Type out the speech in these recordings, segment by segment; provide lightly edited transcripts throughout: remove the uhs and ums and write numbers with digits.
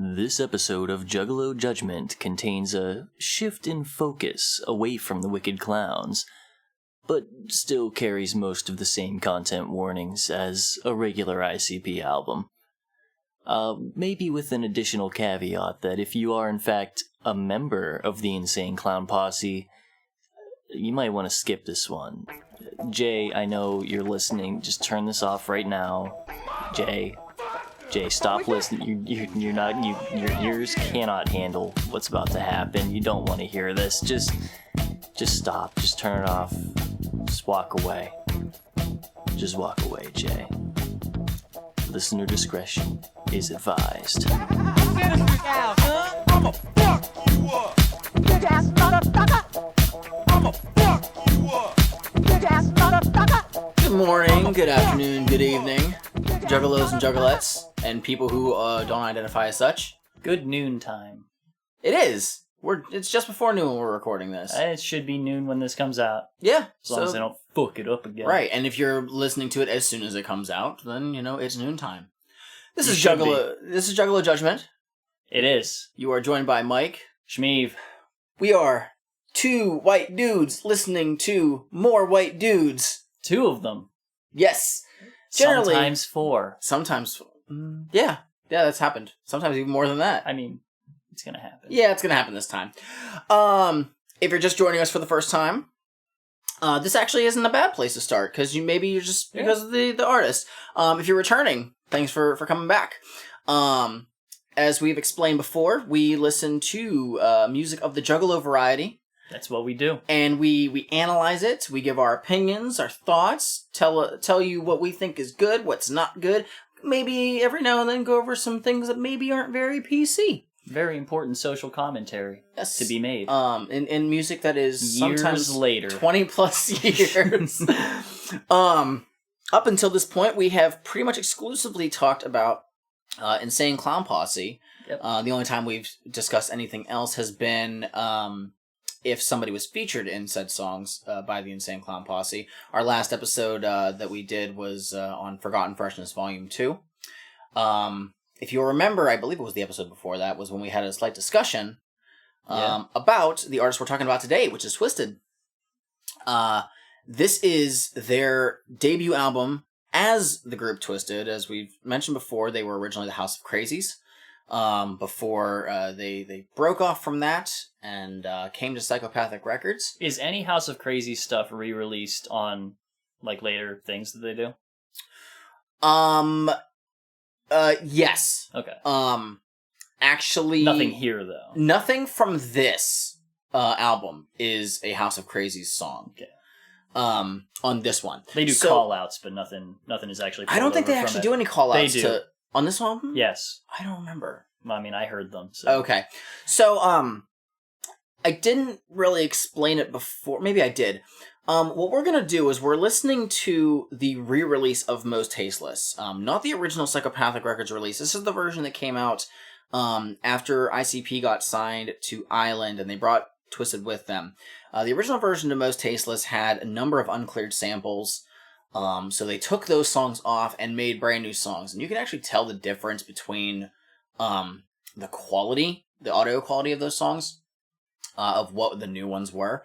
This episode of Juggalo Judgment contains a shift in focus away from the wicked clowns, but still carries most of the same content warnings as a regular ICP album. Maybe with an additional caveat that if you are in fact a member of the Insane Clown Posse, you might want to skip this one. Jay, I know you're listening. Just turn this off right now. Jay, stop listening. You're not. Your ears cannot handle what's about to happen. You don't want to hear this. Just stop. Just turn it off. Just walk away. Just walk away, Jay. Listener discretion is advised. I'ma fuck you up. Bitch ass motherfucker. I'ma fuck you up. Bitch ass motherfucker. Good morning, good afternoon, good evening, juggalos and juggalettes, and people who don't identify as such. Good noon time. It is. It's just before noon when we're recording this. It should be noon when this comes out. Yeah. As long as they don't fuck it up again. Right, and if you're listening to it as soon as it comes out, then, it's noontime. This is Juggalo Judgment. It is. You are joined by Mike. Shmeev. We are two white dudes listening to more white dudes. Two of them. Yes. Generally. Sometimes four. Sometimes. Yeah, that's happened. Sometimes even more than that. I mean, it's gonna happen. Yeah, it's gonna happen this time. If you're just joining us for the first time, this actually isn't a bad place to start, because you're just because of the artist. If you're returning, thanks for coming back. As we've explained before, we listen to music of the Juggalo variety. That's what we do. And we analyze it, we give our opinions, our thoughts, tell you what we think is good, what's not good. Maybe every now and then go over some things that maybe aren't very PC. Very important social commentary to be made. In music that is years sometimes later. 20 plus years. Up until this point, we have pretty much exclusively talked about Insane Clown Posse. Yep. The only time we've discussed anything else has been if somebody was featured in said songs by the Insane Clown Posse. Our last episode that we did was on Forgotten Freshness Volume 2. If you'll remember, I believe it was the episode before that, was when we had a slight discussion about the artist we're talking about today, which is Twiztid. This is their debut album as the group Twiztid. As we've mentioned before, they were originally the House of Crazies. Before they broke off from that and came to Psychopathic Records. Is any House of Crazy stuff re-released on later things that they do? Yes. Okay. Actually, nothing here though. Nothing from this album is a House of Crazies song. Okay. On this one, they do call-outs, but nothing is actually. I don't think they actually do any call-outs. They do. On this album? Yes. I don't remember. I mean, I heard them. So. Okay. So, I didn't really explain it before. Maybe I did. What we're going to do is we're listening to the re-release of Mostasteless. Not the original Psychopathic Records release. This is the version that came out after ICP got signed to Island, and they brought Twiztid with them. The original version of Mostasteless had a number of uncleared samples. So they took those songs off and made brand new songs. And you can actually tell the difference between the quality, the audio quality of those songs, of what the new ones were.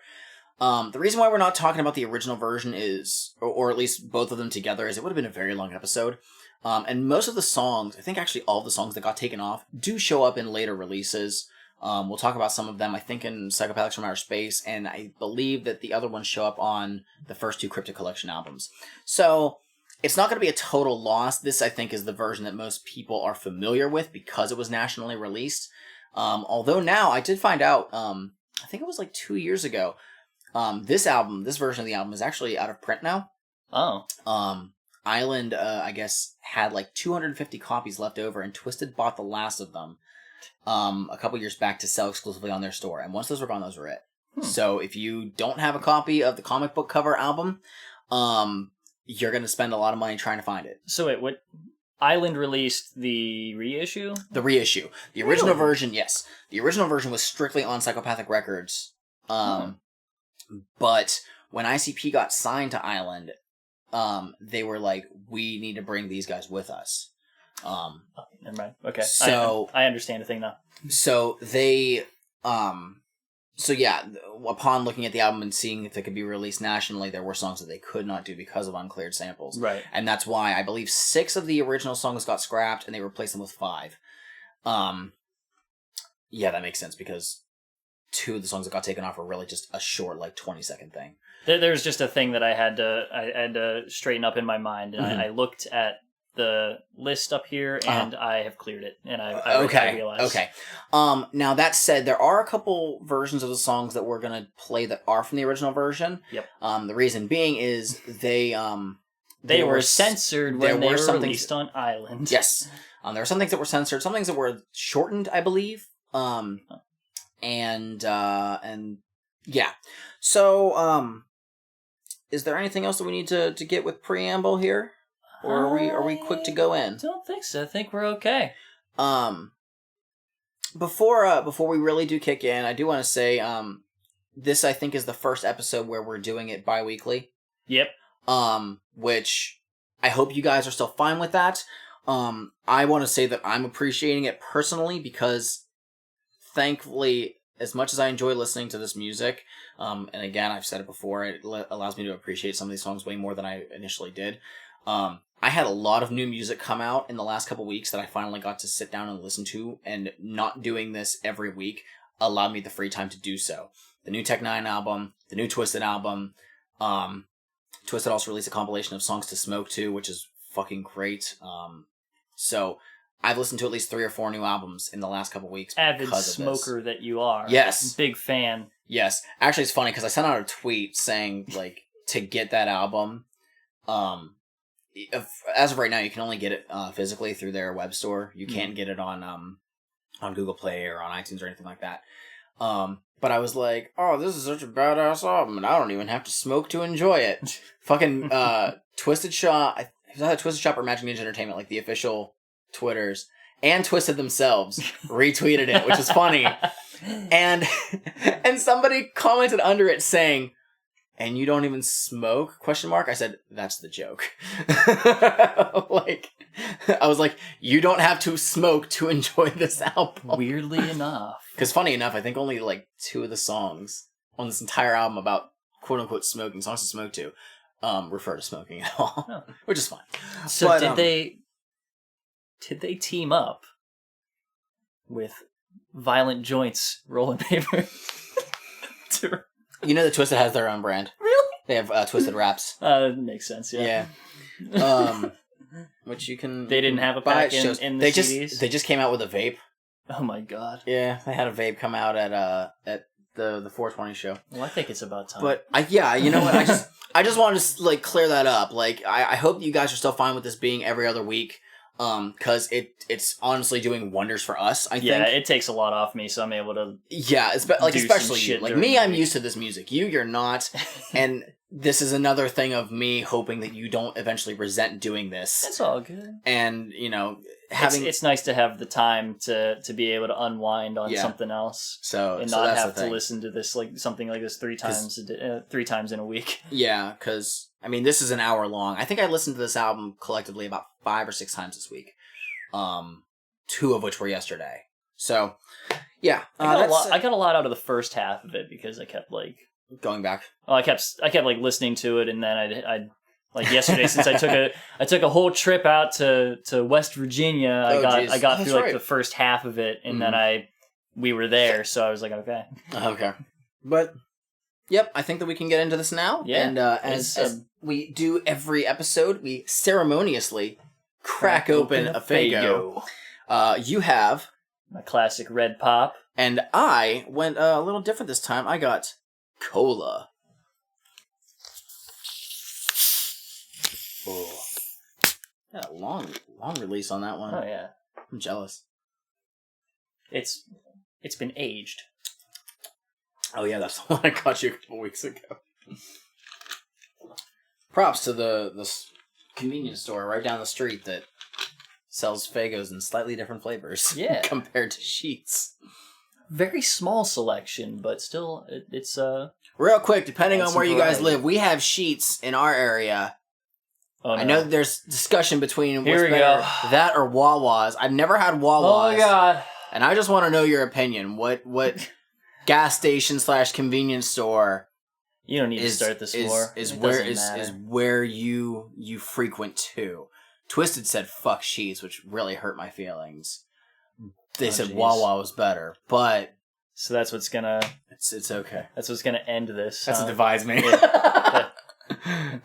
The reason why we're not talking about the original version is, or at least both of them together, is it would have been a very long episode. And most of the songs, I think actually all of the songs that got taken off, do show up in later releases. We'll talk about some of them, I think, in Psychopathics from Outer Space, and I believe that the other ones show up on the first two Cryptic Collection albums. So, it's not going to be a total loss. This, I think, is the version that most people are familiar with because it was nationally released. Although now, I did find out, I think it was 2 years ago, this version of the album is actually out of print now. Oh. Island, I guess, had 250 copies left over, and Twiztid bought the last of them. A couple years back to sell exclusively on their store. And once those were gone, those were it. So if you don't have a copy of the comic book cover album, you're going to spend a lot of money trying to find it. So wait, what? Island released the reissue? The reissue. The original version, yes. The original version was strictly on Psychopathic Records. But when ICP got signed to Island, they were like, we need to bring these guys with us. Never mind. Okay. So I understand a thing now. So they, so yeah, upon looking at the album and seeing if it could be released nationally, there were songs that they could not do because of uncleared samples. Right. And that's why I believe 6 of the original songs got scrapped and they replaced them with 5. Yeah, that makes sense because 2 of the songs that got taken off were really just a short, like 20-second thing. There's just a thing that I had to straighten up in my mind, and I looked at the list up here, and I have cleared it, and I realized. Okay. Now that said, there are a couple versions of the songs that we're gonna play that are from the original version. Yep. The reason being is they were censored when they were released on Island. Yes. There were some things that were censored, some things that were shortened, I believe. And yeah. So, is there anything else that we need to get with preamble here? Or are we quick to go in? I don't think so. I think we're okay. Before we really do kick in, I do want to say, this I think is the first episode where we're doing it bi-weekly. Yep. Which I hope you guys are still fine with that. I want to say that I'm appreciating it personally because thankfully, as much as I enjoy listening to this music, and again, I've said it before, it allows me to appreciate some of these songs way more than I initially did. I had a lot of new music come out in the last couple weeks that I finally got to sit down and listen to, and not doing this every week allowed me the free time to do so. The new Tech Nine album, the new Twiztid album, Twiztid also released a compilation of songs to smoke to, which is fucking great. So I've listened to at least 3 or 4 new albums in the last couple weeks. Avid smoker that you are. Yes. Big fan. Yes. Actually, it's funny because I sent out a tweet saying, like, to get that album, as of right now, you can only get it physically through their web store. You can't get it on Google Play or on iTunes or anything like that. But I was like, oh, this is such a badass album, and I don't even have to smoke to enjoy it. Fucking Twiztid Shop, it was either Twiztid Shop or Magic Ninja Entertainment, like the official Twitters, and Twiztid themselves retweeted it, which is funny. And somebody commented under it saying, "And you don't even smoke?" ? I said, "That's the joke." Like, I was like, you don't have to smoke to enjoy this album. Weirdly enough. Because funny enough, I think only like 2 of the songs on this entire album about quote unquote smoking, songs to smoke to, refer to smoking at all. Oh. Which is fine. So but, did they team up with Violent Joints Rolling Paper? You know that Twiztid has their own brand. Really? They have Twiztid Wraps. Makes sense, yeah. Yeah. Which you can... They didn't have a pack in the CDs? They just came out with a vape. Oh my god. Yeah, they had a vape come out at the 420 show. Well, I think it's about time. But, you know what, I just wanted to, like, clear that up. Like, I hope you guys are still fine with this being every other week. Because it's honestly doing wonders for us, I think. Yeah, it takes a lot off me, so I'm able to especially you. Like, me, I'm used to this music. You're not. And this is another thing of me hoping that you don't eventually resent doing this. It's all good. And, you know, it's nice to have the time to be able to unwind on something else. And not have to listen to this, like, something like this 3 times in a week. Yeah, because... I mean, this is an hour long. I think I listened to this album collectively about 5 or 6 times this week. 2 of which were yesterday. So, yeah. I got a lot out of the first half of it because I kept, like... Going back? Oh, I kept like, listening to it, and then I like, yesterday, since I took a whole trip out to West Virginia, I got through, like, the first half of it, and then we were there, so I was like, okay. Okay. But... Yep, I think that we can get into this now. Yeah. And as we do every episode, we ceremoniously crack open a Faygo. You have... My classic red pop. And I went a little different this time. I got cola. Oh. Yeah, long release on that one. Oh, yeah. I'm jealous. It's been aged. Oh yeah, that's the one I got you a couple weeks ago. Props to the convenience store right down the street that sells Faygos in slightly different flavors. Yeah. Compared to Sheets. Very small selection, but still, it's... Real quick, depending on where you guys live, we have Sheets in our area Oh, no. I know that there's discussion between Here what's we better, go. that or Wawa's. I've never had Wawa's. Oh my god. And I just want to know your opinion. What gas station / convenience store You don't need to start this war. is It where doesn't is matter. where you frequent to? Twiztid said fuck sheets, which really hurt my feelings. They said jeez. Wawa was better, but So that's what's gonna it's okay. that's what's gonna end this. That's what divides me.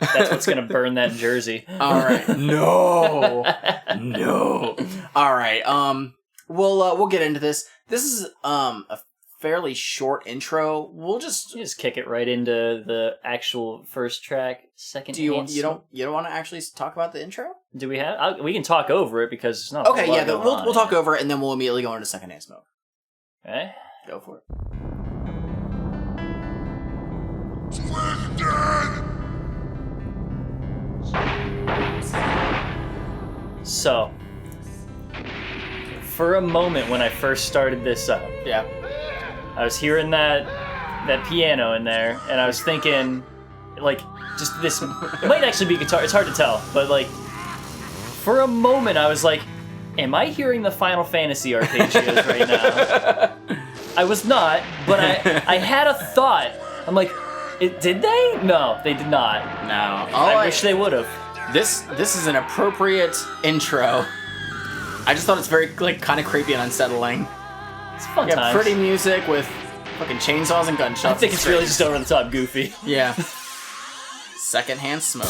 That's what's gonna burn that jersey. All right. No. No. All right. We'll get into this. This is a fairly short intro. We'll just Just kick it right into the actual first track. Second. you don't want to actually talk about the intro? Do we have? We can talk over it because it's not. Okay, yeah. We'll talk over it and then we'll immediately go into secondhand smoke. Okay. Go for it. So, for a moment when I first started this up, Yeah. I was hearing that piano in there, and I was thinking, like, just this. It might actually be guitar. It's hard to tell, but like, for a moment, I was like, "Am I hearing the Final Fantasy arpeggios right now?" I was not, but I had a thought. I'm like, did they? No, they did not. No. I wish they would have. This is an appropriate intro. I just thought it's very kind of creepy and unsettling. It's fun Yeah, times. pretty music with fucking chainsaws and gunshots. I think it's really just over the top goofy. Yeah. Secondhand smoke.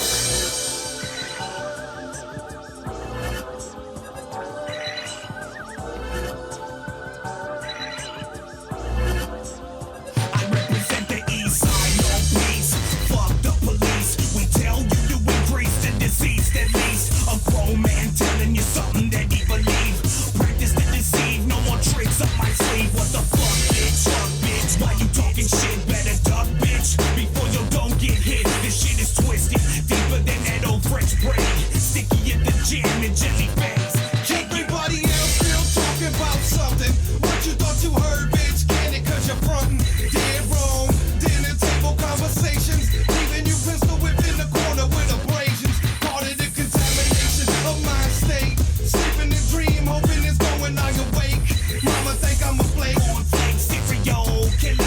I represent the east side, no peace. Fuck the police. We tell you to increase the deceased at least. A grown man telling you something that he believes. Practice to deceive, no more tricks up my sleeve. What the fuck, bitch? Fuck, bitch. Why you talking shit? Better duck, bitch. Before you don't get hit. This shit is twisted, deeper than that old French braid. Sticky at the jam and jelly face. Everybody else still talking about something. What you thought you heard, bitch? Can it cause you're frontin'? Dead wrong. Dinner table conversations. Leaving you pistol whipped in the corner with abrasions. Part of the contamination of my state. Sleeping in dream, hoping it's going on your wake. Mama think I'm a flake. On flake, serial killer.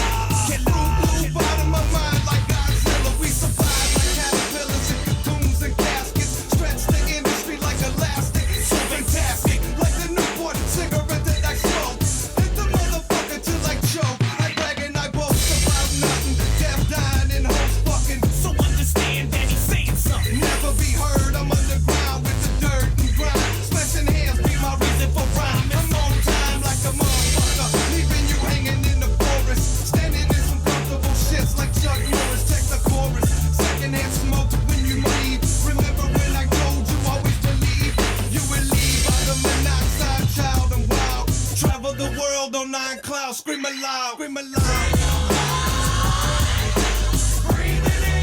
Blue bottom of mind like Godzilla. We survive like caterpillars and cocoons and caskets. Stretch the industry like elastic. So fantastic, like the Newport cigarette that I smoke. Hit the motherfucker till I choke. I brag and I boast about nothing. Death, dying, and hoes fucking. So understand that he's saying something. Never be heard. I'm underground with the dirt and grime. Smashing hands be my reason for rhyme. I'm on time like a motherfucker. Leaving you hanging in the forest. Standing in some comfortable shits like Chuck Norris. Check the chorus. Secondhand smoke when you leave. Remember when I told you always believe. You will leave out of monoxide, child and wild. Travel the world on 9 clouds. Scream aloud. Scream aloud. Breathing in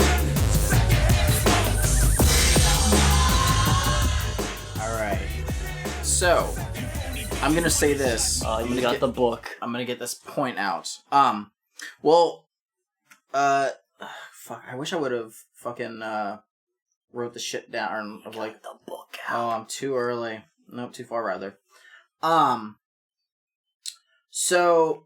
secondhand smoke. All right. So, I'm gonna say this. I'm You gonna got get- the book. I'm gonna get this point out. Fuck. I wish I would have fucking wrote the shit down of like The book Oh, I'm too early. Nope, too far rather. So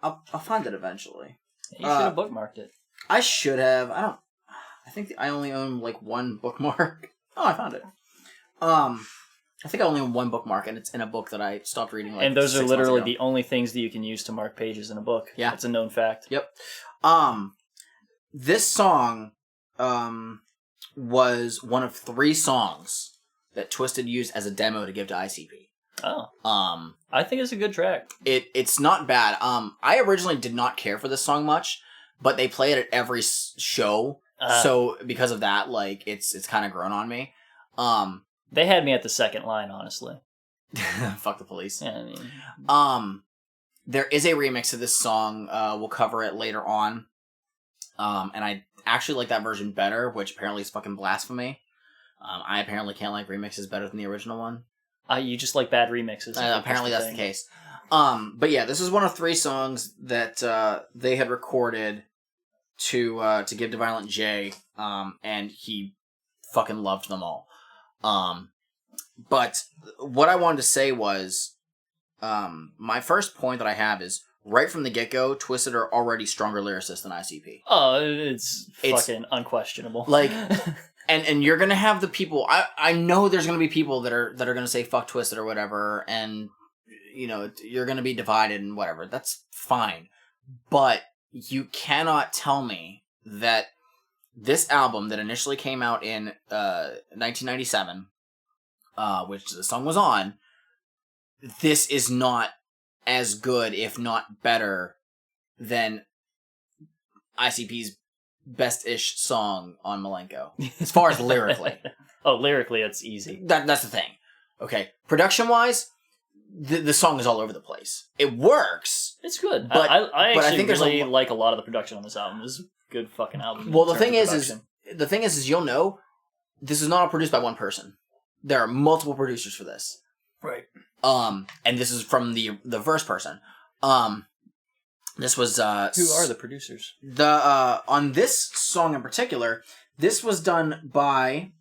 I'll find it eventually. You should have bookmarked it. I should have. I think I only own like one bookmark. Oh, I found it. I think I only own one bookmark, and it's in a book that I stopped reading. Like, And those 6 are months literally ago. the only things that you can use to mark pages in a book. Yeah. It's a known fact. Yep. This song, was one of 3 songs that Twiztid used as a demo to give to ICP. Oh. I think it's a good track. It's not bad. I originally did not care for this song much, but they play it at every show, so because of that, like it's kind of grown on me. They had me at the second line, honestly. Fuck the police. Yeah, I mean, There is a remix of this song. We'll cover it later on. And I actually like that version better, which apparently is fucking blasphemy. I apparently can't like remixes better than the original one. you just like bad remixes. Apparently that's the case. But yeah, this is one of 3 songs that they had recorded to give to Violent J, and he fucking loved them all. But what I wanted to say was, my first point that I have is, right from the get-go, Twiztid are already stronger lyricists than ICP. Oh, it's fucking unquestionable. Like, and you're gonna have the people. I know there's gonna be people that are gonna say fuck Twiztid or whatever, and you know you're gonna be divided and whatever. That's fine, but you cannot tell me that this album that initially came out in 1997, which the song was on, this is not as good, if not better, than ICP's best-ish song on Malenko, as far as lyrically. Oh, lyrically, it's easy. That's the thing. Okay, production-wise, the song is all over the place. It works. It's good. But I actually I think really like a lot of the production on this album. This is a good fucking album. Well, the thing is you'll know this is not all produced by one person. There are multiple producers for this. Right. And this is from the verse person. This was Who are the producers? On this song in particular, this was done by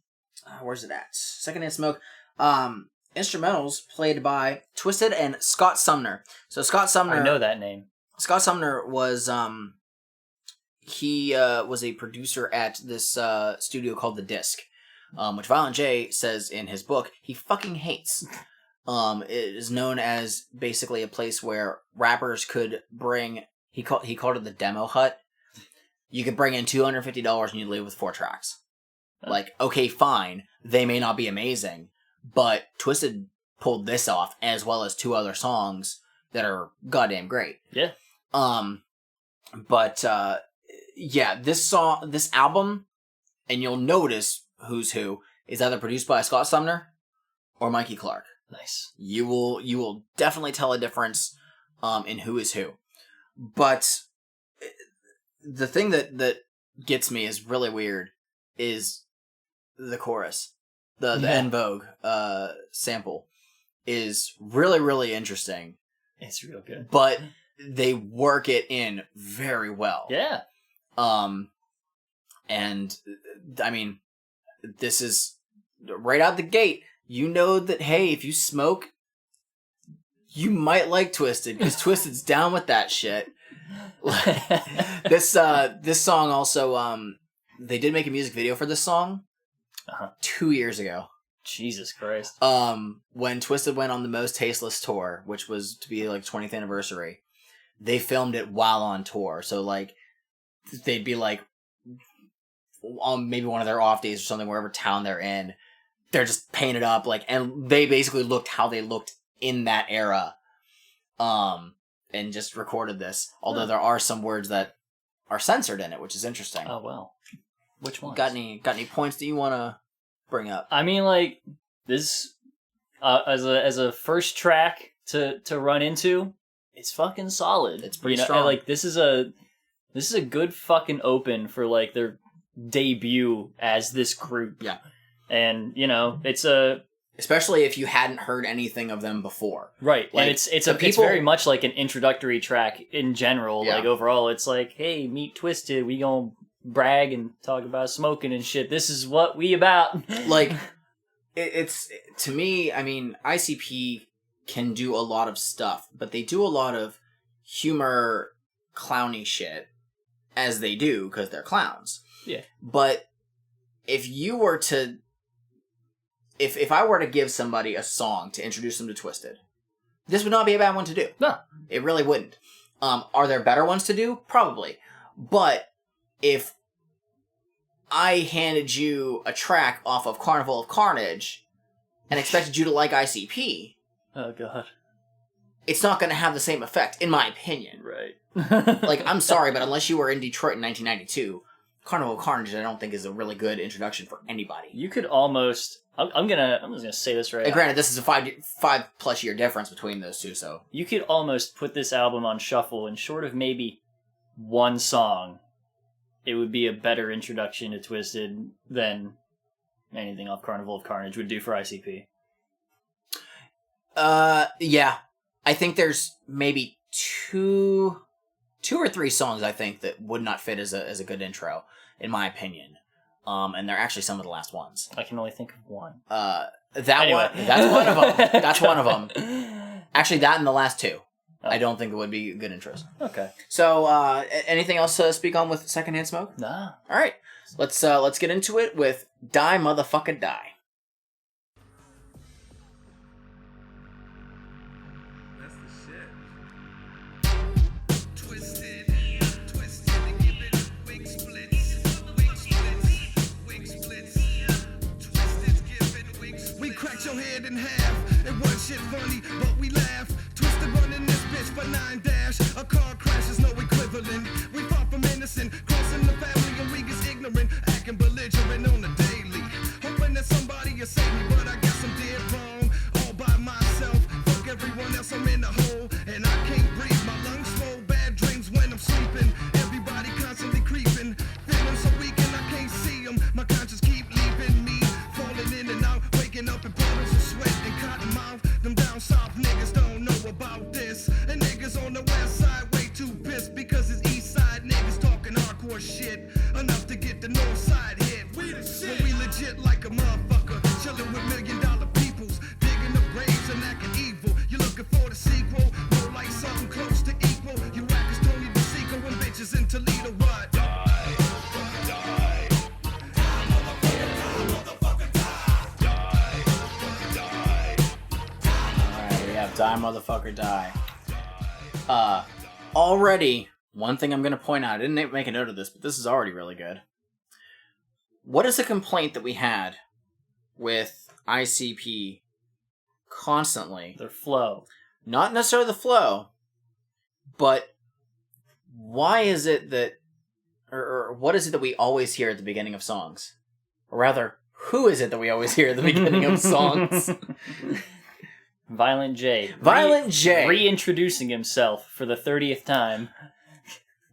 where's it at? Secondhand Smoke. Instrumentals played by Twiztid and Scott Sumner. So Scott Sumner, I know that name. Scott Sumner was he was a producer at this studio called The Disc, which Violent J says in his book he fucking hates. It is known as basically a place where rappers could bring. He called it the demo hut. You could bring in $250 and you'd leave with 4 tracks. Like, okay, fine, they may not be amazing, but Twiztid pulled this off, as well as 2 other songs that are goddamn great. Yeah. But yeah, this album, and you'll notice who's who, is either produced by Scott Sumner or Mikey Clark. Nice. You will definitely tell a difference in who is who. But the thing that gets me is really weird is the chorus. The En Vogue sample is really, really interesting. It's real good. But they work it in very well. Yeah. And I mean, this is right out the gate. You know that, hey, if you smoke, you might like Twiztid, because Twiztid's down with that shit. This song also, they did make a music video for this song 2 years ago. Jesus Christ. When Twiztid went on the Mostasteless tour, which was to be like 20th anniversary, they filmed it while on tour. So like, they'd be like, on maybe one of their off days or something, wherever town they're in, they're just painted up, like, and they basically looked how they looked in that era, and just recorded this. Although there are some words that are censored in it, which is interesting. Oh well, which ones? Got any points that you want to bring up? I mean, like this as a first track to run into, it's fucking solid. It's pretty strong. Like this is a good fucking open for like their debut as this group. Yeah. And, it's especially if you hadn't heard anything of them before. Right. Like, and it's very much like an introductory track in general. Yeah. Like, overall, it's like, hey, meet Twiztid. We gonna brag and talk about smoking and shit. This is what we about. Like, it's, to me, I mean, ICP can do a lot of stuff, but they do a lot of humor, clowny shit, as they do, because they're clowns. Yeah. But if you were to... If I were to give somebody a song to introduce them to Twiztid, this would not be a bad one to do. No. It really wouldn't. Are there better ones to do? Probably. But if I handed you a track off of Carnival of Carnage and expected you to like ICP... Oh, God. It's not going to have the same effect, in my opinion. Right. Like, I'm sorry, but unless you were in Detroit in 1992... Carnival of Carnage, I don't think, is a really good introduction for anybody. You could almost... I'm just gonna say this right now. Granted, this is a 5+ year difference between those two, so... You could almost put this album on shuffle, and short of maybe one song, it would be a better introduction to Twiztid than anything off Carnival of Carnage would do for ICP. Yeah. I think there's maybe two or three songs, I think, that would not fit as a good intro, in my opinion. and they're actually some of the last ones. I can only think of one. That's one of them. That's one of them. Actually, that and the last two. Oh. I don't think it would be good interest. Okay. So, anything else to speak on with Secondhand Smoke? Nah. All right. Let's get into it with Die Motherfucker Die. That's the shit. Twiztid, give it wing splits, wing splits. Twiztid, give it wing splits. We cracked your head in half. It wasn't shit funny, but we laugh. Twiztid running this bitch for 9 dash. A car crash is no equivalent. We fought from innocent, crossing the family and we get ignorant, acting belligerent on the daily. Hoping that somebody will save me, but I guess I'm dead wrong. All by myself, fuck everyone else, I'm in the hole. And I can't breathe, my lungs swole, bad dreams when I'm sleeping. Everybody constantly creeping, feeling so weak and I can't see them. My conscience keep leaving me, falling in and out, waking up in puddles of sweat and cotton mouth. Them down south niggas don't know about this. And niggas on the west side way too pissed because it's east side niggas talking hardcore shit. Enough to get the north side hit. We the shit. When we legit like a motherfucker, chilling with $1 million peoples, digging the graves and acting evil. You looking for the sequel? More like something close to equal. You rappers Tony DeSico and bitches in Toledo. What? Die, die. Alright, we have Die Motherfucker Die. Already, one thing I'm going to point out, I didn't make a note of this, but this is already really good. What is the complaint that we had with ICP constantly? Their flow. Not necessarily the flow, but why is it that, or what is it that we always hear at the beginning of songs? Or rather, who is it that we always hear at the beginning of songs? Violent J. Violent J. Reintroducing himself for the 30th time.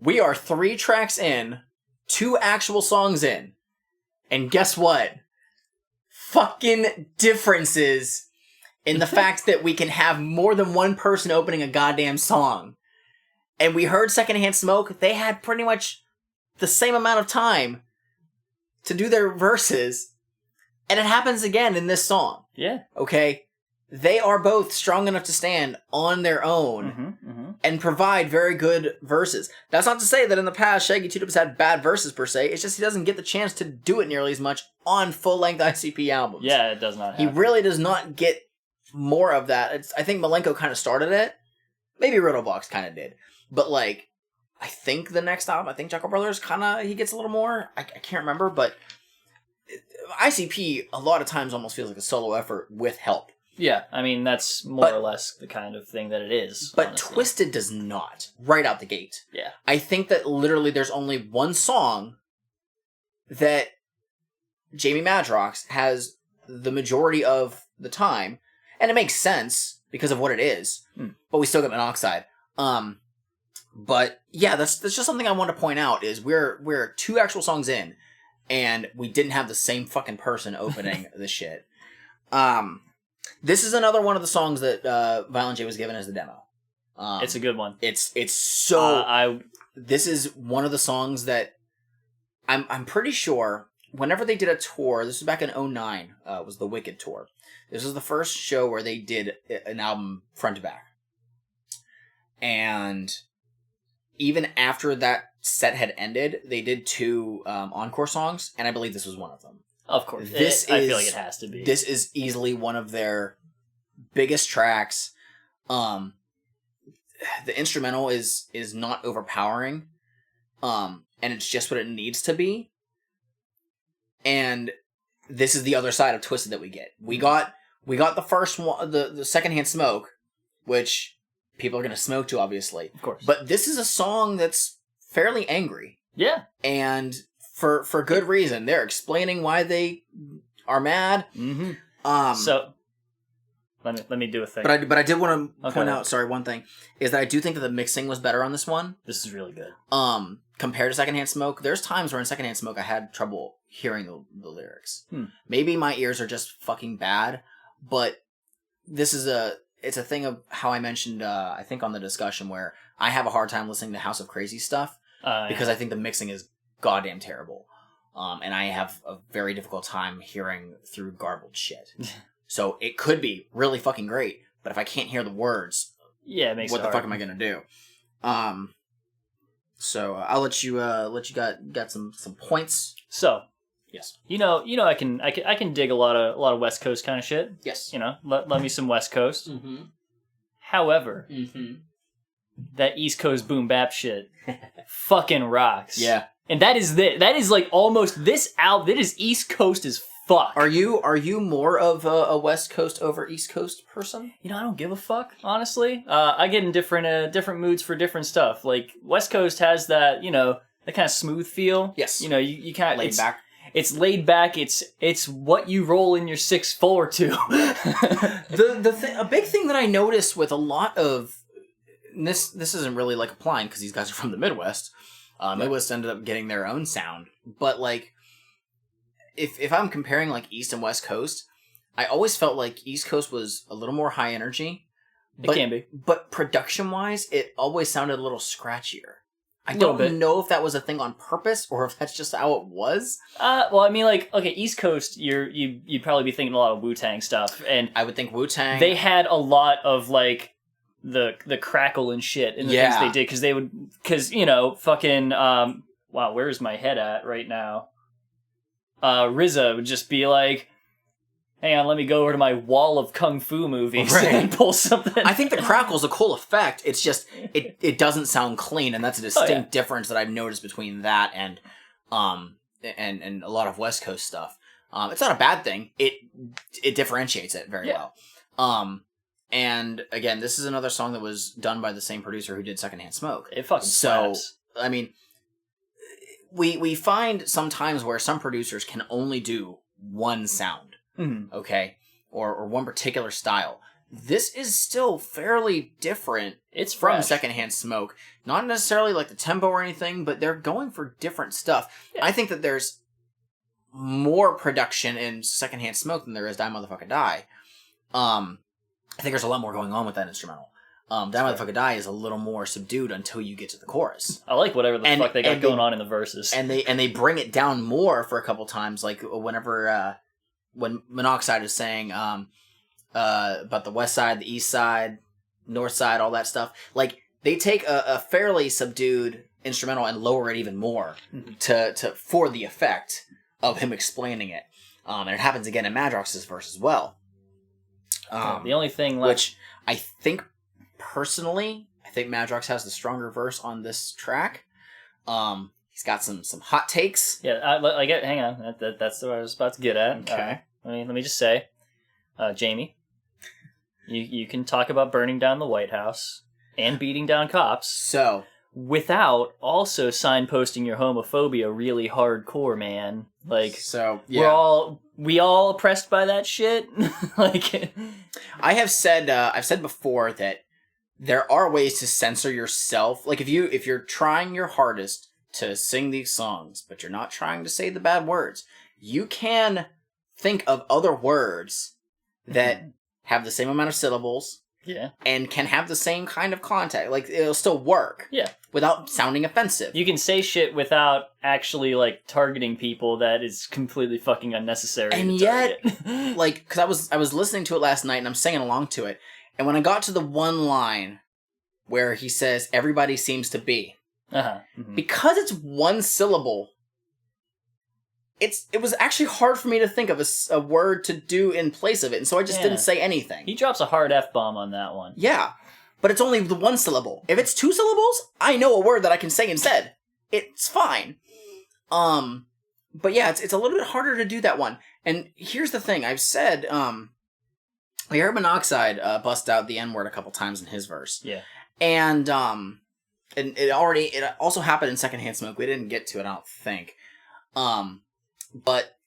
We are 3 tracks in, 2 actual songs in, and guess what? Fucking differences in the fact that we can have more than one person opening a goddamn song. And we heard Secondhand Smoke, they had pretty much the same amount of time to do their verses, and it happens again in this song. Yeah. Okay? They are both strong enough to stand on their own and provide very good verses. That's not to say that in the past Shaggy 2 Dope's had bad verses per se. It's just he doesn't get the chance to do it nearly as much on full-length ICP albums. Yeah, it does not happen. He really does not get more of that. I think Malenko kind of started it. Maybe Riddlebox kind of did. But, like, I think the next album, I think Juggalo Brothers kind of, he gets a little more. I can't remember, but ICP a lot of times almost feels like a solo effort with help. Yeah, I mean, that's more or less the kind of thing that it is. But honestly. Twiztid does not, right out the gate. Yeah. I think that literally there's only one song that Jamie Madrox has the majority of the time, and it makes sense because of what it is, but we still get Monoxide. But yeah, that's just something I want to point out, is we're 2 actual songs in, and we didn't have the same fucking person opening this shit. This is another one of the songs that Violent J was given as the demo. It's a good one. It's so. This is one of the songs that I'm pretty sure whenever they did a tour. This was back in 2009. Was the Wicked tour. This was the first show where they did an album front to back. And even after that set had ended, they did 2 encore songs, and I believe this was one of them. Of course. I feel like it has to be. This is easily one of their biggest tracks. The instrumental is not overpowering. And it's just what it needs to be. And this is the other side of Twiztid that we get. We got the first one, the Secondhand Smoke, which people are going to smoke to, obviously. Of course. But this is a song that's fairly angry. Yeah. And for good reason. They're explaining why they are mad. Mm-hmm. So let me do a thing. But I did want to point out, one thing, is that I do think that the mixing was better on this one. This is really good. Compared to Secondhand Smoke, there's times where in Secondhand Smoke I had trouble hearing the lyrics. Maybe my ears are just fucking bad, but this is it's a thing of how I mentioned, I think on the discussion, where I have a hard time listening to House of Crazy stuff because I think the mixing is goddamn terrible. and I have a very difficult time hearing through garbled shit. So it could be really fucking great, but if I can't hear the words, yeah, it makes what it the hard. fuck am I gonna do? So I'll let you got some points. So, Yes. I can dig a lot of West Coast kind of shit. Yes. Let me some West Coast. Mm-hmm. However, that East Coast boom bap shit fucking rocks. Yeah. And that is like almost this album. That is East Coast as fuck. Are you more of a West Coast over East Coast person? I don't give a fuck, honestly. I get in different moods for different stuff. Like, West Coast has that, that kind of smooth feel. Yes. You kind of... Laid back. It's laid back. It's what you roll in your 6'4" to. A big thing that I noticed with a lot of... This isn't really, like, applying, because these guys are from the Midwest. Midwest ended up getting their own sound. But, like... If I'm comparing like East and West Coast, I always felt like East Coast was a little more high energy. It can be. But production-wise, it always sounded a little scratchier. I Little don't bit. know if that was a thing on purpose or if that's just how it was. Well, I mean, like, okay, East Coast, you'd probably be thinking a lot of Wu-Tang stuff, and I would think Wu-Tang. they had a lot of like the crackle and shit in the things they did because fucking wow, where's my head at right now? RZA would just be like, hang on, let me go over to my wall of kung fu movies and pull something. I think the crackle's a cool effect. It's just it doesn't sound clean, and that's a distinct difference that I've noticed between that and a lot of West Coast stuff. It's not a bad thing. It differentiates it very well. And again, this is another song that was done by the same producer who did Secondhand Smoke. It fucking slaps. I mean, we find sometimes where some producers can only do one sound, okay, or one particular style. This is still fairly different. It's from fresh. Secondhand Smoke. Not necessarily like the tempo or anything, but they're going for different stuff. Yeah. I think that there's more production in Secondhand Smoke than there is Die Motherfucker Die. I think there's a lot more going on with that instrumental. Die Motherfucker Die is a little more subdued until you get to the chorus. I like whatever the fuck they got going on in the verses. And they bring it down more for a couple times, like whenever when Monoxide is saying about the west side, the east side, north side, all that stuff. Like, they take a fairly subdued instrumental and lower it even more to for the effect of him explaining it. And it happens again in Madrox's verse as well. The only thing left... Which I think, personally, I think Madrox has the stronger verse on this track. He's got some hot takes. Yeah, hang on. That's what I was about to get at. Okay. Let me just say, Jamie, you can talk about burning down the White House and beating down cops. So... without also signposting your homophobia really hardcore, man. Like, so yeah. we all oppressed by that shit. Like, I've said before that there are ways to censor yourself. Like, if you're trying your hardest to sing these songs, but you're not trying to say the bad words, you can think of other words that have the same amount of syllables. Yeah. And can have the same kind of contact. Like, it'll still work. Yeah. Without sounding offensive. You can say shit without actually, like, targeting people that is completely fucking unnecessary. And yet, like, because I was listening to it last night and I'm singing along to it. And when I got to the one line where he says, everybody seems to be. Because it's one syllable, it was actually hard for me to think of a word to do in place of it, and so I just didn't say anything. He drops a hard F-bomb on that one. Yeah, but it's only the one syllable. If it's two syllables, I know a word that I can say instead. It's fine. But yeah, it's a little bit harder to do that one. And here's the thing, I've said, we heard Monoxide bust out the N-word a couple times in his verse. Yeah. And it also happened in Secondhand Smoke. We didn't get to it, I don't think. But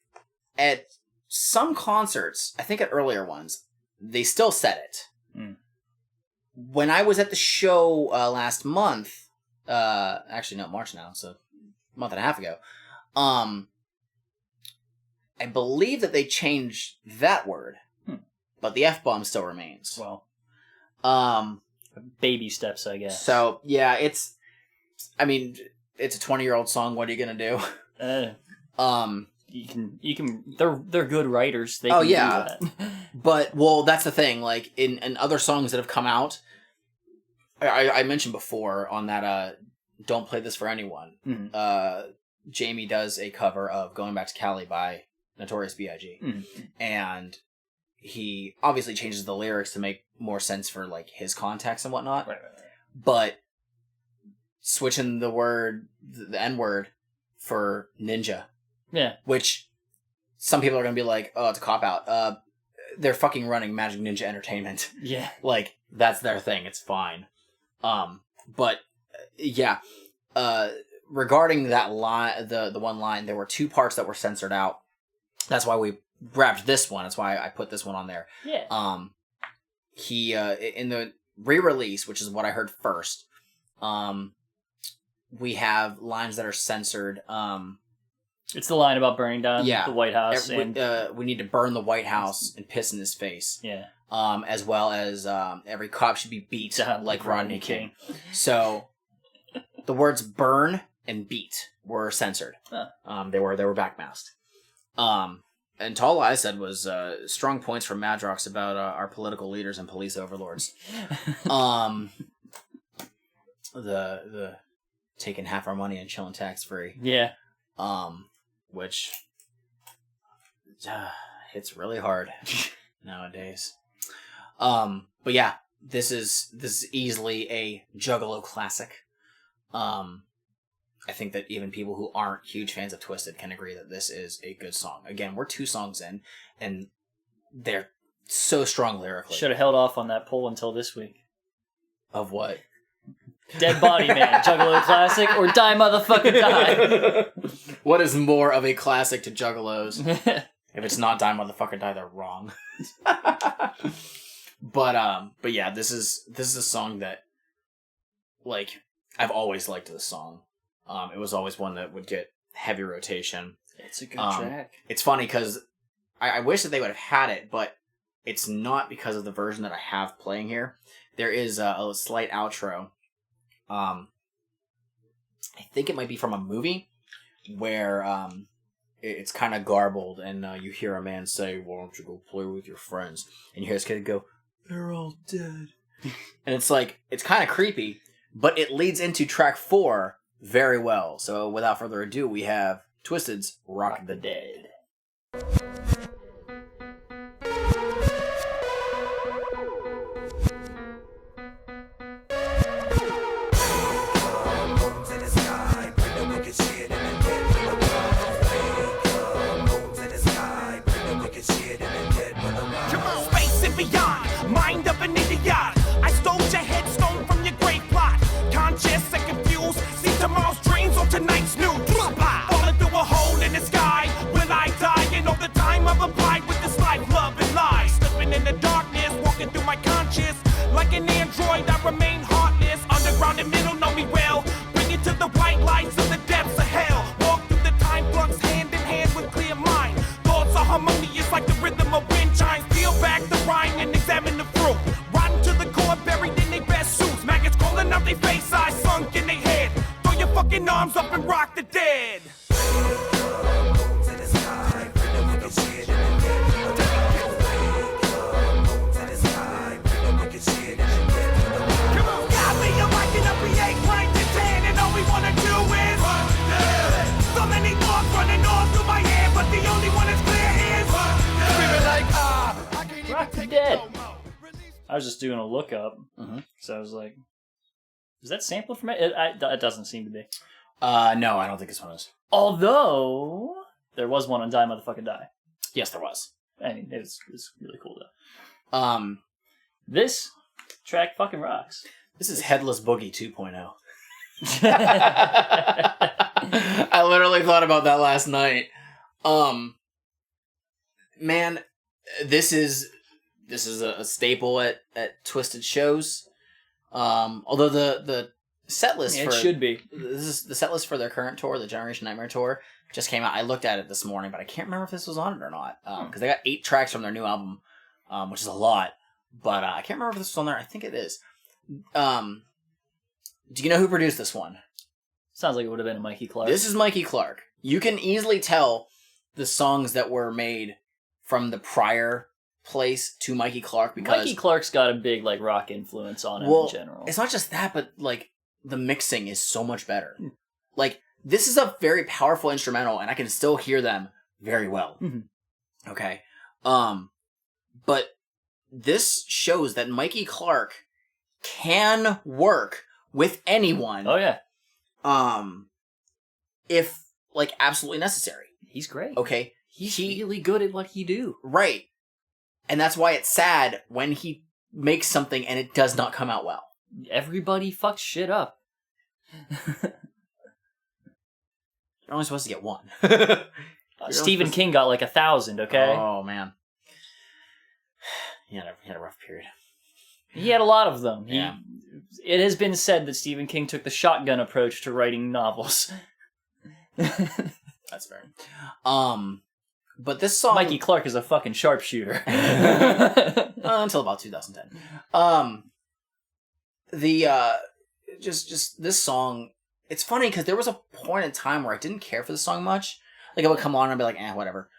at some concerts, I think at earlier ones, they still said it. When I was at the show last month, actually no, March now, so a month and a half ago, I believe that they changed that word, but the F-bomb still remains. Well, baby steps, I guess. So, yeah, it's a 20-year-old song, what are you gonna do? You can. They're good writers. They Oh, can yeah. do that. But, well, that's the thing. Like, in other songs that have come out, I mentioned before on that, Don't Play This For Anyone, Jamie does a cover of Going Back to Cali by Notorious B.I.G. And he obviously changes the lyrics to make more sense for, like, his context and whatnot. Right. But switching the N-word for ninja. Yeah. Which some people are going to be like, oh, it's a cop-out. They're fucking running Magic Ninja Entertainment. Yeah. Like, that's their thing. It's fine. But, yeah. Regarding that line, the one line, there were 2 parts that were censored out. That's why we grabbed this one. That's why I put this one on there. Yeah. He, in the re-release, which is what I heard first, we have lines that are censored. It's the line about burning down the White House. We need to burn the White House and piss in his face. Yeah. As well as every cop should be beat like Rodney King. So the words burn and beat were censored. Huh. They were backmasked. And all I said was strong points from Madrox about our political leaders and police overlords. The taking half our money and chilling tax free. Yeah. Which hits really hard nowadays. But yeah, this is easily a Juggalo classic. I think that even people who aren't huge fans of Twiztid can agree that this is a good song. Again, we're 2 songs in, and they're so strong lyrically. Should have held off on that poll until this week. Of what? Dead Body Man, Juggalo classic, or Die Motherfucker Die? What is more of a classic to Juggalos? If it's not Die Motherfucker Die, they're wrong. But yeah, this is a song that, like, I've always liked this song. It was always one that would get heavy rotation. It's a good track. It's funny because I wish that they would have had it, but it's not because of the version that I have playing here. There is a slight outro. I think it might be from a movie where it's kind of garbled, and you hear a man say, "Why don't you go play with your friends?" And you hear this kid go, "They're all dead." And it's like, it's kind of creepy, but it leads into track 4 very well. So without further ado, we have Twiztid's Rock the Dead. Mind of an idiot. I stole your headstone from your grave plot. Conscious and confused. See tomorrow's dreams or tonight's news. Falling through a hole in the sky. Will I die? And all the time I've applied with this life, love, and lies. Slipping in the darkness, walking through my conscious. Like an android, I remain heartless. Underground and middle know me well. Bring it to the white lights of the depths of hell. Walk through the time flux hand in hand with clear mind. Thoughts are harmonious like the rhythm of wind chimes. Peel back the rind and examine the fruit. Rotten to the core, buried in their best suits. Maggots crawling out their face, eyes sunk in their head. Throw your fucking arms up and rock the dead. Come on, godly, you're rocking up V8, grind to 10, and all we wanna do is rock the dead. So many thoughts running all through my head, but the only one that's clear is rock the dead. Like, I can't even Rock the take Dead. it no more. I was just doing a lookup, Mhm. so I was like, is that sampled from it? It doesn't seem to be. No, I don't think this one is. Although, there was one on Die Motherfucker Die. Yes, there was. I mean, it's really cool, though. This This track fucking rocks. is Headless Boogie 2.0. I literally thought about that last night. Man, this is a staple at Twiztid shows. Although the set list Yeah, for it should be. this is the set list for their current tour, the Generation Nightmare tour, just came out. I looked at it this morning, but I can't remember if this was on it or not. Because they got 8 tracks from their new album, which is a lot. But I can't remember if this was on there. I think it is. Do you know who produced this one? Sounds like it would have been a Mikey Clark. This is Mikey Clark. You can easily tell the songs that were made from the prior place to Mikey Clark because Mikey Clark's got a big like rock influence on him in general. It's not just that, but like the mixing is so much better. Like this is a very powerful instrumental, and I can still hear them very well. Mm-hmm. Okay, but this shows that Mikey Clark can work with anyone. Oh yeah. If like absolutely necessary. He's great. Okay, He's really good at what he do. right, and that's why it's sad when he makes something and it does not come out well. Everybody fucks shit up. You're only supposed to get one. Stephen King got like 1,000. Okay. Oh man, he had a rough period. He had a lot of them. Yeah. It has been said that Stephen King took the shotgun approach to writing novels. That's fair. But this song, Mikey Clark is a fucking sharpshooter. until about 2010. Just this song. It's funny because there was a point in time where I didn't care for the song much. Like, I would come on and I'd be like, whatever.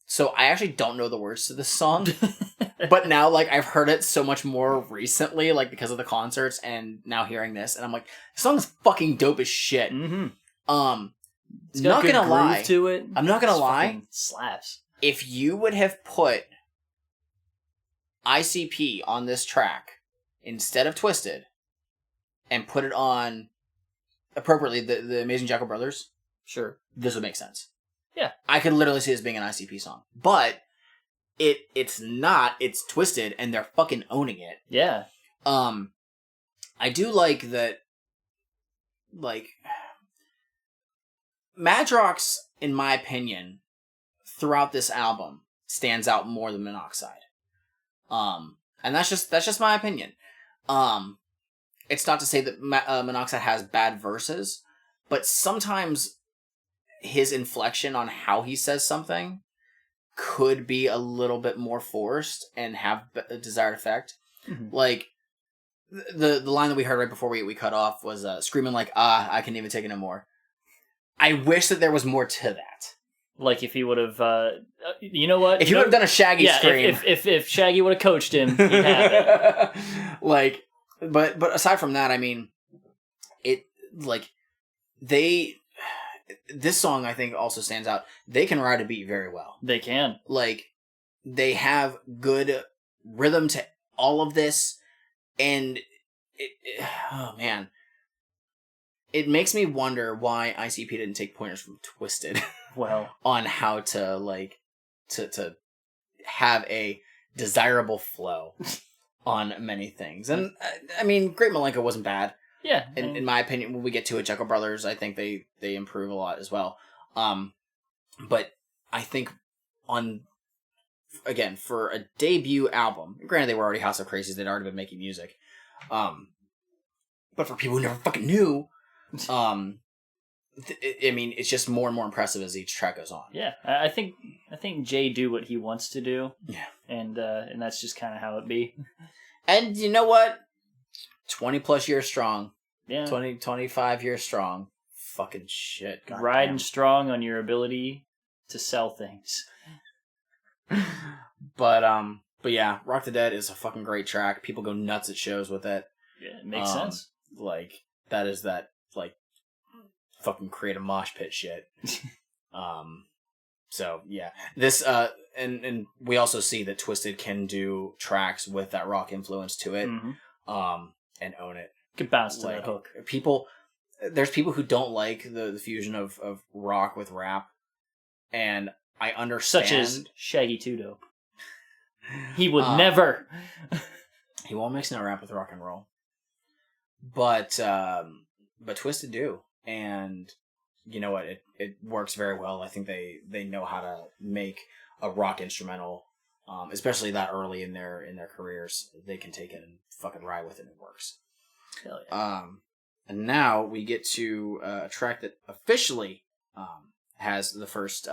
So I actually don't know the words to this song. But now, like, I've heard it so much more recently, like, because of the concerts and now hearing this. And I'm like, this song is fucking dope as shit. Mm-hmm. It's Not got good gonna lie. groove to it. I'm not gonna It's lie. fucking slaps. If you would have put ICP on this track instead of Twiztid and put it on appropriately the Amazing Jackal Brothers, Sure. this would make sense. Yeah. I could literally see this being an ICP song. But it's not, it's Twiztid and they're fucking owning it. Yeah. I do like that, like, Madrox, in my opinion, throughout this album, stands out more than Monoxide. And that's just my opinion. It's not to say that Monoxide has bad verses, but sometimes his inflection on how he says something could be a little bit more forced and have a desired effect. Mm-hmm. Like, the line that we heard right before we cut off was screaming like, I can't even take it no more. I wish that there was more to that. Like if he would have, you know what? If he would have done a Shaggy scream. If Shaggy would have coached him, he'd have it. Like, but aside from that, I mean, this song I think also stands out. They can ride a beat very well. They can. Like, they have good rhythm to all of this, and oh man. It makes me wonder why ICP didn't take pointers from Twiztid Well, on how to, like, to have a desirable flow on many things. And, I mean, Great Malenko wasn't bad. yeah. In my opinion, when we get to it, Jackal Brothers, I think they improve a lot as well. But I think again, for a debut album, granted they were already House of Crazies, they'd already been making music. But for people who never fucking knew, I mean, it's just more and more impressive as each track goes on. Yeah, I think Jay do what he wants to do. Yeah. And that's just kind of how it be. And you know what? 20 plus years strong. Yeah. 25 years strong. Fucking shit. God Riding damn. strong on your ability to sell things. But yeah, Rock the Dead is a fucking great track. People go nuts at shows with it. Yeah, it makes sense. Like, that is that, like, fucking create a mosh pit shit. So yeah, this and we also see that Twiztid can do tracks with that rock influence to it, and own it. Could bounce to Like, that hook. There's people who don't like the fusion of rock with rap, and I understand. Such as Shaggy Two Dope. He would never. He won't mix no rap with rock and roll. But Twiztid do, and you know what? It works very well. I think they know how to make a rock instrumental, especially that early in their careers. They can take it and fucking ride with it, and it works. Hell yeah. And now we get to a track that officially has the first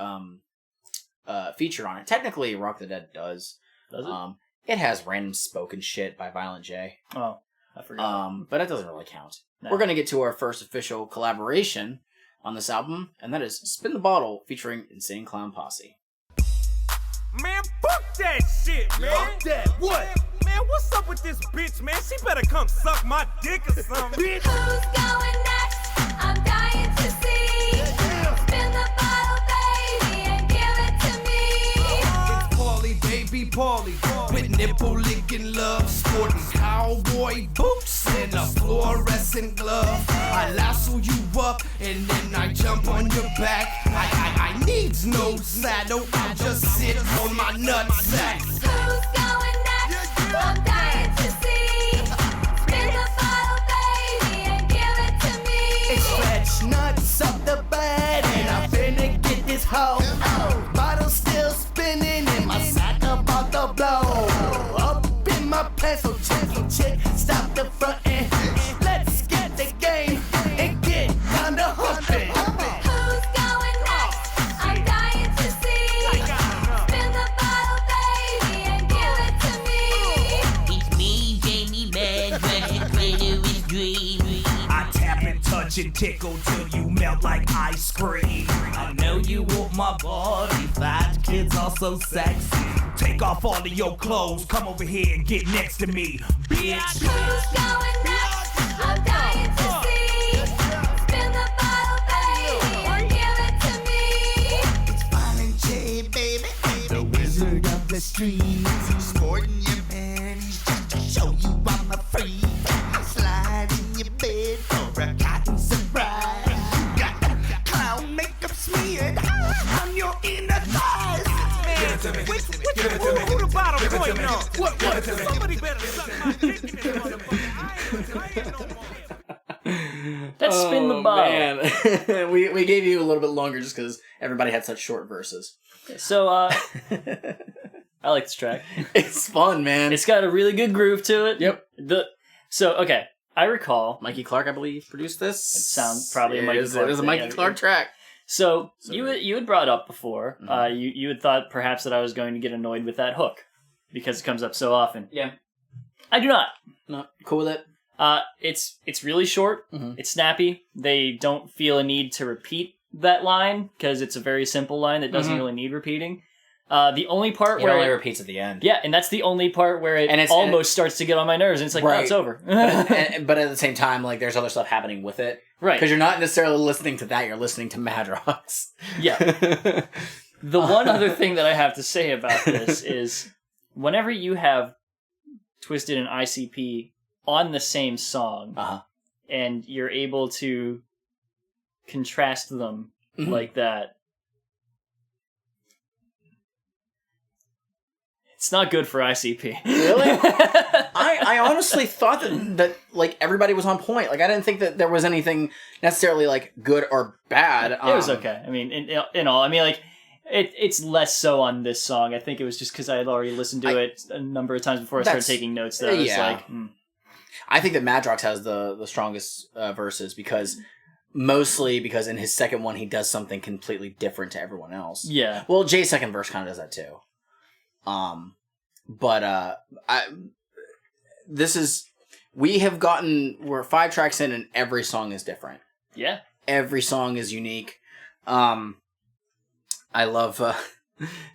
feature on it. Technically, Rock the Dead does. Does it? It has random spoken shit by Violent J. Oh, I forgot. But it doesn't really count. No. We're gonna get to our first official collaboration on this album, and that is Spin the Bottle featuring Insane Clown Posse. Man, fuck that shit, man. Fuck that. What? Man, what's up with this bitch, man? She better come suck my dick or something, bitch. Who's going next? I'm dying to see. Spin the bottle, baby, and give it to me. It's Paulie, baby Paulie, with nipple licking love, sporting cowboy boots and a fluorescent glove. I lasso you up and then I jump on your back. I needs no saddle, I just sit on my nutsack. Who's going next? I'm dying to see. Spin the bottle, baby, and give it to me. Stretch nuts up the bed and I'm finna get this hoe. Bottle still spinning in my sack about to blow. Up in my pants, so chick, stop the front end. Let's get the game and get down to humping. Who's going next? I'm dying to see. Spin the bottle, baby, and give it to me. It's me, Jamie Man, when is dream. I tap and touch and tickle till you melt like ice cream. I know you want my body, fat kids are so sexy. Take off all of your clothes, come over here and get next to me, bitch. Who's going next? I'm dying to see. Spin the bottle, baby, and give it to me. It's Fun and J, baby, the wizard of the streets. Sporting your panties just to show you I'm a freak. Slide in your bed for a cotton surprise. You got clown makeup smeared on your inner thighs. Who the bottom pointing on? What? Somebody better suck my dick in this motherfucker. I ain't no more. Let's spin the bottle. Man. we gave you a little bit longer just because everybody had such short verses. So, I like this track. It's fun, man. It's got a really good groove to it. Yep. Okay, I recall. Mikey Clark, I believe, produced this. It sounds probably a Mikey Clark It is a thing. Mikey Clark track. So you had brought up before, you had thought perhaps that I was going to get annoyed with that hook because it comes up so often. Yeah. I do not. No, cool with it. It's really short. It's snappy. They don't feel a need to repeat that line because it's a very simple line that doesn't really need repeating. The only part It where only repeats at the end. yeah, and that's the only part where it almost starts to get on my nerves, and it's like, Right. oh, it's over. but at the same time, like, there's other stuff happening with it. Right. Because you're not necessarily listening to that, you're listening to Mad Rocks. Yeah. The one other thing that I have to say about this is whenever you have Twiztid and ICP on the same song, and you're able to contrast them like that, it's not good for ICP. Really? I honestly thought that like everybody was on point. Like I didn't think that there was anything necessarily like good or bad. It was okay. I mean, in all, I mean, like it's less so on this song. I think it was just because I had already listened to it a number of times before I started taking notes. That I was like, I think that Madrox has the strongest verses mostly because in his second one he does something completely different to everyone else. Yeah. Well, Jay's second verse kind of does that too. We're 5 tracks in and every song is different. Yeah. Every song is unique. I love,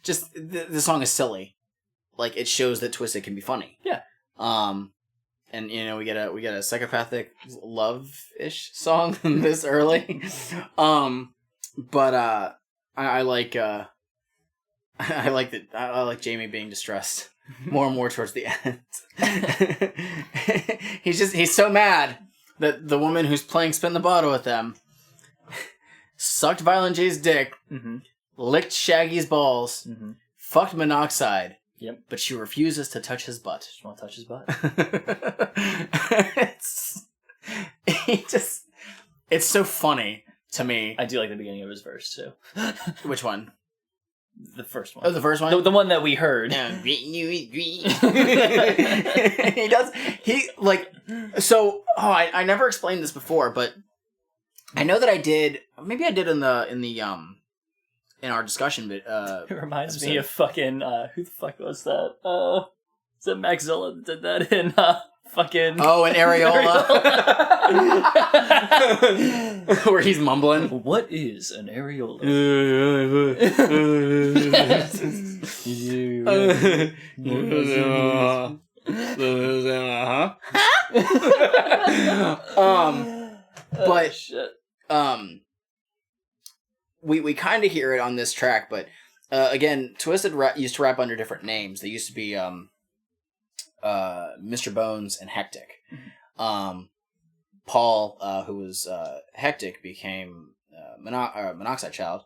just, the song is silly. Like, it shows that Twiztid can be funny. Yeah. And, you know, we get a psychopathic love-ish song this early. I like Jamie being distressed more and more towards the end. He's so mad that the woman who's playing Spin the Bottle with them sucked Violent J's dick, licked Shaggy's balls, fucked Monoxide. Yep. But she refuses to touch his butt. Just want to touch his butt. It's so funny to me. I do like the beginning of his verse too. Which one? The first one. Oh, the first one? The one that we heard. He does. I never explained this before, but I know that I did. Maybe I did in our discussion. But it reminds me of fucking who the fuck was that? Is it Maxilla that did that in fucking? Oh, and Areola. Where he's mumbling. What is an areola? But Shit. we kind of hear it on this track, but again, Twiztid used to rap under different names. They used to be Mr. Bones and Hectic. Paul, who was Hectic, became Monoxide Child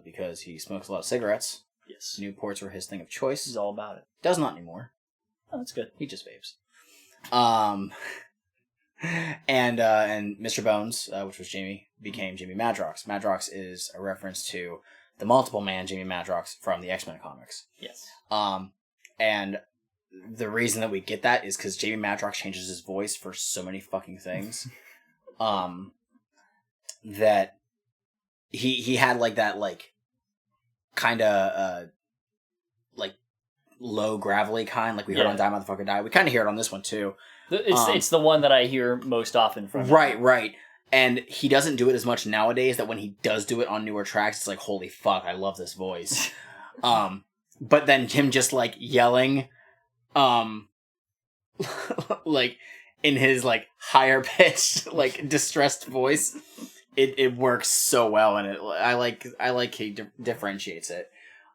because he smokes a lot of cigarettes. Yes. Newports were his thing of choice. He's all about it. Does not anymore. Oh, that's good. He just vapes. And Mr. Bones, which was Jamie, became Jamie Madrox. Madrox is a reference to the multiple man Jamie Madrox from the X-Men comics. Yes. And the reason that we get that is because Jamie Madrox changes his voice for so many fucking things. That he had like that kind of like low gravelly kind, like we heard on Die Motherfucker Die. We kind of hear it on this one too. It's the one that I hear most often from him. Right. And he doesn't do it as much nowadays, that when he does do it on newer tracks, it's like, holy fuck, I love this voice. But then him just like yelling, like in his like higher pitched, like distressed voice, it works so well, and I like he differentiates it.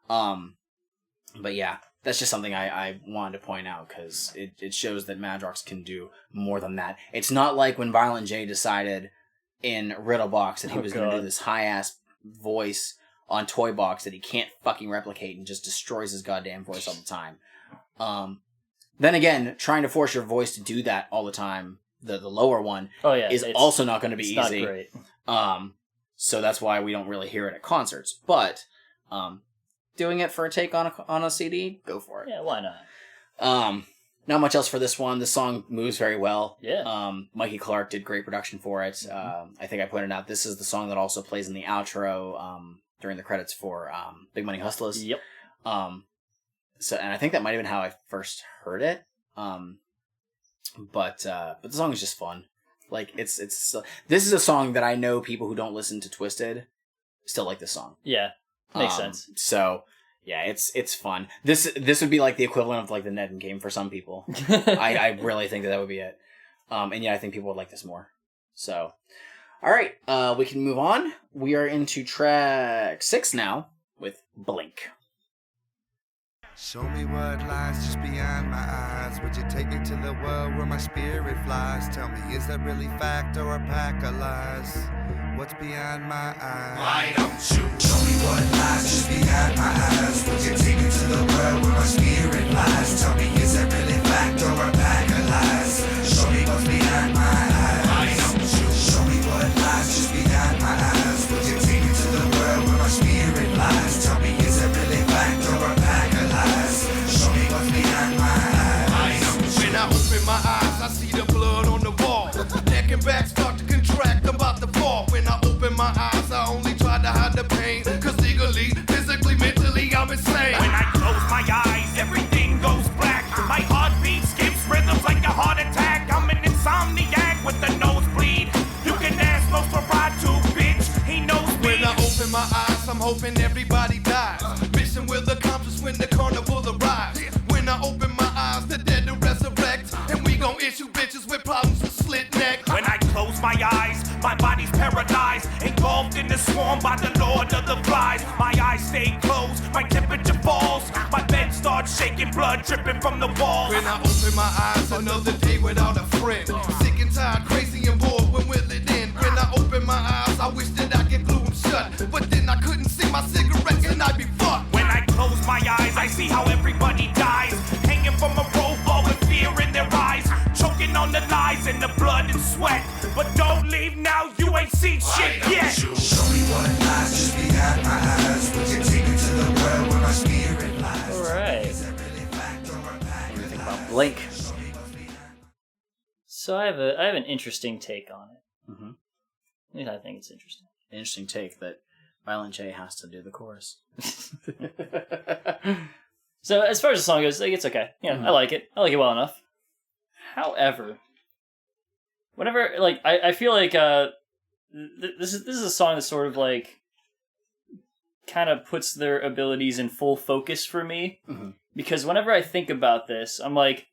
But yeah, that's just something I wanted to point out, because it shows that Madrox can do more than that. It's not like when Violent J decided in Riddlebox that he was going to do this high-ass voice on Toy Box that he can't fucking replicate and just destroys his goddamn voice all the time. Then again, trying to force your voice to do that all the time, the lower one, is also not going to be easy. Not great. So that's why we don't really hear it at concerts. But doing it for a take on a CD, go for it. Yeah, why not? Not much else for this one. The song moves very well. Yeah. Mikey Clark did great production for it. I think I pointed out this is the song that also plays in the outro during the credits for Big Money Hustlers. Yep. So, and I think that might have been how I first heard it. But the song is just fun. Like it's this is a song that I know people who don't listen to Twiztid still like this song. Yeah. Makes sense. So yeah, it's fun. This would be like the equivalent of like the Ned game for some people. I really think that would be it. And yeah, I think people would like this more. So, all right, we can move on. We are into track 6 now with Blink. Show me what lies just beyond my eyes. Would you take me to the world where my spirit flies? Tell me, is that really fact or a pack of lies? What's beyond my eyes? Why don't you show me what lies just behind my eyes? Would you take me to the world where my spirit lies? Tell me, is that really fact or a pack of lies? Show me what's behind my eyes. Why don't you show me what lies just behind my eyes? Would you take me to the world where my spirit lies? Tell me, is that really fact or a pack of lies? Show me what's behind my eyes. When I open my eyes, I see the blood on the wall. Neck and back start to contract, I'm about to fall. When I open my eyes, I only try to hide the pain. Cause legally, physically, mentally, I'm insane. When I close my eyes, everything goes black. My heartbeat skips rhythms like a heart attack. I'm an insomniac with a nosebleed. You can ask Nosferatu, bitch, he knows me. When I open my eyes, I'm hoping everybody dies. Mission will accomplish when the carnival arrives. When I open my eyes, the dead will resurrect. And we gon' issue bitches with problems with slit neck. When I close my eyes, my body's paralyzed, engulfed in the swarm by the lord of the flies. My eyes stay closed, my temperature falls. My bed starts shaking, blood dripping from the walls. When I open my eyes, another day without a friend. Sick and tired, crazy and bored, when will it end? When I open my eyes, I wish that I could glue them shut. But then I couldn't see my cigarettes and I'd be fucked. When I close my eyes, I see how everybody dies. Hanging from a rope, all with fear in their eyes. Choking on the lies and the blood and sweat. But don't leave now, you ain't seen shit yet. Show me what lies just behind my eyes. Would you take me to the world where my spirit lies? Alright. Is that really fact or a pack of lies? About Blink. Show me what's behind. So I have an interesting take on it. Mm-hmm. At least I think it's interesting. Interesting take that Violent J has to do the chorus. So as far as the song goes, like, it's okay. Yeah, I like it. I like it well enough. However, whenever, like, I feel like this is a song that sort of, like, kind of puts their abilities in full focus for me. Mm-hmm. Because whenever I think about this, I'm like,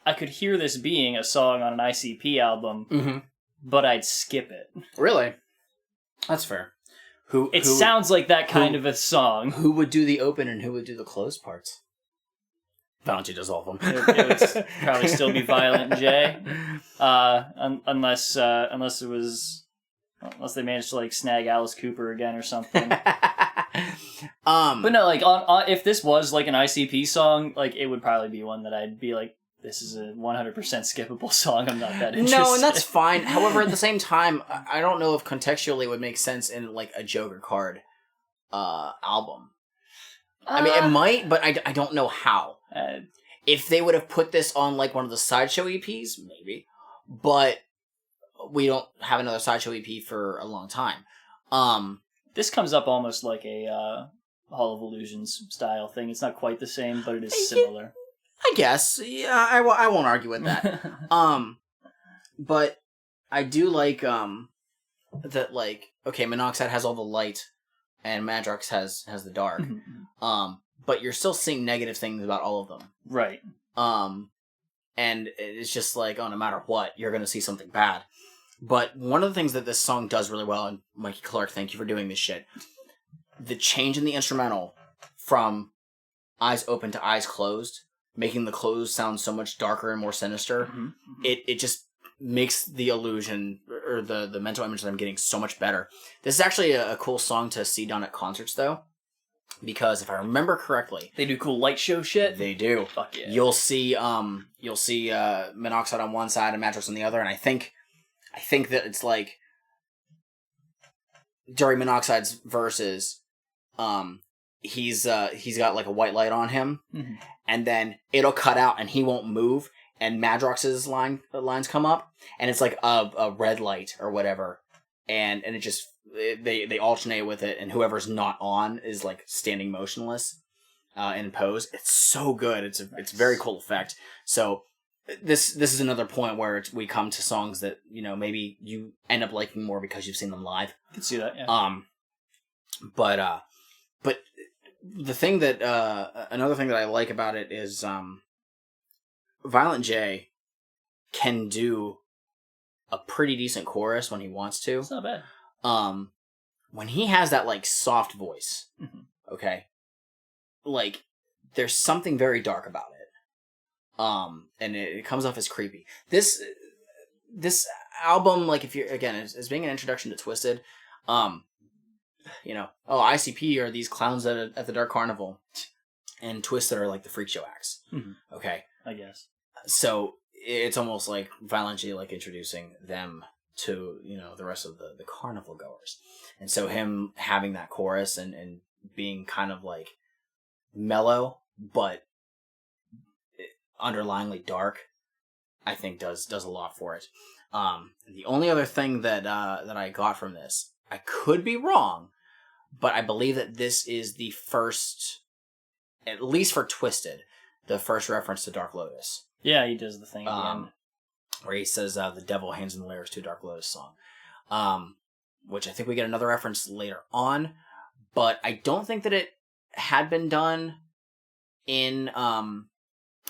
I could hear this being a song on an ICP album, but I'd skip it. Really? That's fair. Who sounds like that kind of a song. Who would do the open and who would do the close parts? Valentine does all of them. It would probably still be Violent J, unless they managed to like snag Alice Cooper again or something. But no, like if this was like an ICP song, like it would probably be one that I'd be like, this is a 100% skippable song. I'm not that interested. No, and that's fine. However, at the same time, I don't know if contextually it would make sense in like a Joker Card album. I mean, it might, but I don't know how. If they would have put this on like one of the Sideshow EPs, maybe. But we don't have another Sideshow EP for a long time. This comes up almost like a Hall of Illusions style thing. It's not quite the same, but it is similar. I guess. Yeah, I won't argue with that. But I do like that, like, okay, Monoxide has all the light and Madrox has the dark. But you're still seeing negative things about all of them. Right. And it's just like, oh, no matter what, you're going to see something bad. But one of the things that this song does really well, and Mikey Clark, thank you for doing this shit, the change in the instrumental from eyes open to eyes closed, making the closed sound so much darker and more sinister, it just makes the illusion, or the mental image that I'm getting so much better. This is actually a cool song to see done at concerts, though, because if I remember correctly... They do cool light show shit? They do. Fuck yeah. You'll see Monoxide on one side and Madrox on the other, and I think that it's like during Monoxide's verses, he's got like a white light on him, and then it'll cut out and he won't move, and Madrox's lines come up, and it's like a red light or whatever, and it just they alternate with it, and whoever's not on is like standing motionless in pose. It's so good. It's a very cool effect. So. This is another point where we come to songs that, you know, maybe you end up liking more because you've seen them live. I can see that, yeah. But the thing that another thing that I like about it is Violent J can do a pretty decent chorus when he wants to. It's not bad. When he has that like soft voice, okay, like there's something very dark about it. And it comes off as creepy. This album, like, if you're, again, as being an introduction to Twiztid, you know, ICP are these clowns at the Dark Carnival, and Twiztid are like the freak show acts. Okay. I guess. So it's almost like Violent J, like, introducing them to, you know, the rest of the carnival goers. And so him having that chorus and being kind of like mellow, but underlyingly dark, I think does a lot for it. The only other thing that I got from this, I could be wrong, but I believe that this is the first, at least for Twiztid, the first reference to Dark Lotus. Yeah, he does the thing at the end. Where he says the devil hands in the lyrics to a Dark Lotus song. Which I think we get another reference later on, but I don't think that it had been done in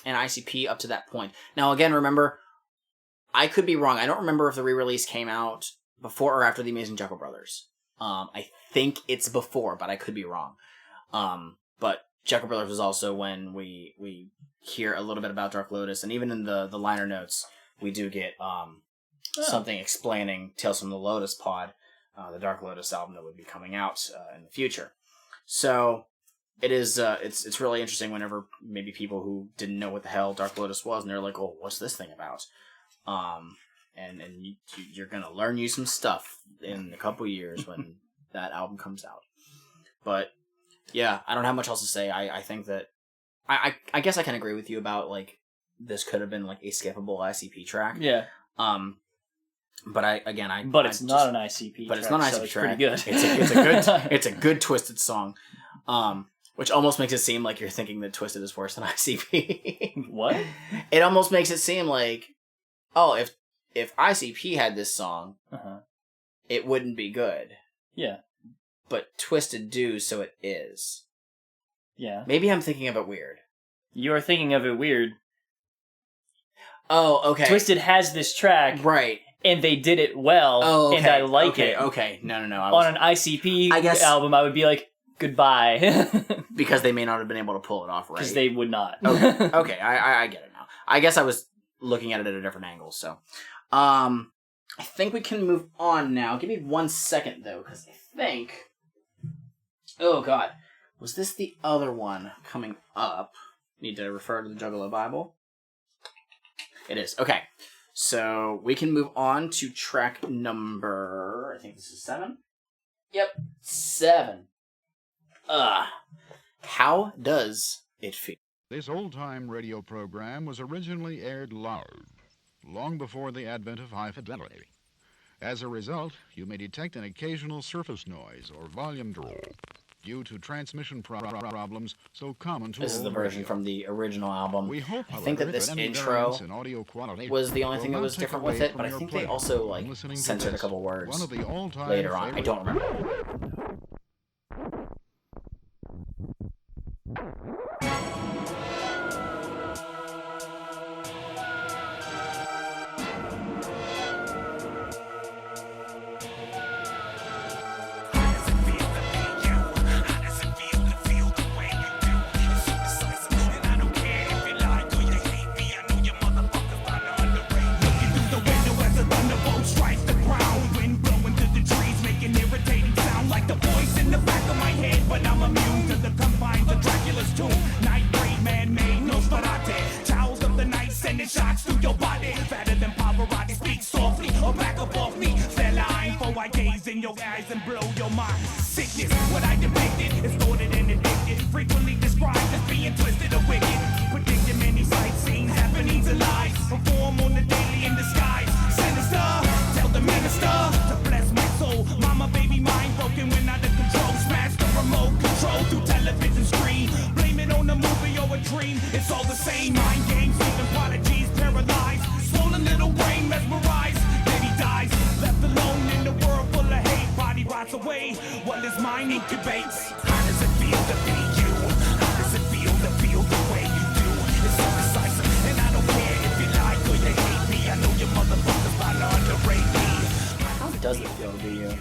ICP up to that point. Now, again, remember, I could be wrong. I don't remember if the re-release came out before or after the Amazing Juggalo Brothers. I think it's before, but I could be wrong. But Juggalo Brothers was also when we hear a little bit about Dark Lotus, and even in the liner notes, we do get something explaining Tales from the Lotus Pod, the Dark Lotus album that would be coming out in the future. So it is it's really interesting whenever maybe people who didn't know what the hell Dark Lotus was, and they're like, oh, what's this thing about? And you're gonna learn you some stuff in a couple years when that album comes out. But yeah, I don't have much else to say. I think that I guess I can agree with you about, like, this could have been like a skippable ICP track. Yeah. But it's not an ICP. But track, it's not an so ICP it's track. pretty good. It's a good Twiztid song. Which almost makes it seem like you're thinking that Twiztid is worse than ICP. What? It almost makes it seem like, oh, if if ICP had this song, it wouldn't be good. Yeah. But Twiztid do, so it is. Yeah. Maybe I'm thinking of it weird. You are thinking of it weird. Oh, okay. Twiztid has this track. Right. And they did it well. Oh, okay. And I like it. Okay. No. On an ICP album, I would be like, goodbye. Because they may not have been able to pull it off right. Because they would not. Okay. I get it now. I guess I was looking at it at a different angle, so. I think we can move on now. Give me 1 second, though, because I think... Oh, God. Was this the other one coming up? Need to refer to the Juggalo Bible? It is. Okay. So, we can move on to track number... I think this is 7? Yep. 7. How does it feel? This old-time radio program was originally aired loud, long before the advent of high fidelity. As a result, you may detect an occasional surface noise or volume drop due to transmission problems so common to This is the old version radio. from the original album. We hope, I think that however, this any intro variance in audio quality was the only thing will that not was take different away with it, from but I your think they pleasure also in listening to censored a this, couple words one of the all-time later on. I favorites. don't remember. Shots through your body, fatter than Pavarotti. Speak softly or back up off me. Feline, for I gaze in your eyes and blow your mind. Sickness, what I depicted is thwarted and addicted. Frequently described as being twisted or wicked. Predicting many sight scenes, happenings and lies. Perform on the daily in disguise. Sinister, tell the minister to bless my soul. Mama, baby, mind broken when out of control. Smash the remote control through television screen. Blame it on a movie or a dream. It's all the same. Mind games, even prodigies, paralyzed. Swollen little brain mesmerized. Then he dies, left alone in the world full of hate. Body rots away while his mind incubates. How does it feel to be you? How does it feel to feel the way you do? It's so decisive, and I don't care if you like or you hate me. I know you motherfuckers about to underrate me. How does it feel to be you?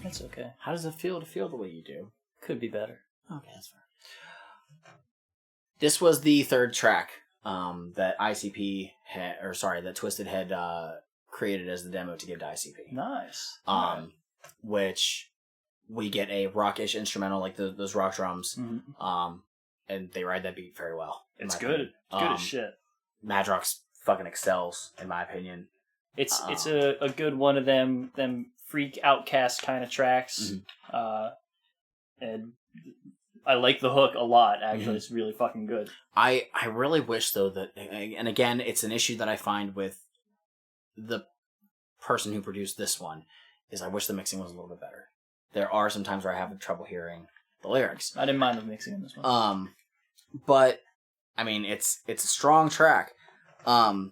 That's okay. How does it feel to feel the way you do? Could be better. Okay, that's fair. This was the third track that ICP had, or sorry, that Twiztid had created as the demo to give to ICP. Nice. Which we get a rockish instrumental like those rock drums, and they ride that beat very well. It's good. It's good as shit. Madrox fucking excels, in my opinion. It's a good one of them freak outcast kind of tracks. And I like the hook a lot, actually. It's really fucking good. I really wish, though, that... And again, it's an issue that I find with the person who produced this one, is I wish the mixing was a little bit better. There are some times where I have trouble hearing the lyrics. I didn't mind the mixing in this one. But, I mean, it's a strong track. And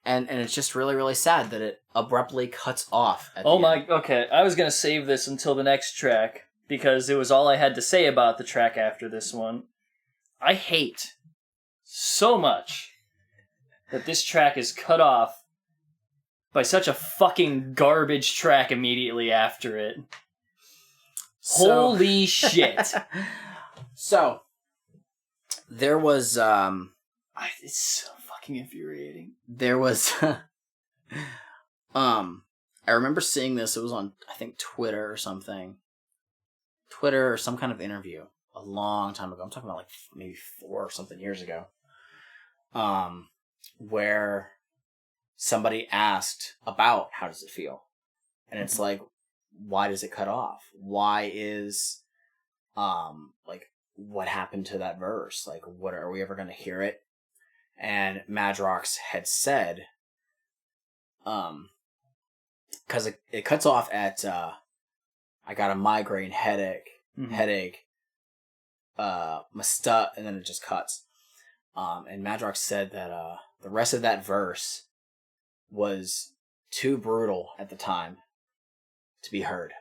it's just really, really sad that it abruptly cuts off at the end. Okay. I was going to save this until the next track, because it was all I had to say about the track after this one. I hate so much that this track is cut off by such a fucking garbage track immediately after it. Holy shit. So, there was, it's so fucking infuriating. there was, I remember seeing this, it was on, I think, Twitter or something. Twitter or some kind of interview a long time ago. I'm talking about like maybe 4 or something years ago. Where somebody asked about how does it feel? And it's like, why does it cut off? Why is, like, what happened to that verse? Like, what are we ever going to hear it? And Madrox had said, because it cuts off at, I got a migraine, headache, and then it just cuts. And Madrox said that the rest of that verse was too brutal at the time to be heard.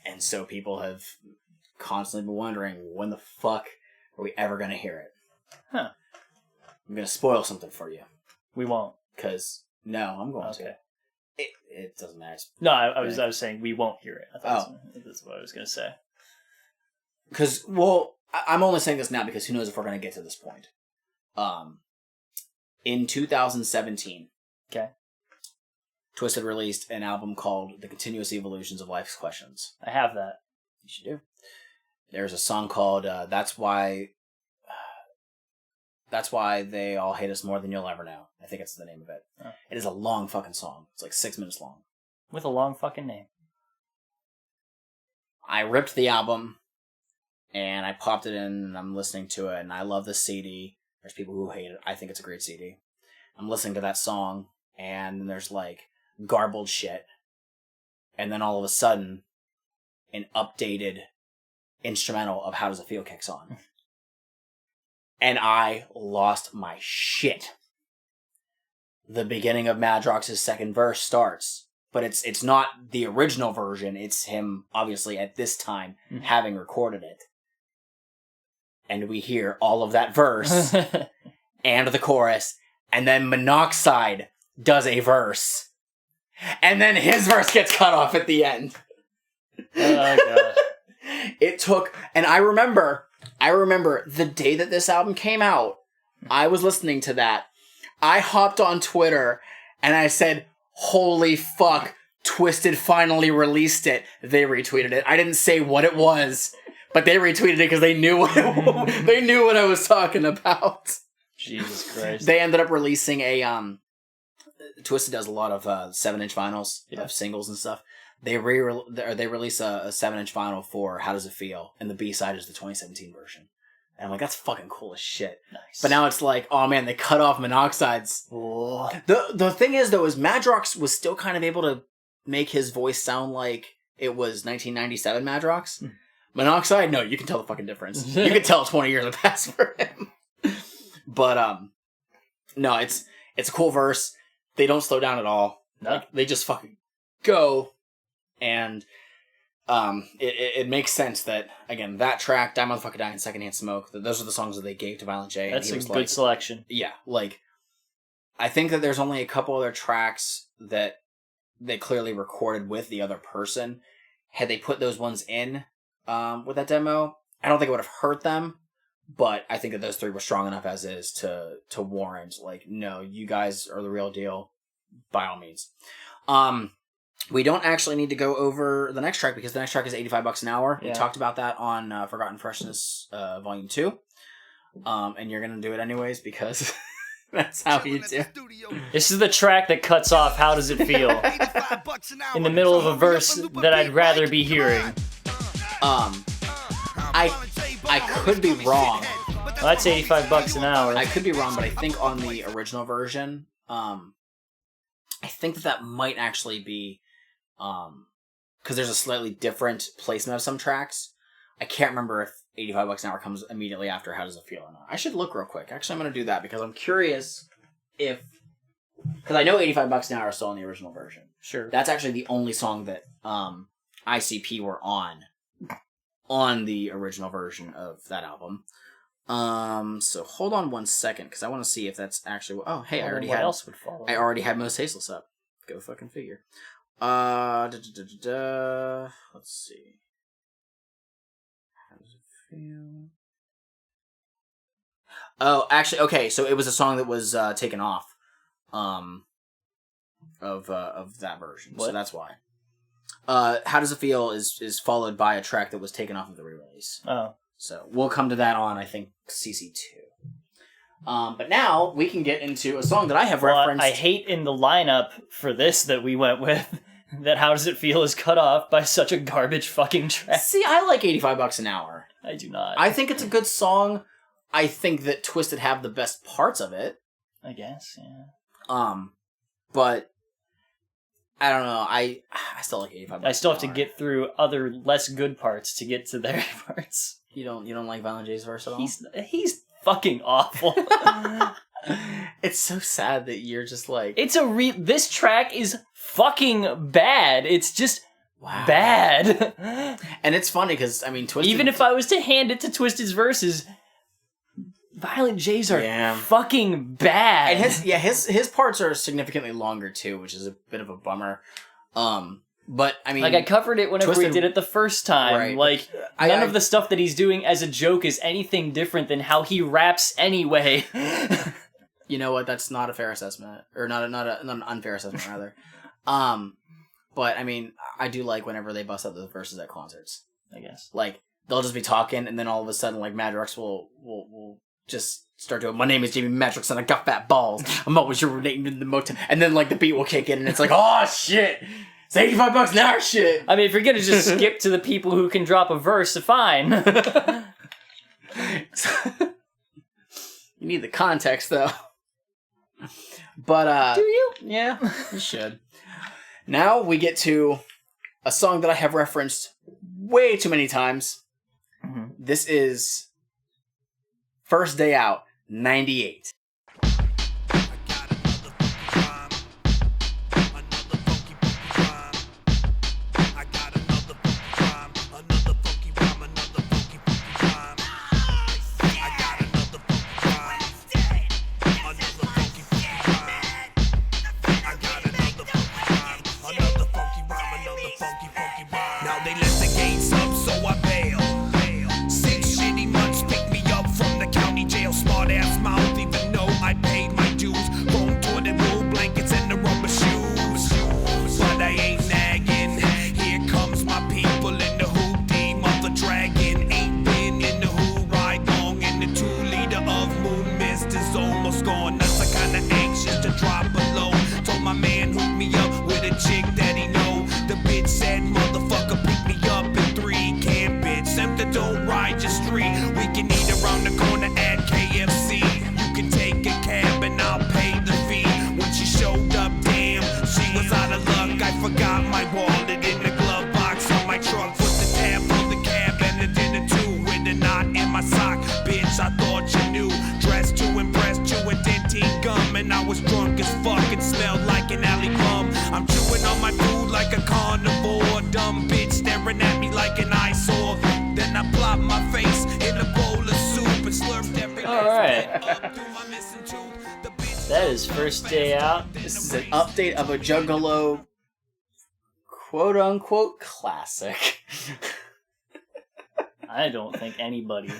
And so people have constantly been wondering, when the fuck are we ever going to hear it? Huh. I'm going to spoil something for you. We won't. Because, no, I'm going Okay. to. It doesn't matter. No, I was saying we won't hear it. I thought that's what I was going to say. Because, well, I'm only saying this now because who knows if we're going to get to this point. In 2017, Okay. Twiztid released an album called The Continuous Evolutions of Life's Questions. I have that. You should do. There's a song called That's Why They All Hate Us More Than You'll Ever Know. I think it's the name of it. Oh. It is a long fucking song. It's like 6 minutes long. With a long fucking name. I ripped the album and I popped it in and I'm listening to it and I love the CD. There's people who hate it. I think it's a great CD. I'm listening to that song and there's like garbled shit. And then all of a sudden, an updated instrumental of How Does It Feel kicks on. And I lost my shit. The beginning of Madrox's second verse starts, but it's not the original version. It's him, obviously, at this time, having recorded it. And we hear all of that verse and the chorus, and then Monoxide does a verse. And then his verse gets cut off at the end. Oh, God. It took, and I remember the day that this album came out, I was listening to that. I hopped on Twitter and I said, holy fuck, Twiztid finally released it. They retweeted it. I didn't say what it was, but they retweeted it because they knew what they knew what I was talking about. Jesus Christ. They ended up releasing a Twiztid does a lot of 7-inch vinyls of singles and stuff. They release a 7-inch vinyl for How Does It Feel, and the B-side is the 2017 version. And I'm like, that's fucking cool as shit. Nice. But now it's like, oh man, they cut off Monoxide's. Oh. The thing is though, is Madrox was still kind of able to make his voice sound like it was 1997 Madrox. Monoxide, no, you can tell the fucking difference. You can tell 20 years have passed for him. But no, it's a cool verse. They don't slow down at all. No. Like, they just fucking go. And it makes sense that, again, that track, Die Motherfucker Die, and Secondhand Smoke, those are the songs that they gave to Violent J. That's a good selection. Yeah, like, I think that there's only a couple other tracks that they clearly recorded with the other person. Had they put those ones in with that demo, I don't think it would have hurt them, but I think that those three were strong enough as is to warrant, like, no, you guys are the real deal, by all means. We don't actually need to go over the next track because the next track is $85 an hour. Yeah. We talked about that on Forgotten Freshness Volume 2. And you're going to do it anyways because that's how you do. This is the track that cuts off How Does It Feel in the middle of a verse that I'd rather be hearing. I could be wrong. Well, that's $85 an hour. I could be wrong, but I think on the original version, I think that might actually be, because there's a slightly different placement of some tracks. I can't remember if $85 an hour comes immediately after How Does It Feel or not. I should look real quick. Actually, I'm going to do that because I'm curious if, because I know $85 an hour is still in the original version. Sure. That's actually the only song that ICP were on the original version of that album. So hold on 1 second because I want to see if that's actually. Oh, hey, I already had Most Tasteless up. Go fucking figure. Let's see. How does it feel? Oh, actually, okay. So it was a song that was taken off, of that version. What? So that's why. How Does It Feel is followed by a track that was taken off of the re-release. Oh. So we'll come to that on, I think, CC2. But now we can get into a song that I have referenced. I hate in the lineup for this that we went with that How Does It Feel is cut off by such a garbage fucking track. See, I like $85 an hour. I do not. I think it's a good song. I think that Twiztid have the best parts of it. I guess, yeah. But I don't know. I still like $85. I still have to get through other less good parts to get to their parts. You don't like Violent J's verse at all? He's fucking awful. It's so sad that you're just like... It's this track is fucking bad. It's just Wow. bad. And it's funny because, I mean, Twiztid... Even if I was to hand it to Twiztid's verses, Violent J's are fucking bad. And his parts are significantly longer too, which is a bit of a bummer. But I mean, like I covered it whenever we Twiztid- did it the first time. Right. Like I- none of the stuff that he's doing as a joke is anything different than how he raps anyway. You know what? That's not a fair assessment, or not an unfair assessment rather. But I mean, I do like whenever they bust out the verses at concerts. I guess Like they'll just be talking, and then all of a sudden, like Madrox will just start doing, "My name is Jamie Madrox, and I got fat balls. I'm always urinating in the motel," and then like the beat will kick in, and it's like, "Oh shit, it's $85 an hour, shit." I mean, if you're gonna just skip to the people who can drop a verse, fine. You need the context, though. But, Do you? yeah, you should. Now we get to a song that I have referenced way too many times. Mm-hmm. This is First Day Out, 98. Now they let the gates up, so I bail. 6 shitty months pick me up from the county jail. Smart ass mouth, even though I paid my dues. Chrome toilet wool blankets and the rubber shoes. But I ain't nagging. Here comes my people in the hoopty mother dragon. Ain't been in the who ride long, and the 2-liter of moon mist is almost gone. Nuts are kinda anxious to drop below. Told my man hook me up with a chick that he know. The bitch said, "Motherfucker, pick me up in 3 can bitch. Simply don't ride your street. We can eat around the corner at KFC. You can take a cab and I'll pay the fee." When she showed up, damn, she was out of luck. I forgot my wallet in the glove box on my truck. Put the tab on the cab and the dinner too. With a knot in my sock, bitch, I thought you knew. Dressed to impress you and dentine gum. And I was drunk as fuck and smelled like an alley bum. I'm chewing on my food like a carnivore. Dumb bitch staring at me like an eyesore. Then I plop my face in a bowl of soup and slurped every All right. up through my missing tooth. The bitch That is First Day Out. This is an update of a Juggalo quote-unquote classic. I don't think anybody,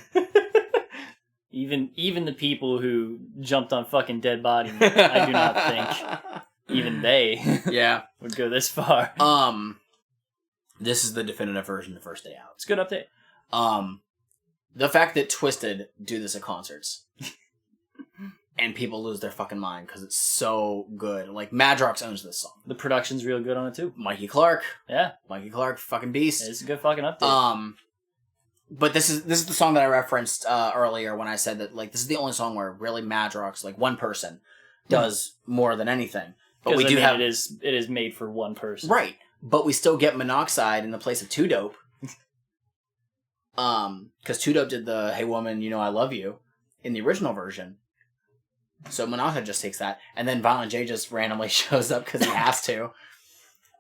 even the people who jumped on fucking Dead Body, I do not think even they Yeah. would go this far. This is the definitive version of First Day Out. It's a good update. The fact that Twiztid do this at concerts and people lose their fucking mind because it's so good. Like, Madrox owns this song. The production's real good on it too. Mikey Clark, Yeah, fucking beast. it's a good fucking update. But this is the song that I referenced earlier when I said that, like, this is the only song where really Madrox, like, one person does more than anything. But we do have it is made for one person. right. But we still get Monoxide in the place of Two Dope. Because Two Dope did the "Hey Woman, You Know I Love You" in the original version. So Monoxide just takes that, and then Violent J just randomly shows up because he has to.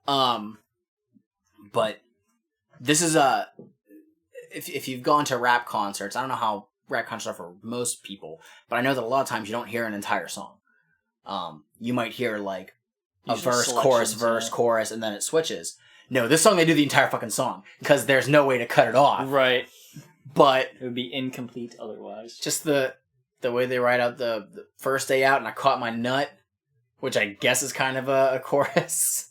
But this is if you've gone to rap concerts, I don't know how rap concerts are for most people, but I know that a lot of times you don't hear an entire song. You might hear like a Usually verse, selections, verse, yeah. chorus, and then it switches. No, this song they do the entire fucking song because there's no way to cut it off. Right. But It would be incomplete otherwise. just the way they write out the First Day Out and I Caught My Nut, which I guess is kind of a chorus.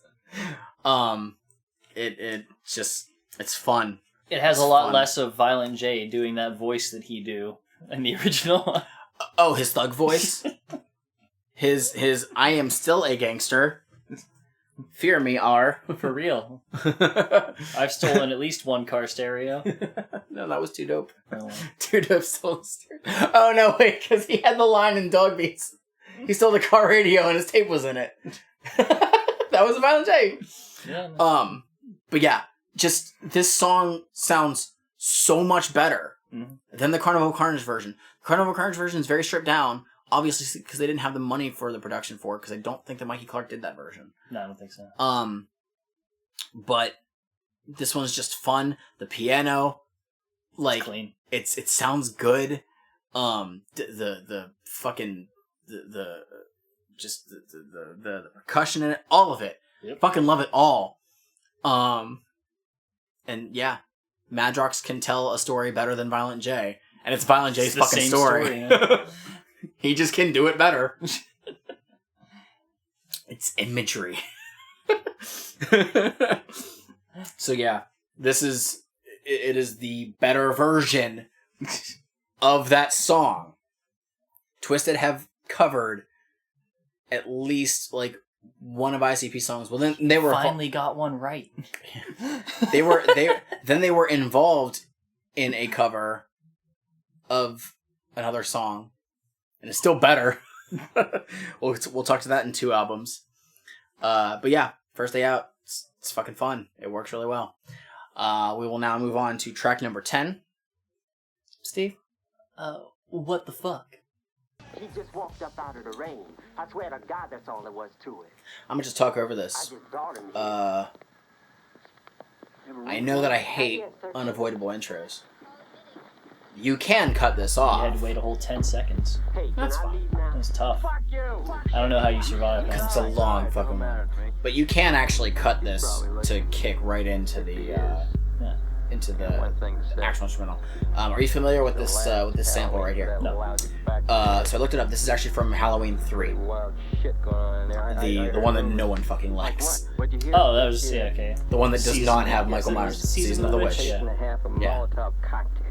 It's fun. It has It's a lot fun. less of Violent J doing that voice that he do in the original. Oh, his thug voice. his I am still a gangster. Fear me, R. For real. I've stolen at least one car stereo. No, that was Too Dope. Oh. Too Dope stole Oh no, wait, because he had the line in Dog Beats. He stole the car radio and his tape was in it. That was a Violent J. Yeah, no. But yeah, just this song sounds so much better than the Carnival Carnage version. The Carnival Carnage version is very stripped down. obviously because they didn't have the money for the production for it, because I don't think that Mikey Clark did that version. No, I don't think so. But this one's just fun. The piano, like, It's clean. it sounds good. The fucking the percussion in it, all of it. Yep. Fucking love it all. And yeah, Madrox can tell a story better than Violent J, and it's Violent J's It's the fucking same story. yeah. He just can do it better. It's imagery. So yeah, it is the better version of that song. Twiztid have covered at least like one of ICP songs. Well, then they were Finally got one right. they were involved in a cover of another song, and it's still better. we'll talk to that in 2 albums. But yeah, First Day Out, it's fucking fun. It works really well. We will now move on to track number 10. Steve? What the fuck? He just walked up out of the rain. I swear to God, that's all there was to it. I'm gonna just talk over I this. just brought him here. I know that I hate unavoidable intros. You can cut this You off. had to wait a whole 10 seconds. Hey, can That's I fine. leave now? That was tough. Fuck you! I don't know how you survived that. It's a long fucking one. But you can actually cut this to kick right into the Yeah. actual instrumental. Are you familiar with this sample right here? No. So I looked it up. This is actually from Halloween 3, the one that no one fucking likes, Oh, that was, yeah, okay. the one that does Season- not have yes, Michael it was Myers. Season of the Witch. Yeah. Yeah.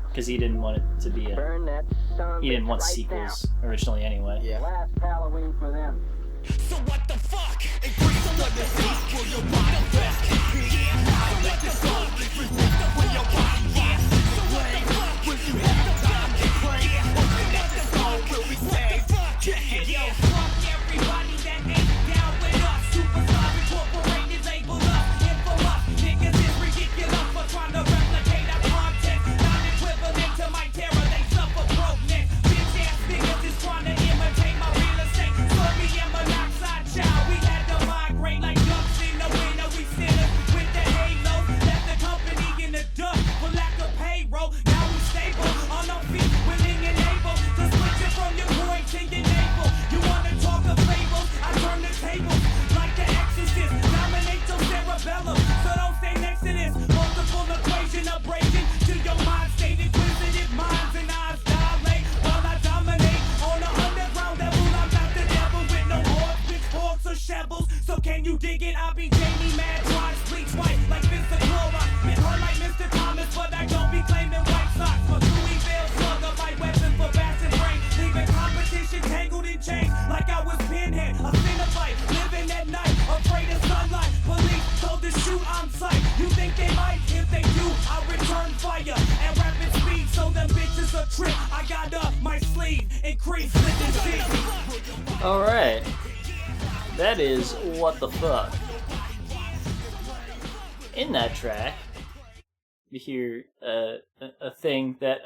Because he didn't want it to be Burn that son he didn't want right sequels originally anyway. Yeah. Last Halloween for them. So what the fuck? Increase the disease, will your body back? Yeah, I'll let the soul get resist when your body rocks. So what the fuck? Will you have the time to pray? Hoping that the soul will be saved. Check it, yo. Fuck everybody that ain't down with us. Superstars Incorporated label us infamous. Niggas is ridiculous for trying to replicate our content. Not equivalent to my terror, they suffer brokenness. Bitch ass niggas is trying to imitate my real estate. Slurpee and monoxide child. We had to migrate like ducks in the winter. We sinners with the halo. Left the company in the dust for lack of payroll. Now we stable on our feet, willing and able to switch it from your groin to your navel. You wanna talk of fables? I turn the tables like the exorcist. Dominate your cerebellum, so don't stay next to this. Multiple equation abrasion to your mind state. Inquisitive minds and eyes dilate while I dominate on the underground level. I'm not the devil with no horns, pitchforks or shovels. So can you dig it? I be Jamie Mad, trying to bleach white like Mr. Clorox. Been hurt like Mr. Thomas, but I don't be claiming white socks. For Louis Veil slugger, my weapon for bastard brain. Leaving competition tangled in chains like I was Pinhead. A cinefight, living at night, afraid of sunlight. Police told to shoot on sight. You think they might? If they do, I'll return fire at rapid speed. So them bitches a trip. I got up my sleeve, increase the disease. Alright. That is What the Fuck. In that track, we hear a thing that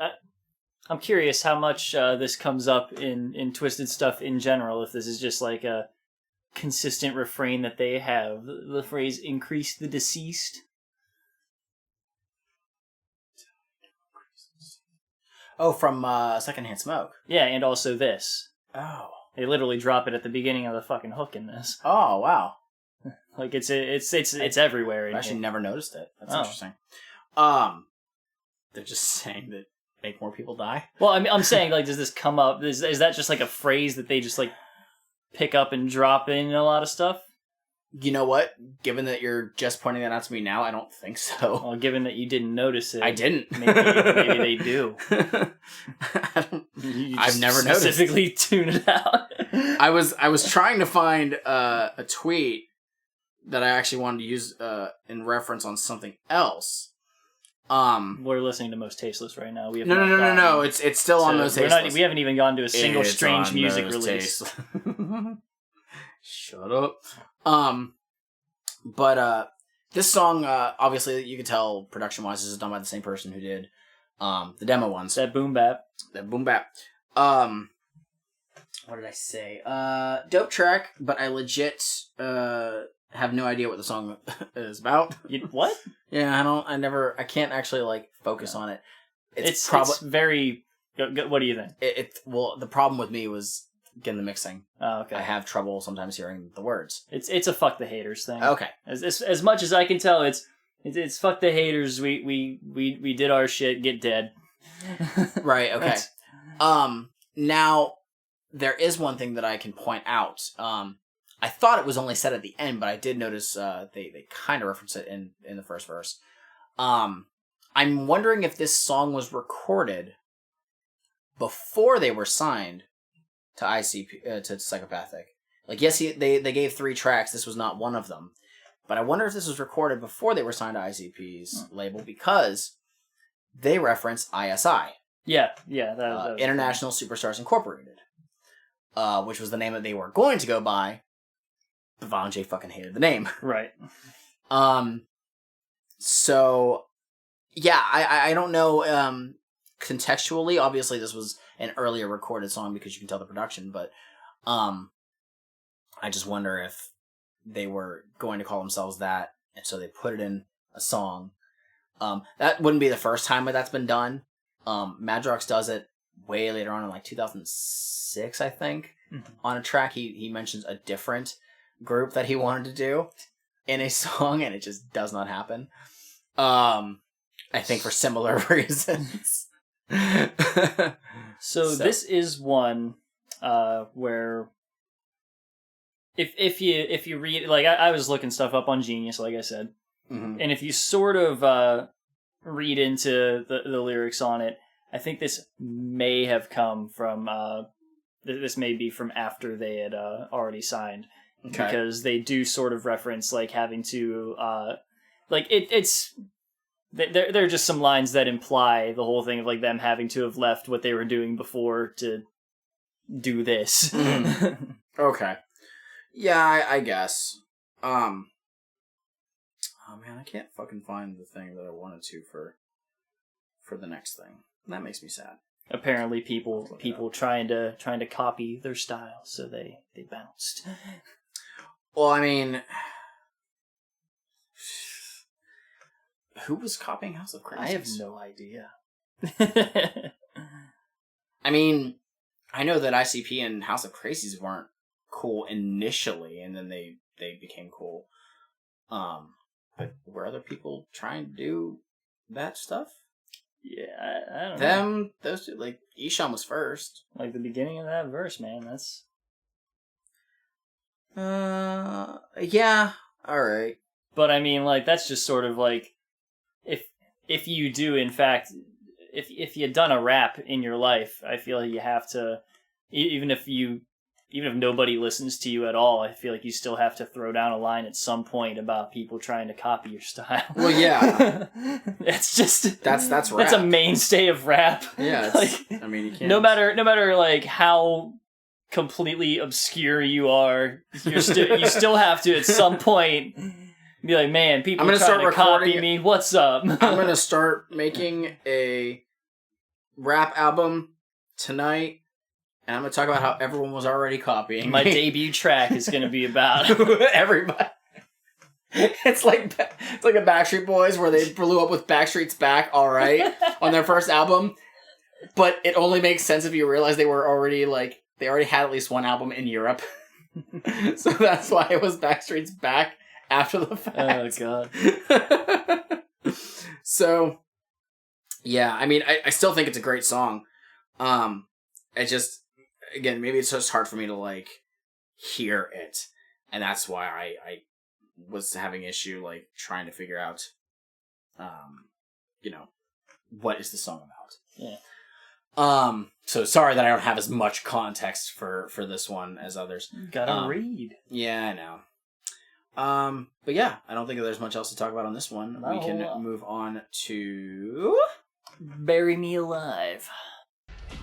I'm curious how much this comes up in Twiztid stuff in general, if this is just like a consistent refrain that they have. The phrase, increase the deceased. Oh, from Secondhand Smoke. Yeah, and also this. Oh. They literally drop it at the beginning of the fucking hook in this. Oh, wow. Like it's everywhere. I actually never noticed it. That's Oh. interesting. They're just saying that make more people die. Well, I mean, I'm saying, like, does this come up? Is that just like a phrase that they just like pick up and drop in a lot of stuff? You know what? Given that you're just pointing that out to me now, I don't think so. Well, given that you didn't notice it, I didn't. Maybe they do. I've never noticed. Specifically tune it out. I was trying to find a tweet that I actually wanted to use in reference on something else. We're listening to Most Tasteless right now. We have No. It's still on Most Tasteless. We haven't even gone to a single It's strange on music Most release. Tasteless. Shut up. But this song, obviously, you can tell production-wise, this is done by the same person who did the demo ones. That boom bap. That boom bap. What did I say? Dope track, but I legit have no idea what the song is about. What? Yeah, I can't actually like focus on it. It's probably very. What do you think? Well, the problem with me was again the mixing. Oh, okay. I have trouble sometimes hearing the words. It's a fuck the haters thing. Okay. As much as I can tell, it's fuck the haters. We did our shit. Get dead. Right. Okay. Now there is one thing that I can point out. I thought it was only said at the end, but I did notice they kind of reference it in the first verse. I'm wondering if this song was recorded before they were signed to ICP to Psychopathic. Like, yes, they gave 3 tracks. This was not one of them, but I wonder if this was recorded before they were signed to ICP's label, because they reference ISI. Yeah. That International Superstars Incorporated, which was the name that they were going to go by. But Violent J fucking hated the name. Right. So, yeah, I don't know, contextually, obviously this was an earlier recorded song because you can tell the production, but, I just wonder if they were going to call themselves that, and so they put it in a song. That wouldn't be the first time that that's been done. Madrox does it way later on in like 2006, I think, on a track. He mentions a different group that he wanted to do in a song, and it just does not happen. I think for similar reasons. So this is one where if you read, like, I was looking stuff up on Genius, like I said, and if you sort of read into the lyrics on it, I think this may have come from this may be from after they had already signed. Okay. Because they do sort of reference like having to like it's there are just some lines that imply the whole thing of like them having to have left what they were doing before to do this. Okay. Yeah, I guess. Oh man, I can't fucking find the thing that I wanted to for the next thing. That makes me sad. Apparently people trying to copy their style, so they bounced. Well, I mean, who was copying House of Crazies? I have no idea. I mean, I know that ICP and House of Crazies weren't cool initially, and then they became cool. But were other people trying to do that stuff? Yeah, I don't know. Those two, like, Isham was first. Like, the beginning of that verse, man, that's... Yeah, alright. But, I mean, like, that's just sort of, like, if you do, in fact, if you've done a rap in your life, I feel like you have to, even if nobody listens to you at all, I feel like you still have to throw down a line at some point about people trying to copy your style. Well, yeah. It's just... That's rap. That's a mainstay of rap. Yeah, like, I mean, you can't... No matter, like, how completely obscure you are, you still have to, at some point, be like, man, people are trying to copy me. What's up? I'm going to start making a rap album tonight, and I'm going to talk about how everyone was already copying My me. debut track is going to be about everybody. It's like a Backstreet Boys where they blew up with Backstreet's Back, alright, on their first album. But it only makes sense if you realize they already had at least one album in Europe. So that's why it was Backstreet's Back after the fact. Oh, God. So, yeah, I mean, I still think it's a great song. It just, again, maybe it's just hard for me to, like, hear it. And that's why I was having issue, like, trying to figure out, what is the song about. Yeah. So sorry that I don't have as much context for this one as others. Gotta read. Yeah, I know. But yeah, I don't think there's much else to talk about on this one. We can move on to... Bury Me Alive.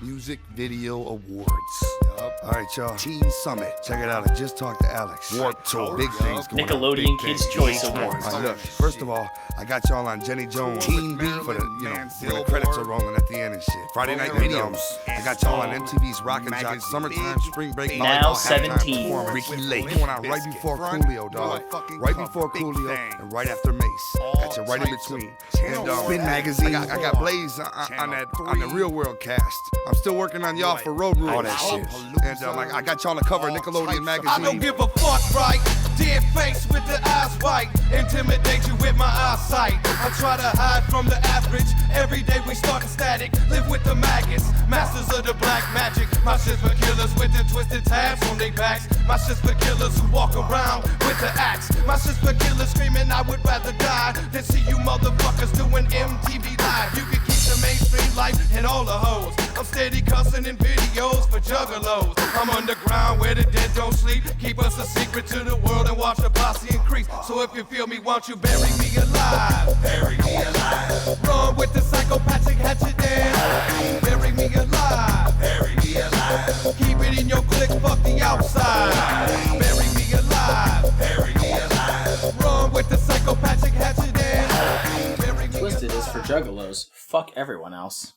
Music Video Awards. Alright, y'all. Teen Summit. Check it out. I just talked to Alex. What tour? Big things going on. Nickelodeon Big Kids' things. Choice Awards. Alright, look. First of all, I got y'all on Jenny Jones. Teen Beat for the, when the credits are rolling at the end and shit. Friday night videos. I got y'all on MTV's Rockin' Jock, Summertime, Spring Break. Now Halftime 17. performance. Ricky Lake. Going on right before Coolio, dog. Right before Coolio and right after Mace. Got you right in between. And Spin Magazine. I got Blaze on the Real World cast. I'm still working on y'all for Road Rules. All that shit. And I got y'all to cover Nickelodeon magazine. I don't give a fuck, right? Dead face with the eyes white. Intimidate you with my eyesight. I try to hide from the average. Every day we starting static. Live with the maggots. Masters of the black magic. My shit's for killers with the twisted tabs on their backs. My shit's for killers who walk around with the axe. My shit's for killers screaming I would rather die than see you motherfuckers doing MTV Live. You can keep the mainstream life and all the hoes. I'm steady cussing in videos for juggalos. I'm underground where the dead don't sleep. Keep us a secret to the world and watch the posse increase. So if you feel me, won't you bury me alive? Bury me alive. Run with the psychopathic hatchet dance. Bury me alive. Bury me alive. Keep it in your click, fuck the outside. Bury me alive. Bury me alive. Run with the psychopathic hatchet dance. Bury me Twiztid is for juggalos. Fuck everyone else.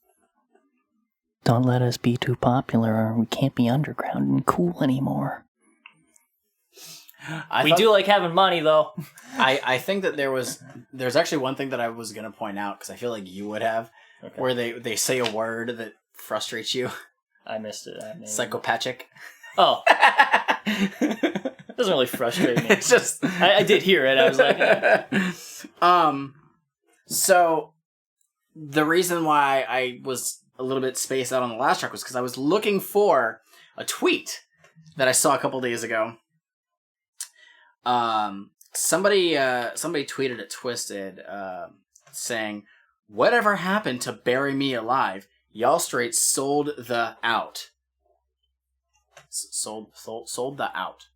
Don't let us be too popular or we can't be underground and cool anymore. We do like having money, though. I think that there's actually one thing that I was going to point out, because I feel like you would have, where they say a word that frustrates you. I missed it. Psychopathic. Oh. Doesn't really frustrate me. It's just... I did hear it. I was like... Eh. So, the reason why I was a little bit spaced out on the last track was because I was looking for a tweet that I saw a couple days ago. Somebody tweeted at Twiztid, saying, "Whatever happened to Bury Me Alive? Y'all straight sold the out." Sold the out.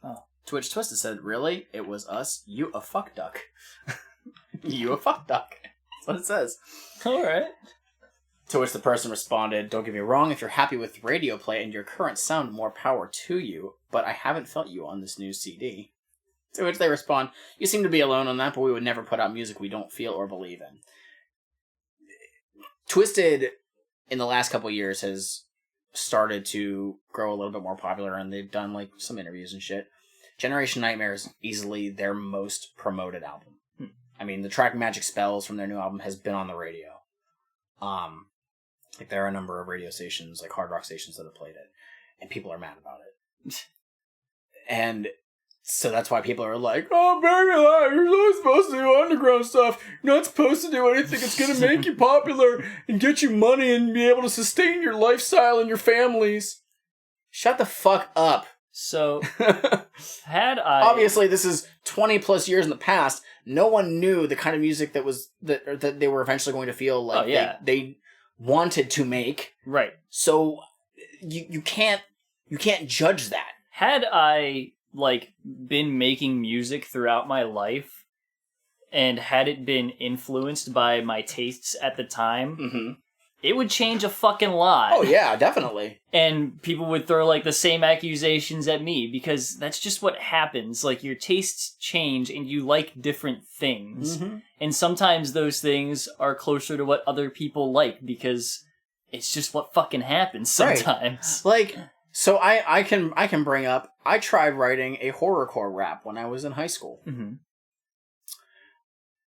Oh. To which Twiztid said, "Really? It was us? You a fuck duck." You a fuck duck. That's what it says. Alright. To which the person responded, "Don't get me wrong, if you're happy with radio play and your current sound, more power to you, but I haven't felt you on this new CD." To which they respond, "You seem to be alone on that, but we would never put out music we don't feel or believe in." Twiztid, in the last couple of years, has started to grow a little bit more popular, and they've done like some interviews and shit. Generation Nightmare is easily their most promoted album. I mean, the track Magic Spells from their new album has been on the radio. Like, there are a number of radio stations, like hard rock stations, that have played it, and people are mad about it. And so that's why people are like, "Oh, Bury Me Alive, you're only supposed to do underground stuff. You're not supposed to do anything that's going to make you popular and get you money and be able to sustain your lifestyle and your families." Shut the fuck up. So, had I... Obviously, this is 20 plus years in the past. No one knew the kind of music that they were eventually going to feel like they wanted to make. Right. So you can't judge that. Had I been making music throughout my life, and had it been influenced by my tastes at the time, it would change a fucking lot. Oh yeah, definitely. And people would throw the same accusations at me, because that's just what happens. Your tastes change and you like different things. And sometimes those things are closer to what other people like, because it's just what fucking happens sometimes. Right. So I can bring up, I tried writing a horrorcore rap when I was in high school.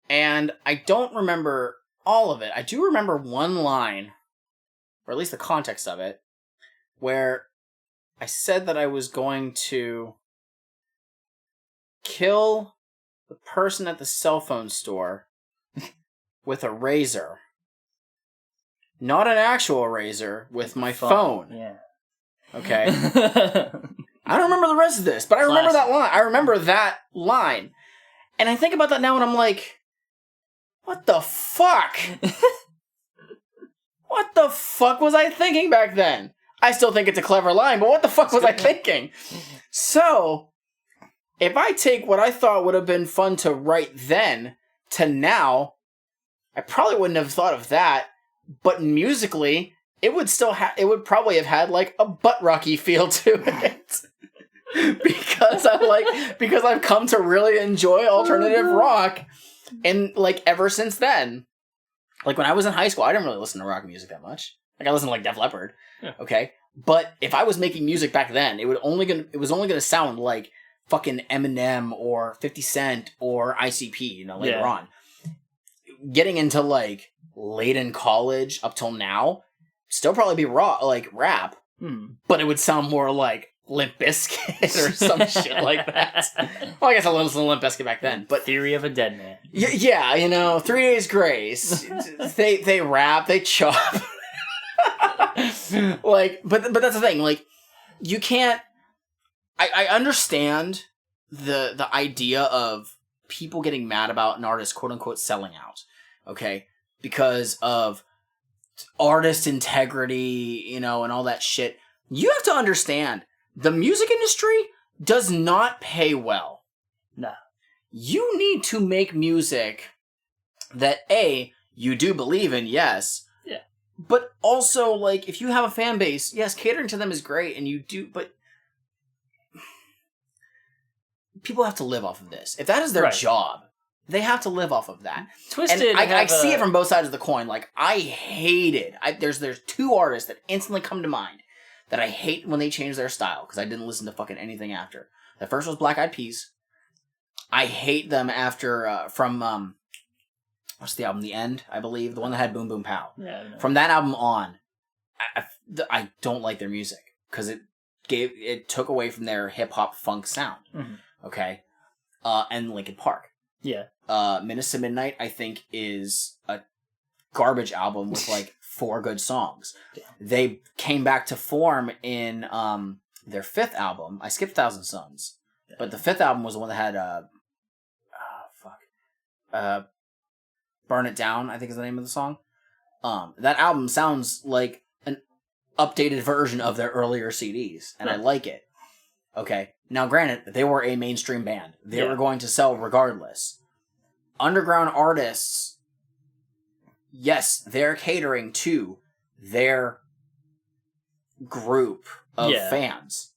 And I don't remember all of it. I do remember one line, or at least the context of it, where I said that I was going to kill the person at the cell phone store with a razor. Not an actual razor, with my phone. Yeah. Okay? I don't remember the rest of this, but I remember that line. I remember that line. And I think about that now and I'm like, what the fuck? What the fuck was I thinking back then? I still think it's a clever line, but what the fuck was I thinking? So, if I take what I thought would have been fun to write then to now, I probably wouldn't have thought of that, but musically, it would still it would probably have had like a butt rocky feel to it. because I've come to really enjoy alternative rock, and like ever since then. Like when I was in high school, I didn't really listen to rock music that much. Like I listened to like Def Leppard, okay. But if I was making music back then, it was only gonna sound like fucking Eminem or 50 Cent or ICP, later on. Getting into like late in college up till now, still probably be rap, but it would sound more like Limp Bizkit or some shit like that. Well, I guess I listened to Limp Bizkit back then, but Theory of a Dead Man. Yeah, 3 Days Grace. they rap, they chop. But that's the thing. Like, you can't. I understand the idea of people getting mad about an artist quote unquote selling out, okay, because of artist integrity, and all that shit. You have to understand. The music industry does not pay well. No. You need to make music that, A, you do believe in, yes. Yeah. But also, like, if you have a fan base, yes, catering to them is great, and you do, but people have to live off of this. If that is their job, they have to live off of that. Twiztid, and I see it from both sides of the coin. Like, I hate it. There's 2 artists that instantly come to mind that I hate when they change their style, because I didn't listen to fucking anything after. The first was Black Eyed Peas. I hate them after, from, what's the album? The End, I believe. The one that had Boom Boom Pow. Yeah. From that album on, I don't like their music, because it took away from their hip-hop funk sound. Mm-hmm. Okay? And Linkin Park. Yeah. Menace to Midnight, I think, is a garbage album with, like, 4 good songs. They came back to form in their 5th album. I skipped 1,000 Suns. But the 5th album was the one that had, Burn It Down, I think is the name of the song. That album sounds like an updated version of their earlier CDs, and I like it. Okay. Now, granted, they were a mainstream band. They were going to sell regardless. Underground artists, yes, they're catering to their group of fans.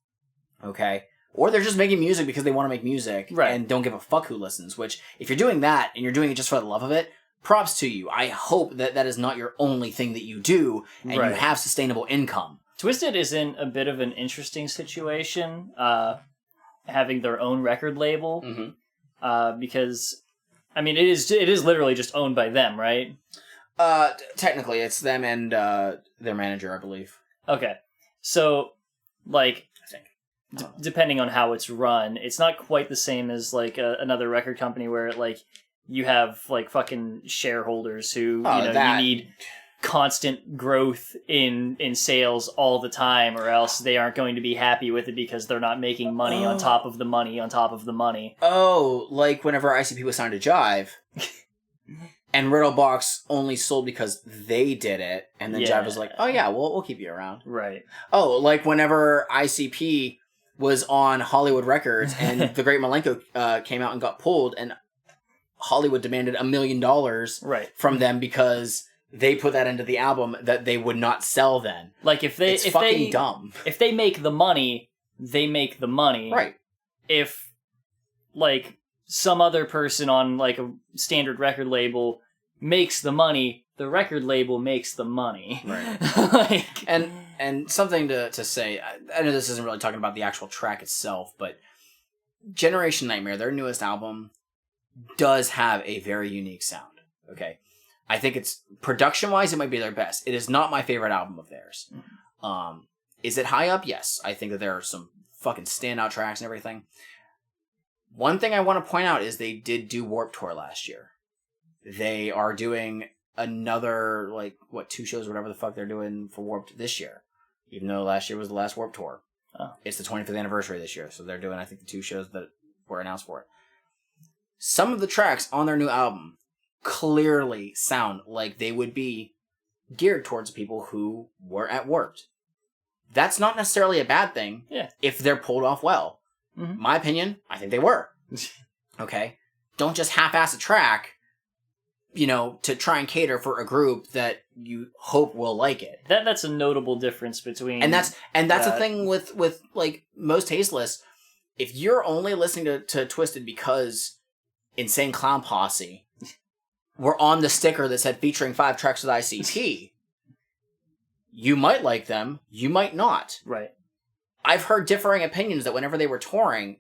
Okay? Or they're just making music because they want to make music and don't give a fuck who listens, which, if you're doing that and you're doing it just for the love of it, props to you. I hope that is not your only thing that you do and you have sustainable income. Twiztid is in a bit of an interesting situation, having their own record label, because, I mean, it is literally just owned by them, right? Technically, it's them and their manager, I believe. Okay, so, like, I think. Depending on how it's run, it's not quite the same as, like, another record company where, like, you have, like, fucking shareholders who, you need constant growth in sales all the time, or else they aren't going to be happy with it because they're not making money on top of the money on top of the money. Oh, like whenever ICP was signed to Jive, and Riddlebox only sold because they did it, and then Jive was like, oh yeah, we'll keep you around. Right. Oh, like whenever ICP was on Hollywood Records, and The Great Malenko came out and got pulled, and Hollywood demanded $1 million from them because they put that into the album that they would not sell then. Like, it's fucking dumb. If they make the money, they make the money. Right. If, like, some other person on, like, a standard record label makes the money, the record label makes the money. Right. And something to say, I know this isn't really talking about the actual track itself, but Generation Nightmare, their newest album, does have a very unique sound. Okay. I think it's, production-wise, it might be their best. It is not my favorite album of theirs. Is it high up? Yes. I think that there are some fucking standout tracks and everything. One thing I want to point out is they did do Warped Tour last year. They are doing another, 2 shows or whatever the fuck they're doing for Warped this year. Even though last year was the last Warped Tour. Oh. It's the 25th anniversary this year, so they're doing, I think, the 2 shows that were announced for it. Some of the tracks on their new album clearly sound like they would be geared towards people who were at Warped. That's not necessarily a bad thing if they're pulled off well. Mm-hmm. My opinion, I think they were. Okay? Don't just half-ass a track to try and cater for a group that you hope will like it. That's a notable difference between... And that's the thing with like, Most Tasteless. If you're only listening to Twiztid because Insane Clown Posse were on the sticker that said featuring 5 tracks with ICP, you might like them, you might not. Right. I've heard differing opinions that whenever they were touring,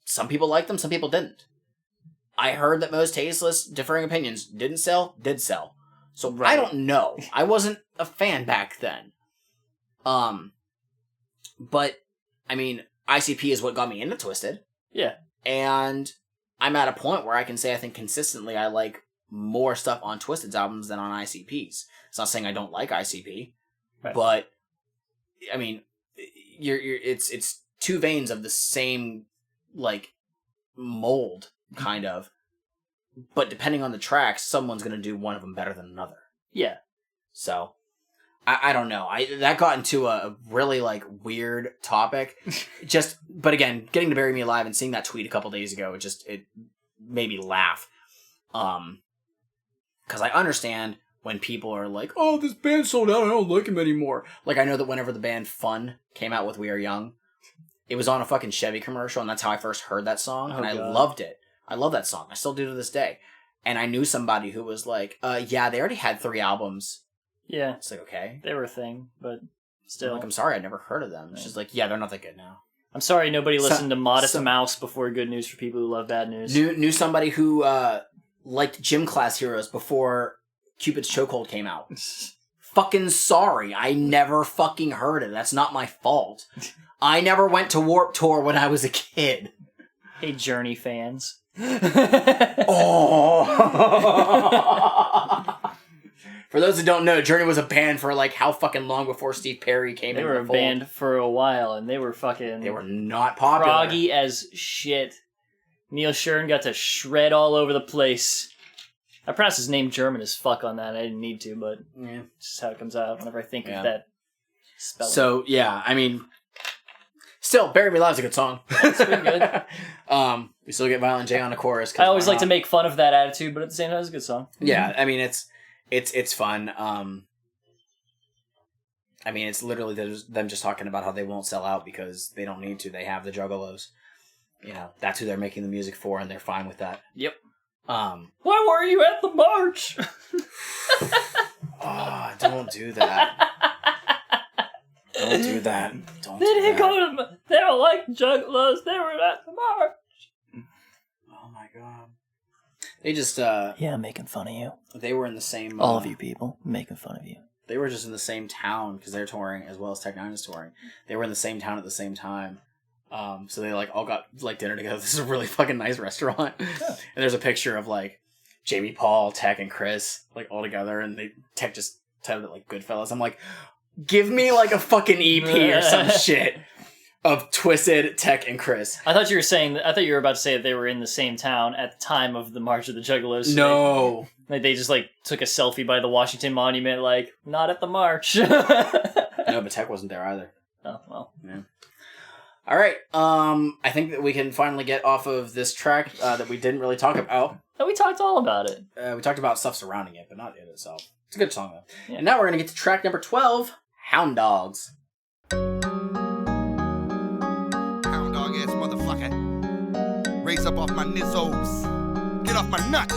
some people liked them, some people didn't. I heard that Most Tasteless, differing opinions, didn't sell, did sell. So I don't know. I wasn't a fan back then. But, I mean, ICP is what got me into Twiztid. Yeah. And I'm at a point where I can say I think consistently I like more stuff on Twiztid's albums than on ICP's. It's not saying I don't like ICP, but, I mean, it's two veins of the same, like, mold, kind of. But depending on the tracks, someone's going to do one of them better than another. Yeah. So, I don't know. That got into a really, like, weird topic. But again, getting to Bury Me Alive and seeing that tweet a couple days ago, it made me laugh. Because I understand when people are like, oh, this band sold out, I don't like him anymore. Like, I know that whenever the band Fun came out with We Are Young, it was on a fucking Chevy commercial, and that's how I first heard that song, and I loved it. I love that song. I still do to this day. And I knew somebody who was like, yeah, they already had 3 albums. Yeah. It's like, okay. They were a thing, but still. I'm sorry, I never heard of them. Right. She's like, yeah, they're not that good now. I'm sorry nobody listened to Modest Mouse before Good News for People Who Love Bad News. Knew somebody who liked Gym Class Heroes before Cupid's Chokehold came out. Fucking sorry, I never fucking heard it. That's not my fault. I never went to Warped Tour when I was a kid. Hey, Journey fans. Oh. For those who don't know, Journey was a band for like how fucking long before Steve Perry came in. They were a band for a while, and they were fucking... They were not popular. Proggy as shit. Neil Schon got to shred all over the place. I pronounced his name German as fuck on that. I didn't need to, but it's just how it comes out whenever I think of that spelling. So, yeah, I mean... Still, Bury Me Alive's a good song. It's pretty good. We still get Violent J on the chorus. I always like to make fun of that attitude, but at the same time, it's a good song. Yeah, I mean, it's fun. I mean, it's literally them just talking about how they won't sell out because they don't need to. They have the Juggalos. You know, that's who they're making the music for, and they're fine with that. Yep. Why were you at the march? Oh, don't do that. Don't do that. Don't they didn't go to... They don't like Juggalos. They were at the march. Oh my god. They just... Yeah, making fun of you. They were in the same... All of you people, making fun of you. They were just in the same town, because they're touring, as well as Tech Nine is touring. They were in the same town at the same time. So they, like, all got, like, dinner together. This is a really fucking nice restaurant. Yeah. And there's a picture of, like, Jamie, Paul, Tech, and Chris, like, all together, and Tech just titled it, like, Goodfellas. I'm like... Give me, like, a fucking EP or some shit of Twiztid, Tech, and Chris. I thought you were about to say that they were in the same town at the time of the March of the Juggalos. So no. They just, like, took a selfie by the Washington Monument, like, not at the march. No, but Tech wasn't there either. Oh, well. Yeah. All right. I think that we can finally get off of this track that we didn't really talk about. No, we talked all about it. We talked about stuff surrounding it, but not it itself. It's a good song, though. Yeah. And now we're going to get to track number 12, Hound Dogs. Hound dog ass motherfucker. Raise up off my nizzos. Get off my nuts.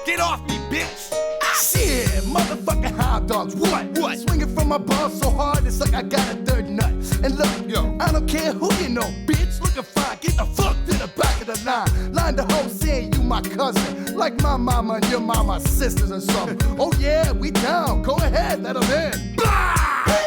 Get off me, bitch. Shit, motherfucking hound dogs. What? Swinging from my balls so hard, it's like I got a third nut. And look, yo, I don't care who you know, bitch. Looking fine, get the fuck to the back of the line. Line the hoe saying you my cousin. Like my mama and your mama sisters and something. Oh yeah, we down. Go ahead, let them in. Blah!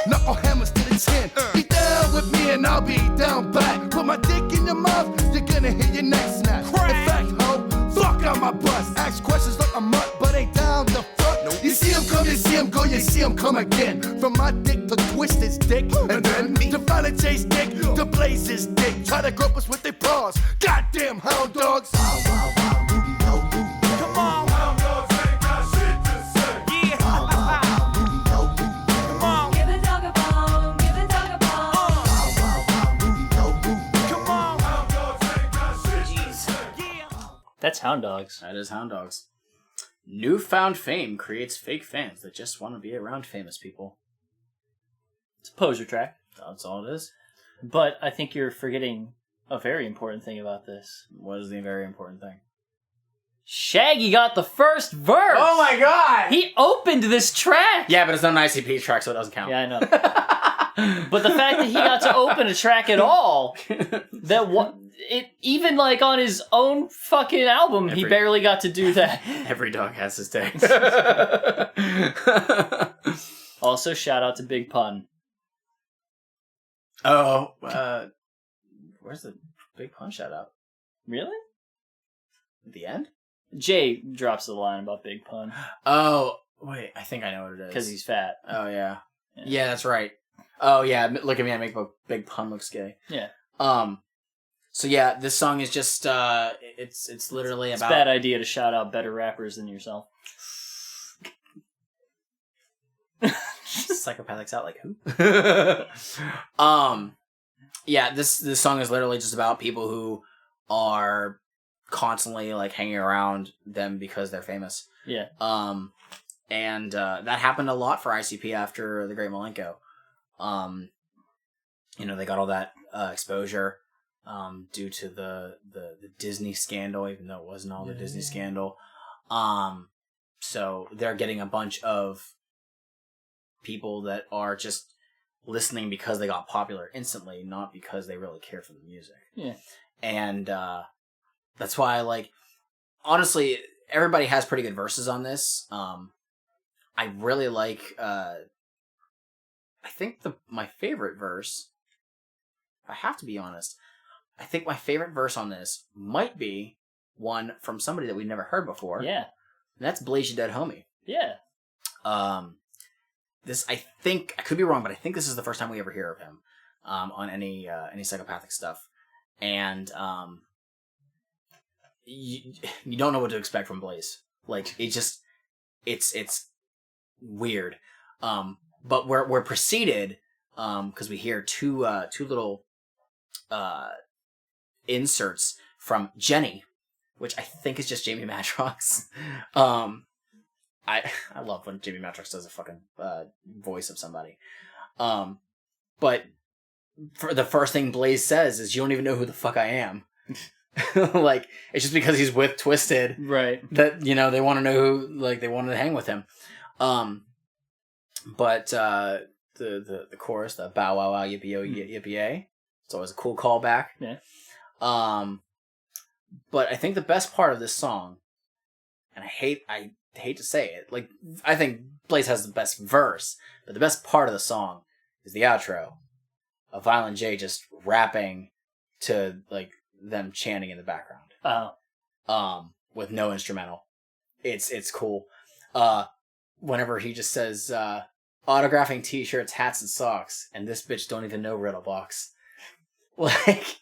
Knuckle hammers to the chin. Be down with me and I'll be down back. Put my dick in your mouth, you're gonna hear your neck snap. In fact, ho, fuck on my bus. Ask questions like a mutt, but ain't down the front. Nope. You see him come, you see him go, you see him come again. From my dick to Twiztid's dick, and then me to Violent J's dick, to Blaze's dick. Try to grope us with their paws. Goddamn hound dogs. Wow, wow, wow, Rudy, no, Rudy. Come on. Hound dogs ain't got shit to say. Yeah. Wow, wow, wow, Rudy, no, Rudy. Come on. Give a dog a bone, give a dog a bone. Wow, wow, wow, Rudy, no, Rudy. Come on. Hound dogs ain't got shit to say. Yeah. That's Hound Dogs. That is Hound Dogs. Newfound fame creates fake fans that just want to be around famous people. It's a poser track. That's all it is. But I think you're forgetting a very important thing about this. What is the very important thing? Shaggy got the first verse! Oh my god! He opened this track! Yeah, but it's not an ICP track, so it doesn't count. Yeah, I know. But the fact that he got to open a track at all, even like on his own fucking album, he barely got to do that. Every dog has his day. Also, shout out to Big Pun. Oh, where's the Big Pun shout out? Really? At the end? Jay drops the line about Big Pun. Oh, wait, I think I know what it is. Because he's fat. Oh, yeah. Yeah, that's right. Oh, yeah, look at me, I make Big Pun looks gay. Yeah. So yeah, this song is just, it's literally It's about... a bad idea to shout out better rappers than yourself. Psychopathics out like who? Yeah, this song is literally just about people who are constantly like hanging around them because they're famous. Yeah. And that happened a lot for ICP after the Great Malenko. They got all that exposure due to the Disney scandal, even though it wasn't all the Disney scandal. So they're getting a bunch of people that are just listening because they got popular instantly, not because they really care for the music. Yeah. And that's why, like, honestly, everybody has pretty good verses on this. I really like, I think my favorite verse, I have to be honest, I think my favorite verse on this might be one from somebody that we've never heard before. Yeah. And that's Blaze Your Dead Homie. Yeah. This, I think, I could be wrong, but I think this is the first time we ever hear of him on any psychopathic stuff. And you don't know what to expect from Blaze. Like, it's weird. But we're preceded, because we hear two little inserts from Jenny, which I think is just Jamie Madrox. I love when Jamie Madrox does a fucking voice of somebody. But for the first thing Blaze says is, "You don't even know who the fuck I am." Like, it's just because he's with Twiztid, right? That, they want to know who, like, they wanted to hang with him. But the chorus, the bow wow wow yippee yo yippee yay, it's always a cool callback. Yeah. But I think the best part of this song, and I hate to say it, like, I think Blaze has the best verse, but the best part of the song is the outro of Violent J just rapping to, like, them chanting in the background. With no instrumental. It's cool. Whenever he just says, autographing t-shirts, hats, and socks, and this bitch don't even know Riddlebox. Like,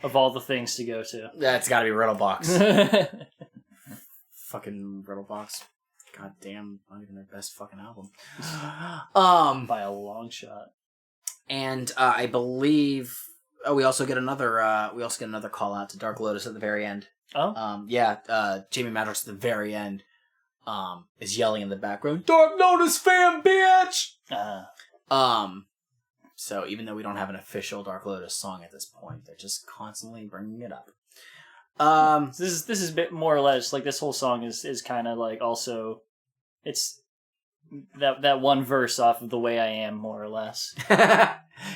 of all the things to go to. That's gotta be Riddlebox. Fucking Riddlebox. God damn, not even their best fucking album. By a long shot. And I believe we also get another call out to Dark Lotus at the very end. Oh? Jamie Madrox at the very end is yelling in the background, "Dark Lotus fan, bitch!" So even though we don't have an official Dark Lotus song at this point, they're just constantly bringing it up. This is a bit more or less like, this whole song is kind of like, also, it's that one verse off of The Way I Am, more or less.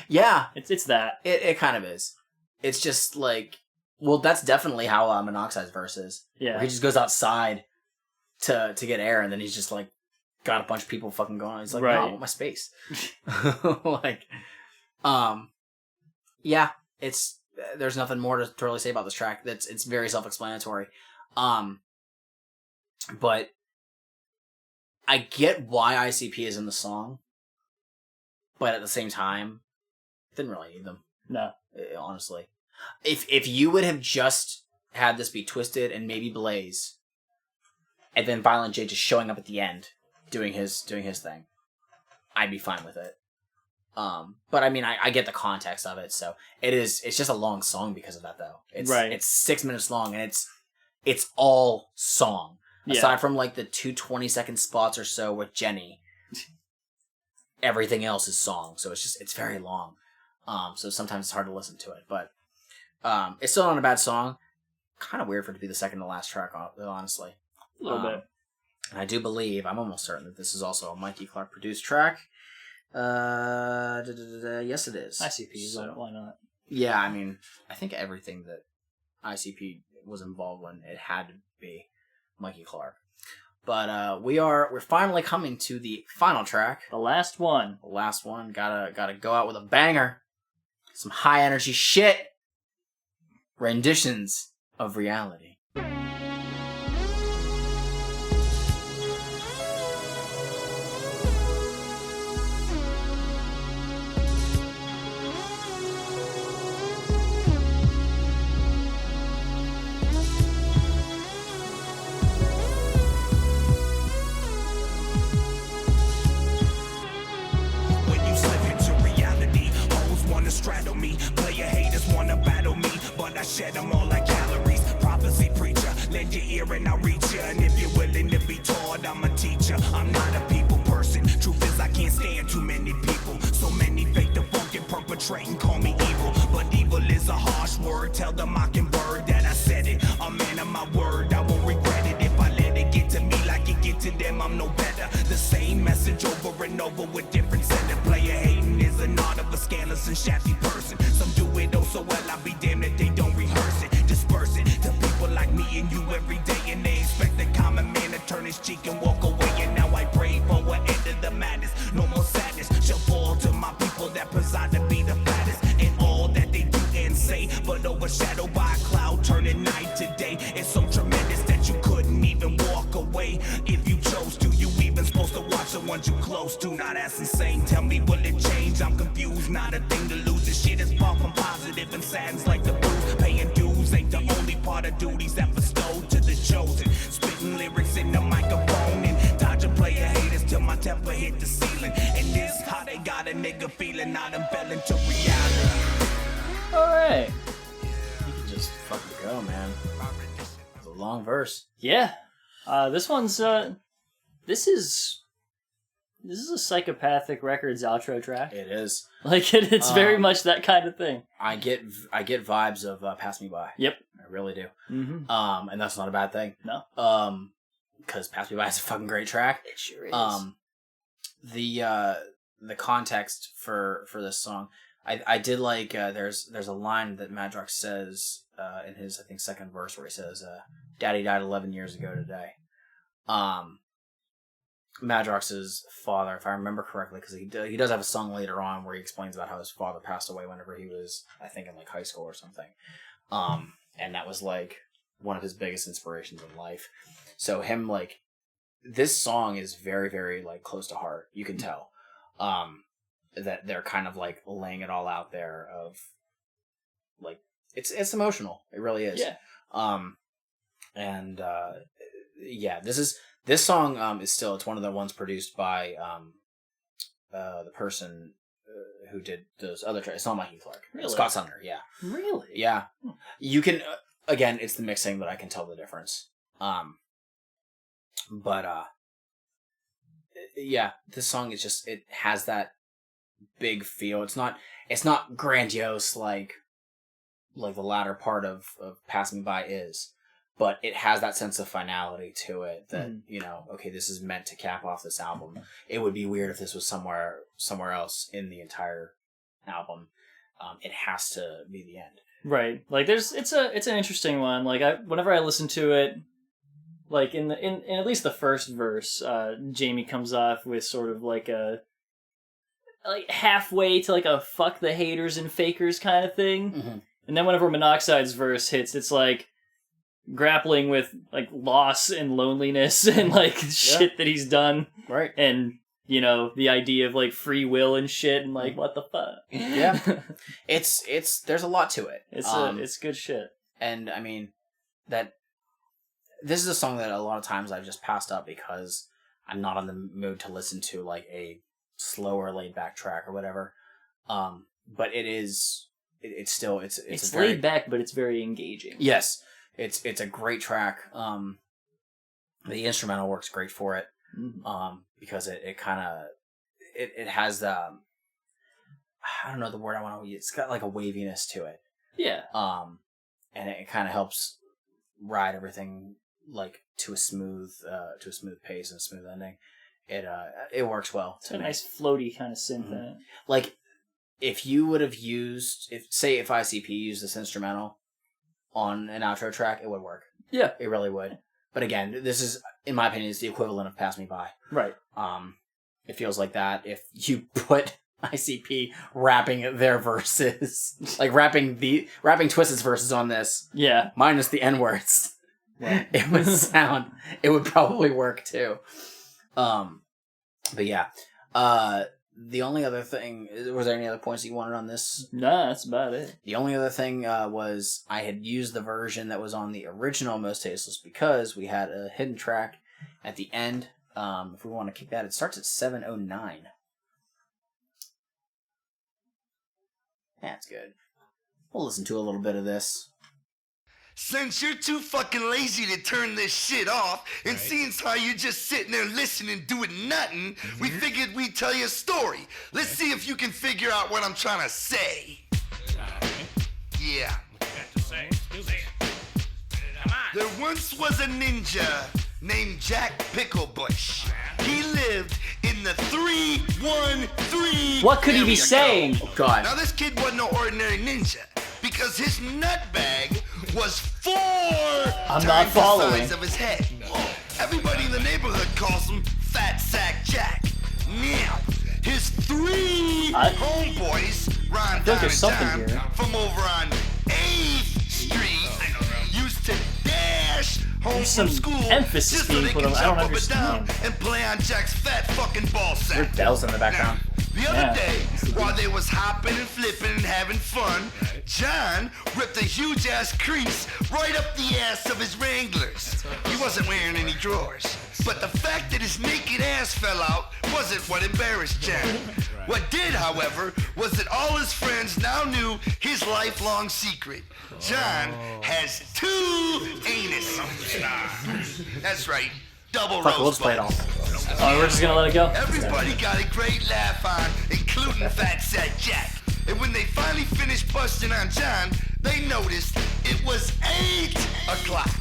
Yeah, it's that. It kind of is. It's just like, well, that's definitely how Monoxide's verse is. Yeah, where he just goes outside to get air, and then he's just like got a bunch of people fucking going on. He's like, right. No, I want my space. Like, yeah, it's, there's nothing more to really say about this track. It's very self-explanatory. But I get why ICP is in the song, but at the same time, didn't really need them. No, honestly, if you would have just had this be Twiztid and maybe Blaze, and then Violent J just showing up at the end, doing his thing, I'd be fine with it. But I mean, I get the context of it, so it's just a long song because of that, though. It's 6 minutes long, and it's all song. Aside from like the 2 20-second spots or so with Jenny, everything else is song. So it's very long. So sometimes it's hard to listen to it, but it's still not a bad song. Kind of weird for it to be the second to last track, honestly. A little bit. And I do believe, I'm almost certain that this is also a Mikey Clark produced track. Yes, it is. ICP, so why not? Yeah, I mean, I think everything that ICP was involved in, it had to be Mikey Clark. But we're finally coming to the final track. The last one. The last one. Gotta go out with a banger. Some high energy shit. Renditions of reality. When you slip into reality, hoes wanna straddle me. Player haters wanna battle me, but I shed them all like calories. Prophecy preacher, lend your ear and I'll reach ya. And if you're willing to be taught, I'm a teacher. I'm not a people person. Truth is I can't stand too many people. So many fake the funk and perpetrating, call me evil. But evil is a harsh word. Tell the mockingbird that I said it. A man of my word, I won't regret it if I let it get to me like it get to them. I'm no better. The same message over and over with different sender. Player hating is an art of a scandalous and shafty person. Some do it oh so well, I'll be damned if they don't rehearse it. Disperse it to people like me and you every day, and they expect the common man to turn his cheek and walk away. And now I pray for an end of the madness. No more sadness shall fall to my people that preside to be the fattest. And all that they do and say, but overshadowed by a cloud turning night to day. It's so tremendous that you couldn't even walk away if you chose to. You even supposed to watch the ones you close to. Now that's insane. Tell me, will it change? I'm confused. Not a thing to lose. This shit is far from positive and saddens like the blues. Paying dues ain't the only part of duties that bestowed to the chosen. Spitting lyrics in the microphone and dodging player haters till my temper hit the ceiling. And this how they got a nigga feeling. I done fell into reality. Alright. You can just fucking go, man. It's a long verse. Yeah. This one's, this is a Psychopathic Records outro track. It is. Like, it's very much that kind of thing. I get vibes of Pass Me By. Yep. I really do. Mm-hmm. And that's not a bad thing. No. Because Pass Me By is a fucking great track. It sure is. The context for this song, I did like. There's a line that Madrox says in his, I think, second verse where he says, "Daddy died 11 years ago today." Madrox's father, if I remember correctly, because he does have a song later on where he explains about how his father passed away whenever he was, I think, in like high school or something. And that was like one of his biggest inspirations in life. So him, like, this song is very, very like close to heart. You can tell that they're kind of like laying it all out there. Of like, it's emotional. It really is. Yeah. Yeah, this song is still, it's one of the ones produced by the person who did those other tracks. It's not Mikey Clark. Really? Scott Sumner, yeah. Really? Yeah. You can, again, it's the mixing that I can tell the difference. Yeah, this song is just, it has that big feel. It's not grandiose like the latter part of Pass Me By is. But it has that sense of finality to it that, you know, okay, this is meant to cap off this album. It would be weird if this was somewhere else in the entire album. It has to be the end. Right. Like it's an interesting one. Like whenever I listen to it, like in at least the first verse, Jamie comes off with sort of like halfway to like a fuck the haters and fakers kind of thing. Mm-hmm. And then whenever Monoxide's verse hits, it's like grappling with like loss and loneliness and like shit that he's done, right? And you know, the idea of like free will and shit, and like what the fuck. Yeah, it's there's a lot to it. It's good shit. And I mean that this is a song that a lot of times I've just passed up because I'm not in the mood to listen to like a slower laid back track or whatever. But it's still it's laid back, but it's very engaging. Yes. It's a great track. The instrumental works great for it, because it kind of it has I don't know the word I want to use. It's got like a waviness to it. Yeah. And it kind of helps ride everything like to a smooth pace and a smooth ending. It works well. It's a nice floaty kind of synth in it. Like if you would have used if ICP used this instrumental on an outro track, it would work. Yeah, it really would. But again, this is, in my opinion, is the equivalent of Pass Me By. Right. It feels like that if you put ICP rapping their verses, like rapping Twiztid's verses on this, minus the N words, it would probably work too. But yeah, the only other thing, was there any other points that you wanted on this? No, that's about it. The only other thing was I had used the version that was on the original Mostasteless because we had a hidden track at the end. If we want to kick that, it starts at 7:09. That's good. We'll listen to a little bit of this. Since you're too fucking lazy to turn this shit off, and seeing how you're just sitting there listening, doing nothing, we figured we'd tell you a story. Let's see if you can figure out what I'm trying to say. Yeah. There once was a ninja named Jack Picklebush. He lived in the 313. What could he be saying? Oh, God. Now this kid wasn't no ordinary ninja because his nut bag was 4 I'm times not following. the size of his head. Everybody in the neighborhood calls him Fat Sack Jack. Now, his 3 homeboys, Ron, Don, and Tom, here. from over on 8th Street, used to dash home some from school emphasis just so being they put can on. I don't jump up and down understand. and play on Jack's fat fucking ball sack. There's bells in the background. The other day, while they was hopping and flipping and having fun, John ripped a huge ass crease right up the ass of his Wranglers. He wasn't wearing any drawers, but the fact that his naked ass fell out wasn't what embarrassed John. What did, however, was that all his friends now knew his lifelong secret. John has 2 anuses. That's right. Double Fuck, we'll just play it all. Oh, we're just gonna let it go? Everybody got a great laugh on, including Fat Sack Jack. And when they finally finished busting on John, they noticed it was 8 o'clock.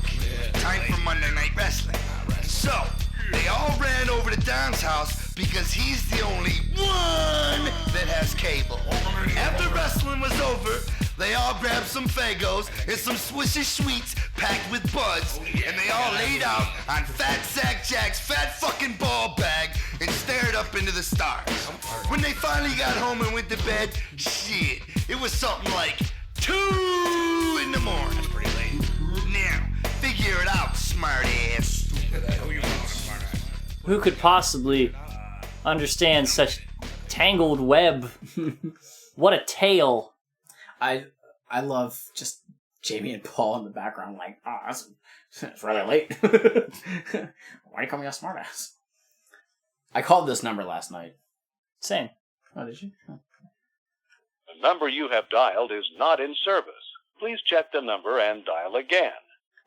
Time for Monday Night Wrestling. So, they all ran over to Don's house because he's the only one that has cable. After wrestling was over, they all grabbed some Fagos and some Swisher Sweets packed with buds, and they all laid out on Fat Sack Jack's fat fucking ball bag and stared up into the stars. When they finally got home and went to bed, shit, it was something like 2 in the morning. That's pretty late. Now, figure it out, smart ass. Who could possibly understand such tangled web? What a tale. I love just Jamie and Paul in the background, like, it's really late. Why are you calling me a smartass? I called this number last night. Same. Oh, did you? Oh. The number you have dialed is not in service. Please check the number and dial again.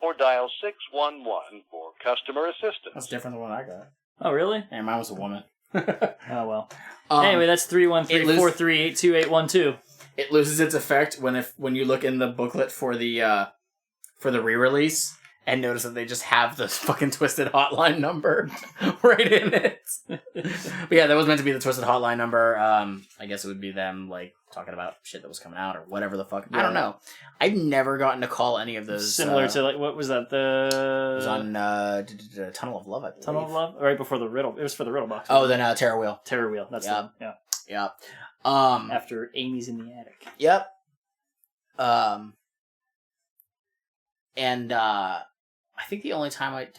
Or dial 611 for customer assistance. That's different than what I got. Oh, really? And mine was a woman. Oh, well. Anyway, that's 313-438-2812. It loses its effect when you look in the booklet for the re-release and notice that they just have the fucking Twiztid hotline number right in it. But yeah, that was meant to be the Twiztid hotline number. I guess it would be them like talking about shit that was coming out or whatever the fuck. Yeah. I don't know. I've never gotten to call any of those. Similar to like what was that? It was on Tunnel of Love, I believe. Tunnel of Love, right before the riddle. It was for the riddle box. Oh, then Terror Wheel. Terror Wheel. That's yep. Yeah. Yep. After Amy's in the attic. Yep. And I think the only time did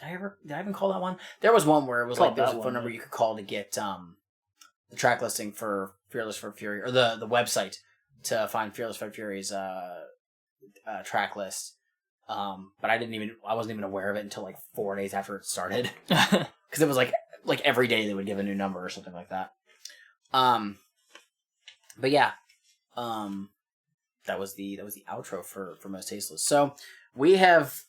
I even call that one? There was one where it was like there was a phone number you could call to get the track listing for Fearless for Fury, or the website to find Fearless for Fury's track list. But I wasn't even aware of it until like 4 days after it started, because it was like every day they would give a new number or something like that. But yeah, that was the outro for Mostasteless. So we have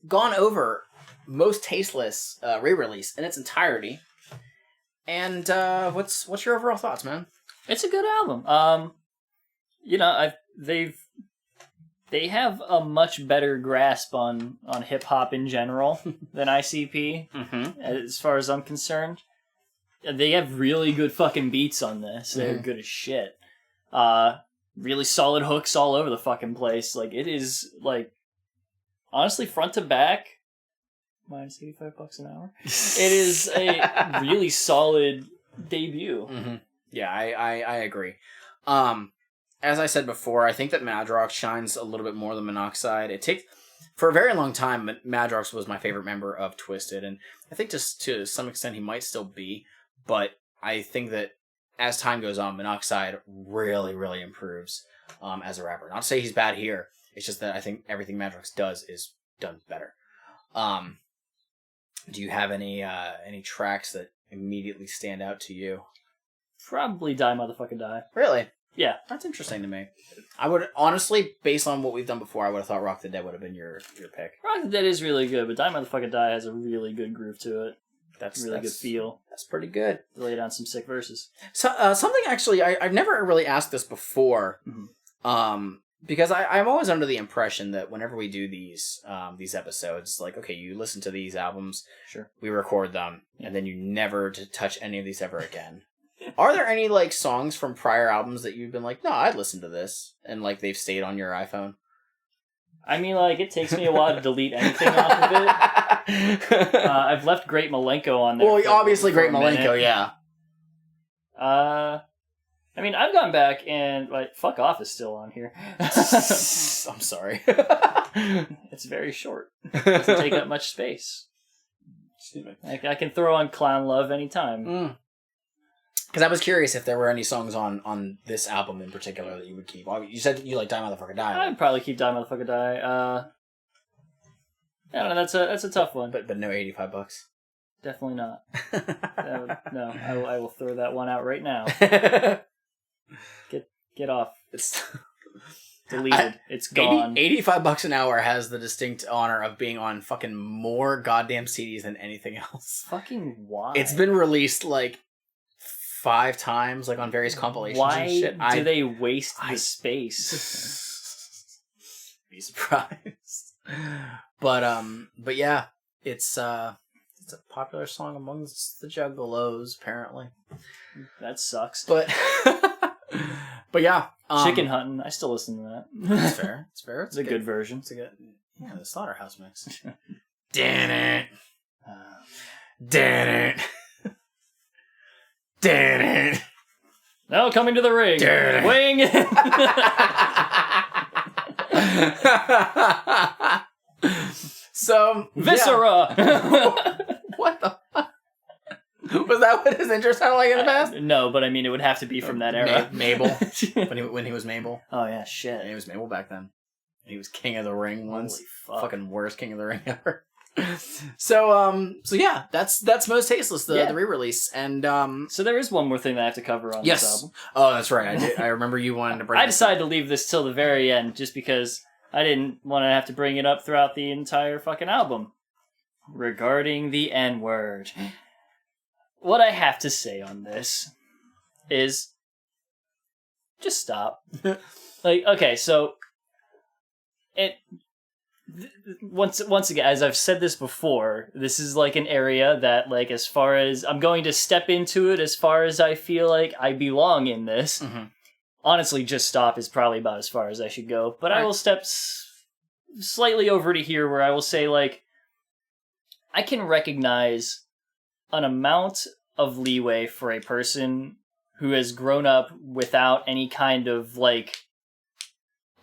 gone over Mostasteless re-release in its entirety. And what's your overall thoughts, man? It's a good album. You know, they have a much better grasp on hip hop in general than ICP, as far as I'm concerned. They have really good fucking beats on this. They're good as shit. Really solid hooks all over the fucking place. Like, it is, like, honestly, front to back, minus $85 an hour. It is a really solid debut. Yeah, I agree. As I said before, I think that Madrox shines a little bit more than Monoxide. For a very long time, Madrox was my favorite member of Twiztid, and I think just to some extent he might still be, but I think that as time goes on, Monoxide really, really improves as a rapper. Not to say he's bad here, it's just that I think everything Madrox does is done better. Do you have any tracks that immediately stand out to you? Probably Die Motherfucker Die. Really? Yeah. That's interesting to me. I would, honestly, based on what we've done before, I would have thought Rock the Dead would have been your pick. Rock the Dead is really good, but Die Motherfucker Die has a really good groove to it. That's really good feel. That's pretty good. They lay down some sick verses. So something actually, I've never really asked this before, because I'm always under the impression that whenever we do these episodes, like, okay, you listen to these albums, sure, we record them, and then you never touch any of these ever again. Are there any, like, songs from prior albums that you've been like, no, I'd listen to this, and, like, they've stayed on your iPhone? I mean, like, it takes me a while to delete anything off of it. I've left Great Malenko on there. Well, obviously Great Malenko, yeah. I mean, I've gone back and, like, Fuck Off is still on here. I'm sorry. It's very short. It doesn't take up much space. I can throw on Clown Love anytime. Because I was curious if there were any songs on this album in particular that you would keep. You said you like Die Motherfucker Die. I'd probably keep Die Motherfucker Die. I don't know, that's a tough one. But no $85. Definitely not. No, I will throw that one out right now. Get off. It's deleted. It's gone. $85 an hour has the distinct honor of being on fucking more goddamn CDs than anything else. Fucking why? It's been released like 5 times, like on various compilations and shit. Why do they waste the space? Be surprised. But yeah, it's a popular song amongst the Juggalos, apparently. That sucks. But yeah, Chicken Hunting. I still listen to that. It's fair. It's fair. It's a good version. It's a good, the Slaughterhouse mix. Damn it! Damn it! Damn it! Now coming to the ring. Wing. So Viscera. Yeah. What the fuck? Was that what his intro sounded like in the past? No, but I mean it would have to be from that era. Mabel. when he was Mabel. Oh yeah, shit. And he was Mabel back then. He was King of the Ring once. Holy fuck. Fucking worst King of the Ring ever. So yeah, that's Mostasteless, the re-release, and so there is one more thing that I have to cover on this album. Oh, that's right. I remember you wanted to bring. I decided to leave this till the very end just because I didn't want to have to bring it up throughout the entire fucking album. Regarding the N-word, what I have to say on this is just stop. Like, okay, so once again, as I've said this before, this is like an area that, like, as far as I'm going to step into it, as far as I feel like I belong in this, honestly, just stop is probably about as far as I should go. But I will step slightly over to here where I will say, like, I can recognize an amount of leeway for a person who has grown up without any kind of, like,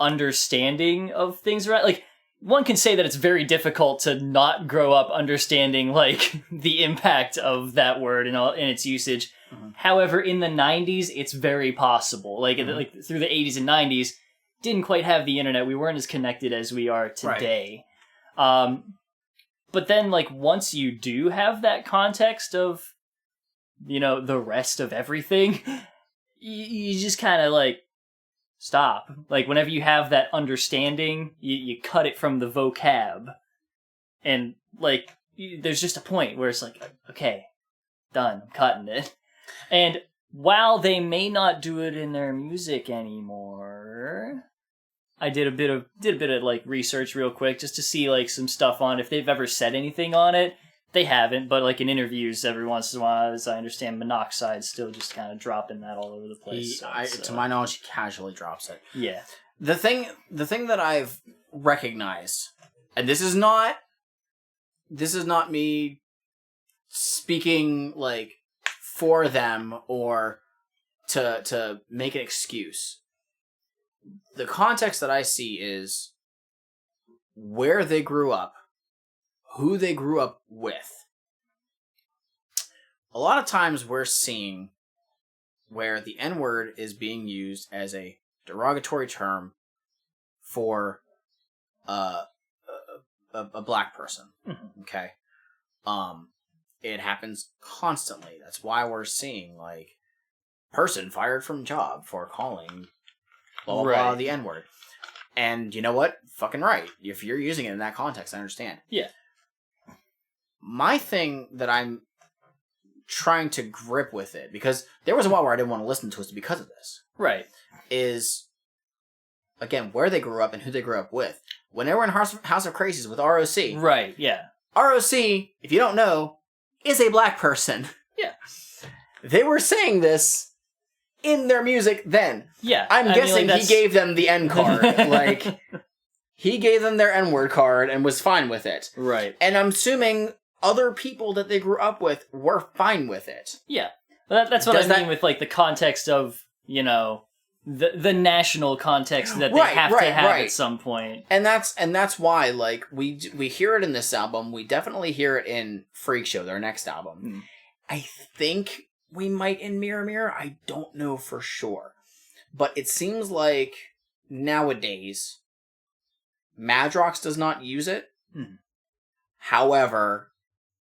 understanding of things, right? Like, one can say that it's very difficult to not grow up understanding, like, the impact of that word and its usage. However, in the 90s, it's very possible. Like, like through the 80s and 90s, didn't quite have the internet. We weren't as connected as we are today. Right. But then, like, once you do have that context of, you know, the rest of everything, you just kind of, like, stop. Like, whenever you have that understanding, you cut it from the vocab. And, like, there's just a point where it's like, okay, done, I'm cutting it. And while they may not do it in their music anymore, I did a bit of like research real quick just to see like some stuff on if they've ever said anything on it. They haven't, but like in interviews every once in a while, as I understand, Monoxide's still just kind of dropping that all over the place. To my knowledge, he casually drops it. Yeah. The thing that I've recognized, and this is not me speaking like for them or to make an excuse. The context that I see is where they grew up, who they grew up with. A lot of times we're seeing where the N-word is being used as a derogatory term for a black person. Mm-hmm. Okay? It happens constantly. That's why we're seeing, like, person fired from job for calling blah, blah, blah, the N-word. And you know what? Fucking right. If you're using it in that context, I understand. Yeah. My thing that I'm trying to grip with it, because there was a while where I didn't want to listen to it because of this. Right. Is, again, where they grew up and who they grew up with. When they were in House of Crazies with ROC. Right, yeah. ROC, if you don't know, is a black person. Yeah. They were saying this in their music then. Yeah. I'm guessing he gave them the N card. Like, he gave them their N-word card and was fine with it. Right. And I'm assuming other people that they grew up with were fine with it. Yeah. That's what I mean with, like, the context of, you know, the national context that they have to have at some point. And that's why, like, we hear it in this album. We definitely hear it in Freak Show, their next album. I think we might in Mirror Mirror. I don't know for sure. But it seems like nowadays, Madrox does not use it. However,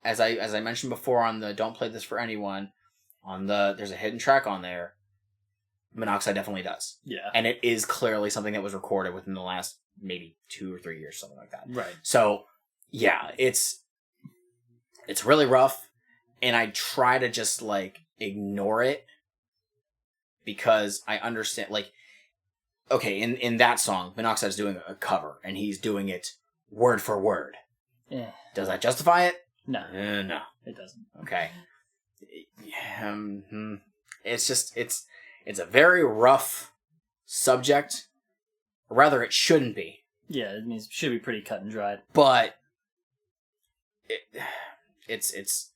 as I mentioned before on the Don't Play This For Anyone, there's a hidden track on there. Monoxide definitely does. Yeah. And it is clearly something that was recorded within the last maybe 2 or 3 years, something like that. Right. So, yeah, it's really rough, and I try to just, like, ignore it because I understand, like, okay, in that song, Monoxide's doing a cover, and he's doing it word for word. Yeah. Does that justify it? No. No. It doesn't. Okay. It's just, it's a very rough subject. Or rather, it shouldn't be. Yeah, it means it should be pretty cut and dried. But it's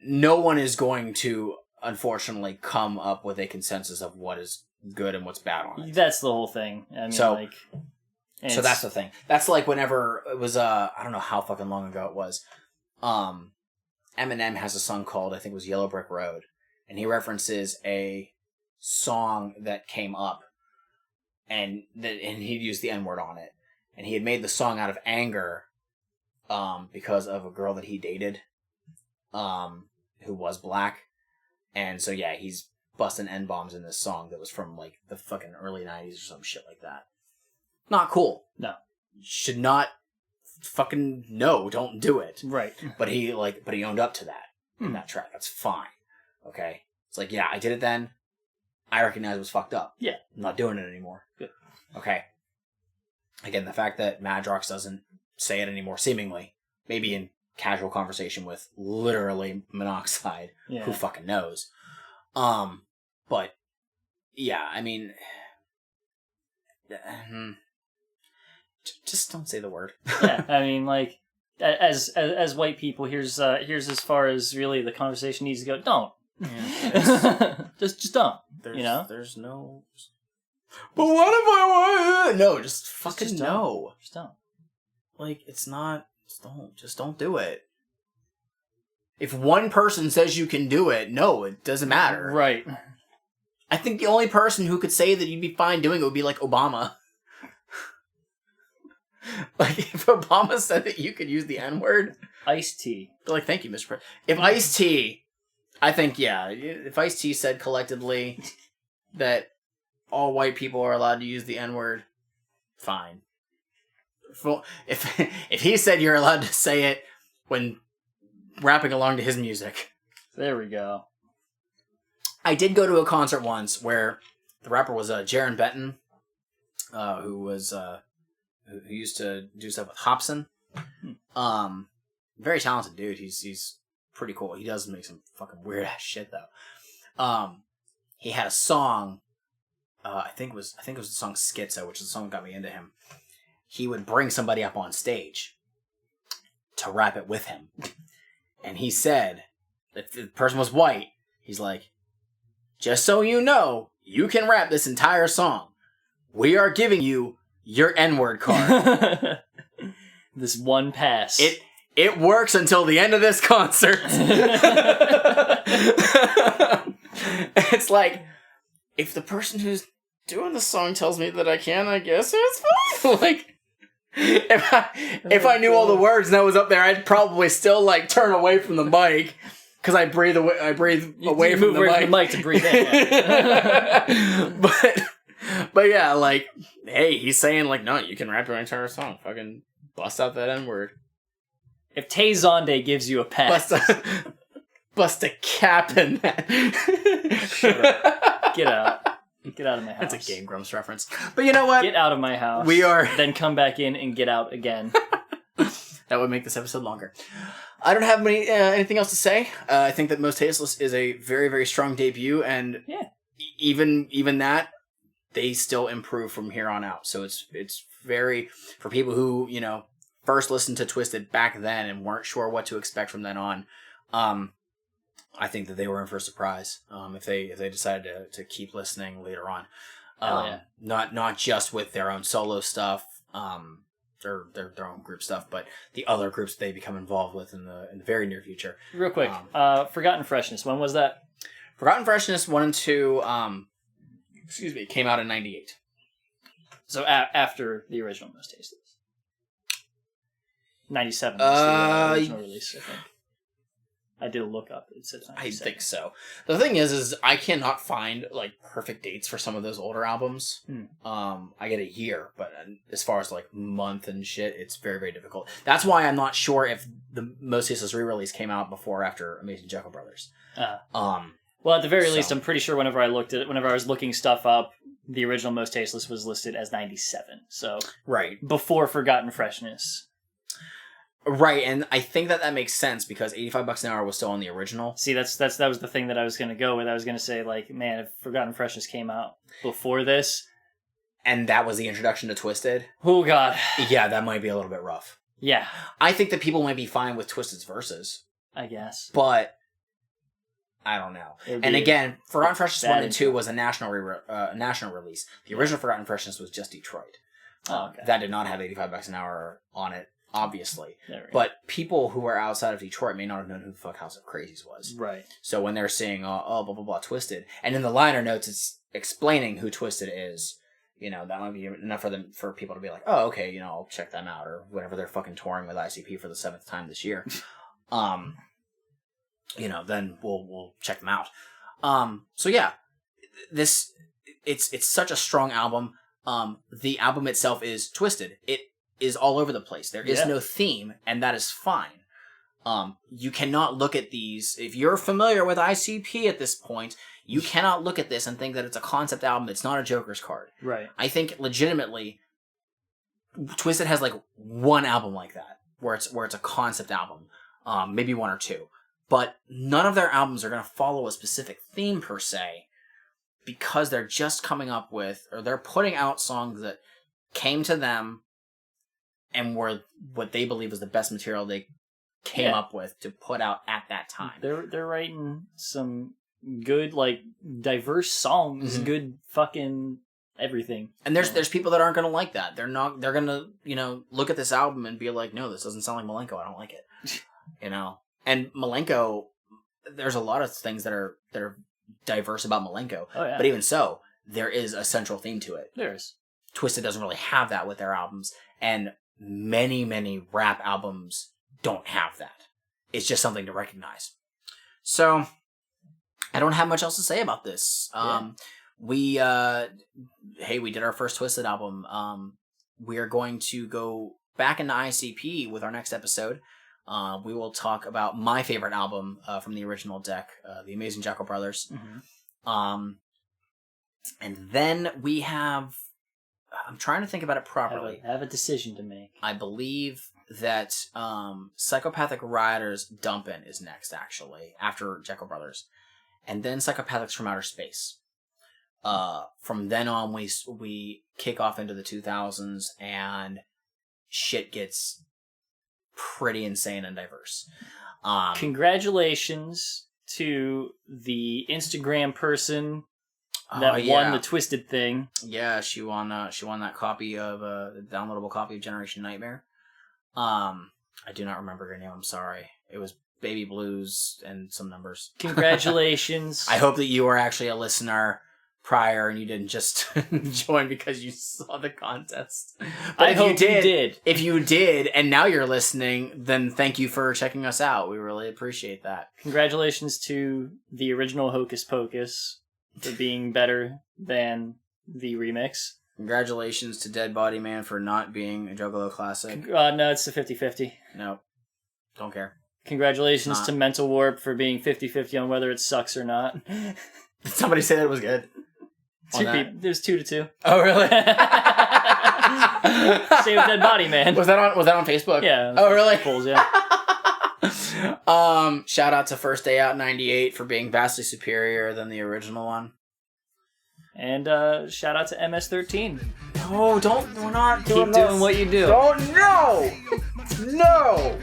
no one is going to, unfortunately, come up with a consensus of what is good and what's bad on it. That's the whole thing. I mean, so, like... So that's the thing. That's like whenever it was, I don't know how fucking long ago it was. Eminem has a song called, I think it was Yellow Brick Road. And he references a song that came up. And he'd used the N-word on it. And he had made the song out of anger because of a girl that he dated who was black. And so, yeah, he's busting N-bombs in this song that was from, like, the fucking early 90s or some shit like that. Not cool. No. Should not fucking, no, don't do it. Right. But he owned up to that in that track. That's fine. Okay? It's like, yeah, I did it then. I recognize it was fucked up. Yeah. I'm not doing it anymore. Good. Okay. Again, the fact that Madrox doesn't say it anymore, seemingly, maybe in casual conversation with literally Monoxide, who fucking knows. But, yeah, I mean... Just don't say the word. Yeah, I mean, like, as white people, here's as far as really the conversation needs to go. Don't. Yeah, just don't. You know? There's no... But what if I want... No, just fucking no. Just don't. Like, it's not... Just don't do it. If one person says you can do it, no, it doesn't matter. Right. I think the only person who could say that you'd be fine doing it would be, like, Obama. Like, if Obama said that you could use the N-word... Ice-T. Like, thank you, Mr. President. If Ice-T... I think, yeah, if Ice-T said collectively that all white people are allowed to use the N-word, fine. if he said you're allowed to say it when rapping along to his music. There we go. I did go to a concert once where the rapper was Jaron Benton, who used to do stuff with Hobson. Very talented dude. He's pretty cool. He does make some fucking weird ass shit though. He had a song. I think it was the song Schizo, which is the song that got me into him. He would bring somebody up on stage to rap it with him, and he said that the person was white. He's like, just so you know, you can rap this entire song. We are giving you your N-word card. This one pass. It works until the end of this concert. It's like, if the person who's doing the song tells me that I can, I guess it's fine. Like, if I knew all the words and I was up there, I'd probably still like turn away from the mic because I breathe away. I breathe away from the mic to breathe in. Yeah. but yeah, like, hey, he's saying like, no, you can rap your entire song. Fucking bust out that N-word. If Tay Zonde gives you a pass, bust a cap in that. Get out. Get out of my house. That's a Game Grumps reference. But you know what? Get out of my house. Then come back in and get out again. That would make this episode longer. I don't have anything else to say. I think that Mostasteless is a very, very strong debut, and even that, they still improve from here on out. So it's very, for people who, first listened to Twiztid back then and weren't sure what to expect from then on, I think that they were in for a surprise if they decided to keep listening later on. Not just with their own solo stuff, or their own group stuff, but the other groups they become involved with in the very near future. Real quick, Forgotten Freshness. When was that? Forgotten Freshness 1 and 2. Came out in '98. So after the original Mostasteless. 97 was the original release, I think. I did a look up. It says 97. I think so. The thing is I cannot find like perfect dates for some of those older albums. I get a year, but as far as like month and shit, it's very, very difficult. That's why I'm not sure if the Mostasteless re-release came out before or after Amazing Juggalo Brothers. Well, at the very least, I'm pretty sure whenever I was looking stuff up, the original Mostasteless was listed as 97. So right before Forgotten Freshness. Right, and I think that makes sense because $85 an hour was still on the original. See, that was the thing that I was going to go with. I was going to say, like, man, if Forgotten Freshness came out before this, and that was the introduction to Twiztid. Oh God, yeah, that might be a little bit rough. Yeah, I think that people might be fine with Twiztid's verses. I guess, but I don't know. And again, Forgotten Freshness 1 and 2 was a national release. The original Forgotten Freshness was just Detroit. Okay. That did not have $85 an hour on it. Obviously. But people who are outside of Detroit may not have known who the fuck House of Crazies was. Right. So when they're saying, blah, blah, blah, Twiztid, and in the liner notes it's explaining who Twiztid is, that might be enough for people to be like, oh, okay, I'll check them out, or whenever they're fucking touring with ICP for the 7th time this year. Then we'll check them out. So yeah, it's such a strong album. The album itself is Twiztid. It is all over the place. There is no theme, and that is fine. You cannot look at these. If you're familiar with ICP at this point, you cannot look at this and think that it's a concept album. It's not a Joker's card. Right. I think legitimately, Twiztid has like one album like that, where it's a concept album, maybe one or two. But none of their albums are going to follow a specific theme per se, because they're just coming up with, or they're putting out songs that came to them and were what they believe was the best material they came up with to put out at that time. They're writing some good, like, diverse songs, good fucking everything. And there's people that aren't going to like that. They're going to, look at this album and be like, no, this doesn't sound like Malenko. I don't like it. And Malenko, there's a lot of things that are diverse about Malenko. Oh, yeah. But even so, there is a central theme to it. There is. Twiztid doesn't really have that with their albums, and many, many rap albums don't have that. It's just something to recognize. So, I don't have much else to say about this. We did our first Twiztid album. We are going to go back into ICP with our next episode. We will talk about my favorite album from the original deck, The Amazing Juggalo Brothers. Mm-hmm. And then we have... I'm trying to think about it properly. Have a decision to make. I believe that Psychopathic Riders Dumpin' is next, actually, after Juggalo Brothers. And then Psychopathics from Outer Space. From then on, we kick off into the 2000s, and shit gets pretty insane and diverse. Congratulations to the Instagram person that won the Twiztid thing. Yeah, she won that copy of the downloadable copy of Generation Nightmare. I do not remember her name. I'm sorry. It was Baby Blues and some numbers. Congratulations. I hope that you were actually a listener prior and you didn't just join because you saw the contest. But I hope you did. If you did, and now you're listening, then thank you for checking us out. We really appreciate that. Congratulations to the original Hocus Pocus for being better than the remix. Congratulations to Dead Body Man for not being a Juggalo classic. No, it's a 50-50. No, don't care. Congratulations to Mental Warp for being 50-50 on whether it sucks or not. Did somebody say that it was good? There's 2-2. Oh, really? Same with Dead Body Man. Was that on Facebook? Yeah. Oh, really? Polls, yeah. Shout out to First Day Out 98 for being vastly superior than the original one. And shout out to MS13. No, we're not doing Keep doing what you do. No!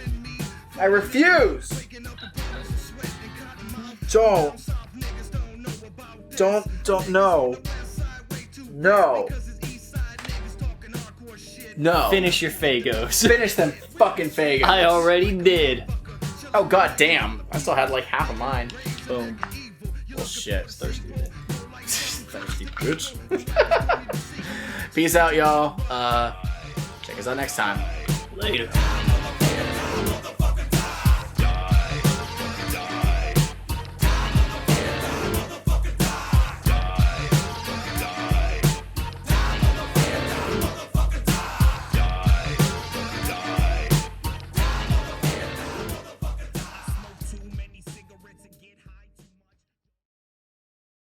I refuse! No. Finish your Fagos. Finish them fucking Fagos. I already did. Oh, god damn. I still had like half of mine. Boom. Well, shit. It's thirsty. Thirsty bitch. Peace out, y'all. Check us out next time. Later.